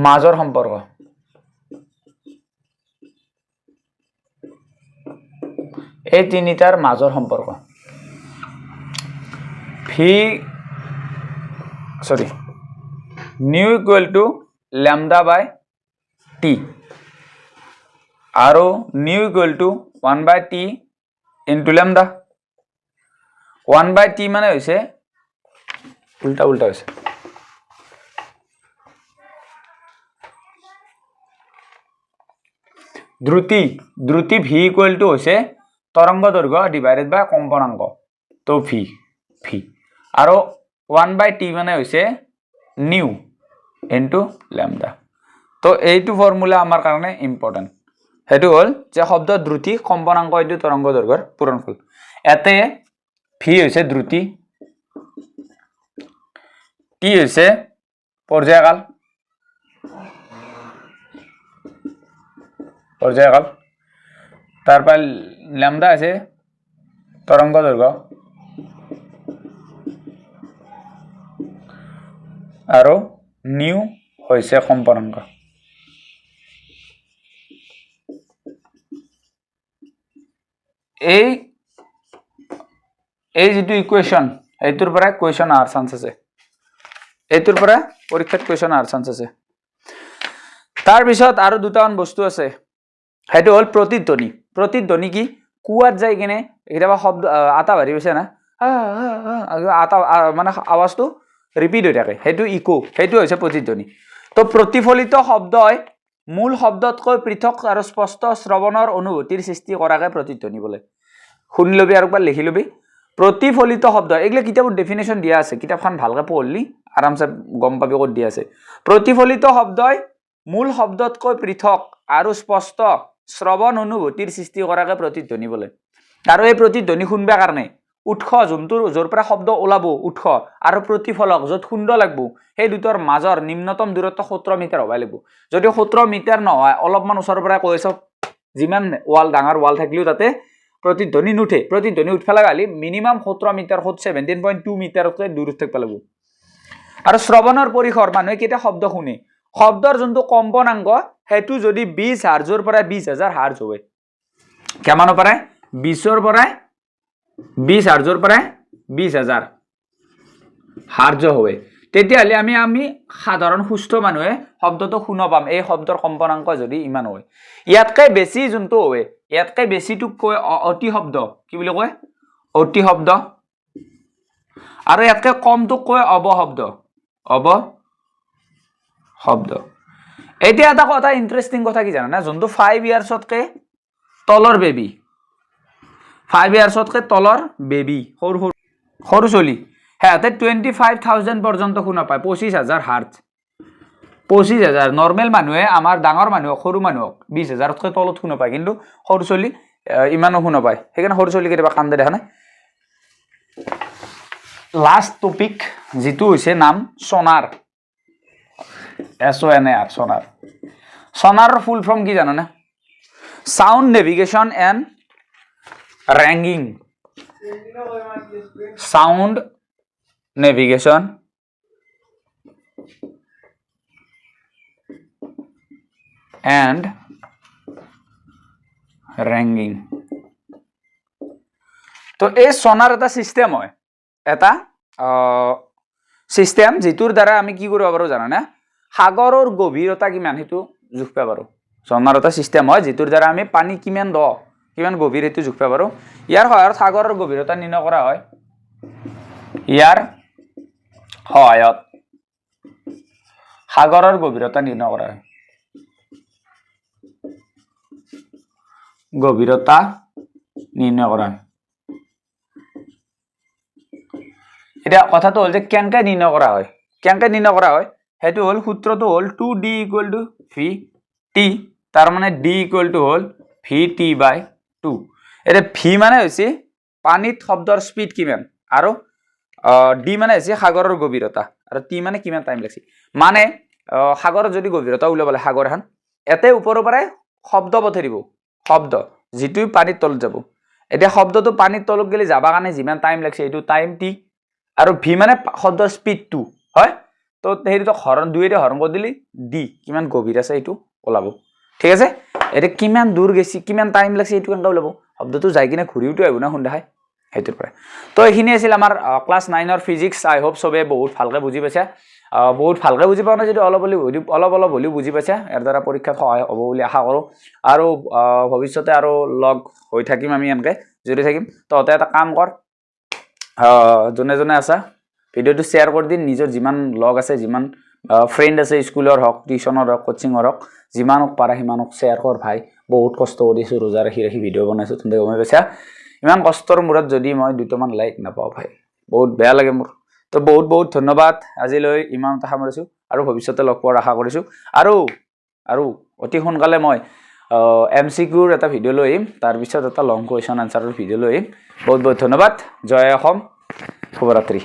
মাজৰ সম্পৰ্ক এই তিনিটাৰ মাজৰ সম্পৰ্ক nu equal to lambda by t আৰু nu equal to 1 by t into lambda 1 by t মানে হৈছে উল্টা হৈছে দ্ৰুতি v equal to হৈছে তৰংগ দৈৰ্ঘ্য ডিভাইডেড বাই কম্পনাঙ্ক তো v আৰু 1 by t মানে হৈছে nu into lambda তো এইটো ফৰ্মুলা আমাৰ কাৰণে ইম্পৰ্টেন্ট হেতু হল যে শব্দ দ্ৰুতি কম্পনাঙ্ক এইটো তৰংগ দৈৰ্ঘ্যৰ পূৰণফল এতে v হৈছে দ্ৰুতি t হৈছে পৰ্যায়কাল তাৰপৰ ল্যামডা আছে তৰঙ্গ দৈৰ্ঘ্য আৰু নিউ হৈছে কম্পনাঙ্ক এই যেটো ইকুৱেশ্যন এইটোৰ পৰা কুৱেশ্যন আৰ চান্স আছে এইটোৰ পৰা পৰীক্ষাত কুৱেশ্যন আৰ চান্স আছে তাৰ পিছত আৰু দুটামান বস্তু আছে হেতু হল প্ৰতিধ্বনি কি কুৱাত যাই কিনে কেতিয়াবা শব্দ আটা ভাৰি হৈছে না আটা মানে আৱাজটো ৰিপিট হৈ থাকে হেতু ইকো হেতু হৈছে প্ৰতিধ্বনি তো প্ৰতিফলিত শব্দই মূল শব্দতকৈ পৃথক আৰু স্পষ্ট শ্ৰৱণৰ অনুভূতিৰ সৃষ্টি কৰাকে প্ৰতিধ্বনি বোলে শুনি লবি আৰু একবাৰ লিখি লবি প্ৰতিফলিত শব্দ এগলা কিতাপৰ ডেফিনেশ্যন দিয়া আছে কিতাপখন ভালকৈ পঢ়লি আৰামছে গম পাবি ক'ত দিয়া আছে প্ৰতিফলিত শব্দই মূল শব্দতকৈ পৃথক আৰু স্পষ্ট শ্ৰৱণ অনুভূতিৰ সৃষ্টি কৰাকে প্ৰতিধ্বনি বোলে আৰু এই প্ৰতিধ্বনি শুনবা কাৰণে উৎস যোনটো য'ৰ পৰা শব্দ ওলাব উৎস আৰু প্ৰতিফলক য'ত শুন্দ লাগব সেই দুটাৰ মাজৰ নিম্নতম দূৰত্ব 17 মিটাৰ হ'ব লাগিব যদি 17 মিটাৰ নহয় অলপমান ওচৰৰ পৰা কৈছ যিমান ওয়াল ডাঙৰ ওয়াল থাকিলেও তাতে প্ৰতিধ্বনি নুঠে প্ৰতিধ্বনি উঠবা লাগা হলি মিনিমাম 17 মিটাৰ 17.2 মিটাৰতকৈ দূৰত থাকিব লাগিব আৰু শ্ৰৱণৰ পৰিসৰ মানুহে কেতিয়া শব্দ শুনে শব্দৰ যোনটো কম্পনাংক হেতু যদি 20 হাৰ্জৰ পৰা 20000 হাৰ্জ হয় কিমানৰ পৰা 20ৰ পৰা 20 হাৰ্জৰ পৰা 20000 হাৰ্জ হয় তেতিয়াহ'লে আমি সাধাৰণ সুস্থ মানুহে শব্দটো শুনা পাম এই শব্দৰ কম্পনাংক যদি ইমান হয় ইয়াতকৈ বেছি যোনটো হয় ইয়াতকৈ বেছিটোক কয় অতি শব্দ কি বুলি কয় অতি শব্দ আৰু ইয়াতকৈ কমটোক কয় অবশব্দ অবশব্দ এতিয়া এটা কথা ইন্টাৰেষ্টিং কথা কি জানা না যোনটো 5 ইয়াৰ্ছতকৈ তলৰ বেবী 5 ইয়াৰ্ছতকৈ তলৰ বেবী সৰু চলি হেতে 25000 পৰ্যন্ত শুনা পায় 25000 হাৰ্জ 25000 নৰ্মেল মানুহে আমাৰ ডাঙৰ মানুহ সৰু মানুহক 20000তকৈ তলত শুনা পায় কিন্তু সৰু চলি ইমানো শুনা পায় সেইকাৰণে সৰু চলি কেতিয়াবা কান্দে দেখা নাই লাষ্ট টপিক যেটো হৈছে নাম সোনাৰ SONAR সোনাৰ সোনাৰৰ ফুল ফৰ্ম কি জানা না sound navigation and ranging sound navigation and ringing তো এই সোনাৰ এটা সিস্টেম হয় এটা সিস্টেম যেটোৰ দ্বাৰা আমি কি কৰিব পাৰো জানা না সাগৰৰ গভীৰতা কিমান হেতু জুখবা পাৰো সোনাৰ এটা সিস্টেম হয় যেটোৰ দ্বাৰা আমি পানী কিমান দ কিমান গভীৰ হেতু জুখবা পাৰো ইয়াৰ সহায়ত সাগৰৰ গভীৰতা নিৰ্ণয় কৰা হয় ইয়াৰ সহায়ত সাগৰৰ গভীৰতা নিৰ্ণয় কৰা হয় গভীৰতা নিৰ্ণয় কৰা এটা কথাটো হল যে কেনকে নিৰ্ণয় কৰা হয় হেতু হল সূত্ৰটো হল 2d = vt তাৰ মানে d হল vt/2 এটা v মানে হৈছে পানীত শব্দৰ স্পিড কিমান আৰু d মানে হৈছে সাগৰৰ গভীৰতা আৰু t মানে কিমান টাইম লাগছে মানে সাগৰৰ যদি গভীৰতা উলাবলে সাগৰ এখন এতে ওপৰৰ পৰা শব্দ পঠাই দিব শব্দ যেটো পানীৰ তলত যাব এতিয়া শব্দটো পানীৰ তলত গলি যাবা কাৰণে যিমান টাইম লাগছে এটো টাইম t আৰু v মানে শব্দৰ স্পিড 2 হয় তো হেৰিটো হৰণ দুইৰে হৰণ কৰি দিলি d কিমান গভীৰ আছে এটো ওলাব ঠিক আছে এটা কিমান দূৰ গেছি কিমান টাইম লাগছে এটো কেনকা ওলাব শব্দটো যাই কিনে ঘুৰিউটো আহিব না খুন্দা হয় হেতুৰ পৰা তো এখিনি আছিল আমাৰ ক্লাস 9 ৰ ফিজিক্স আই হোপ সবে বহুত ভালকে বুজি পাইছে বহুত ভালকে বুজি পাও না যদি অলপ হলি বুজি পাইছে এৰ দ্বাৰা পৰীক্ষাত সহায় হ'ব বুলি আশা কৰো আৰু ভৱিষ্যতে আৰু লগ হৈ থাকিম আমি এনেকে জুৰি থাকিম ততে এটা কাম কৰ জনে জনে আছা ভিডিওটো শেয়াৰ কৰি দিন নিজৰ যিমান লগ আছে যিমান ফ্ৰেন্ড আছে স্কুলৰ হক টিউচনৰ হক কোচিংৰ হক যিমানক পাৰা সিমানক শেয়াৰ কৰ ভাই বহুত কষ্ট কৰিছো ৰোজা ৰাখি ভিডিও বনাইছো তুমি গমে পাইছা ইমান কষ্টৰ মূৰত যদি মই দুটামান লাইক নাপাও ভাই বহুত বেয়া লাগে মোৰ তো বহুত ধন্যবাদ আজিলৈ ইমানটা সামৰিছো আৰু ভৱিষ্যতে লগ পোৱাৰ আশা কৰিছো আৰু অতি সোনকালে মই MCQৰ এটা ভিডিও লৈ আহিম তাৰ পিছত এটা লং কোৱেশ্চন আনসাৰৰ ভিডিও লৈ আহিম বহুত ধন্যবাদ জয় অসম শুভৰাত্ৰি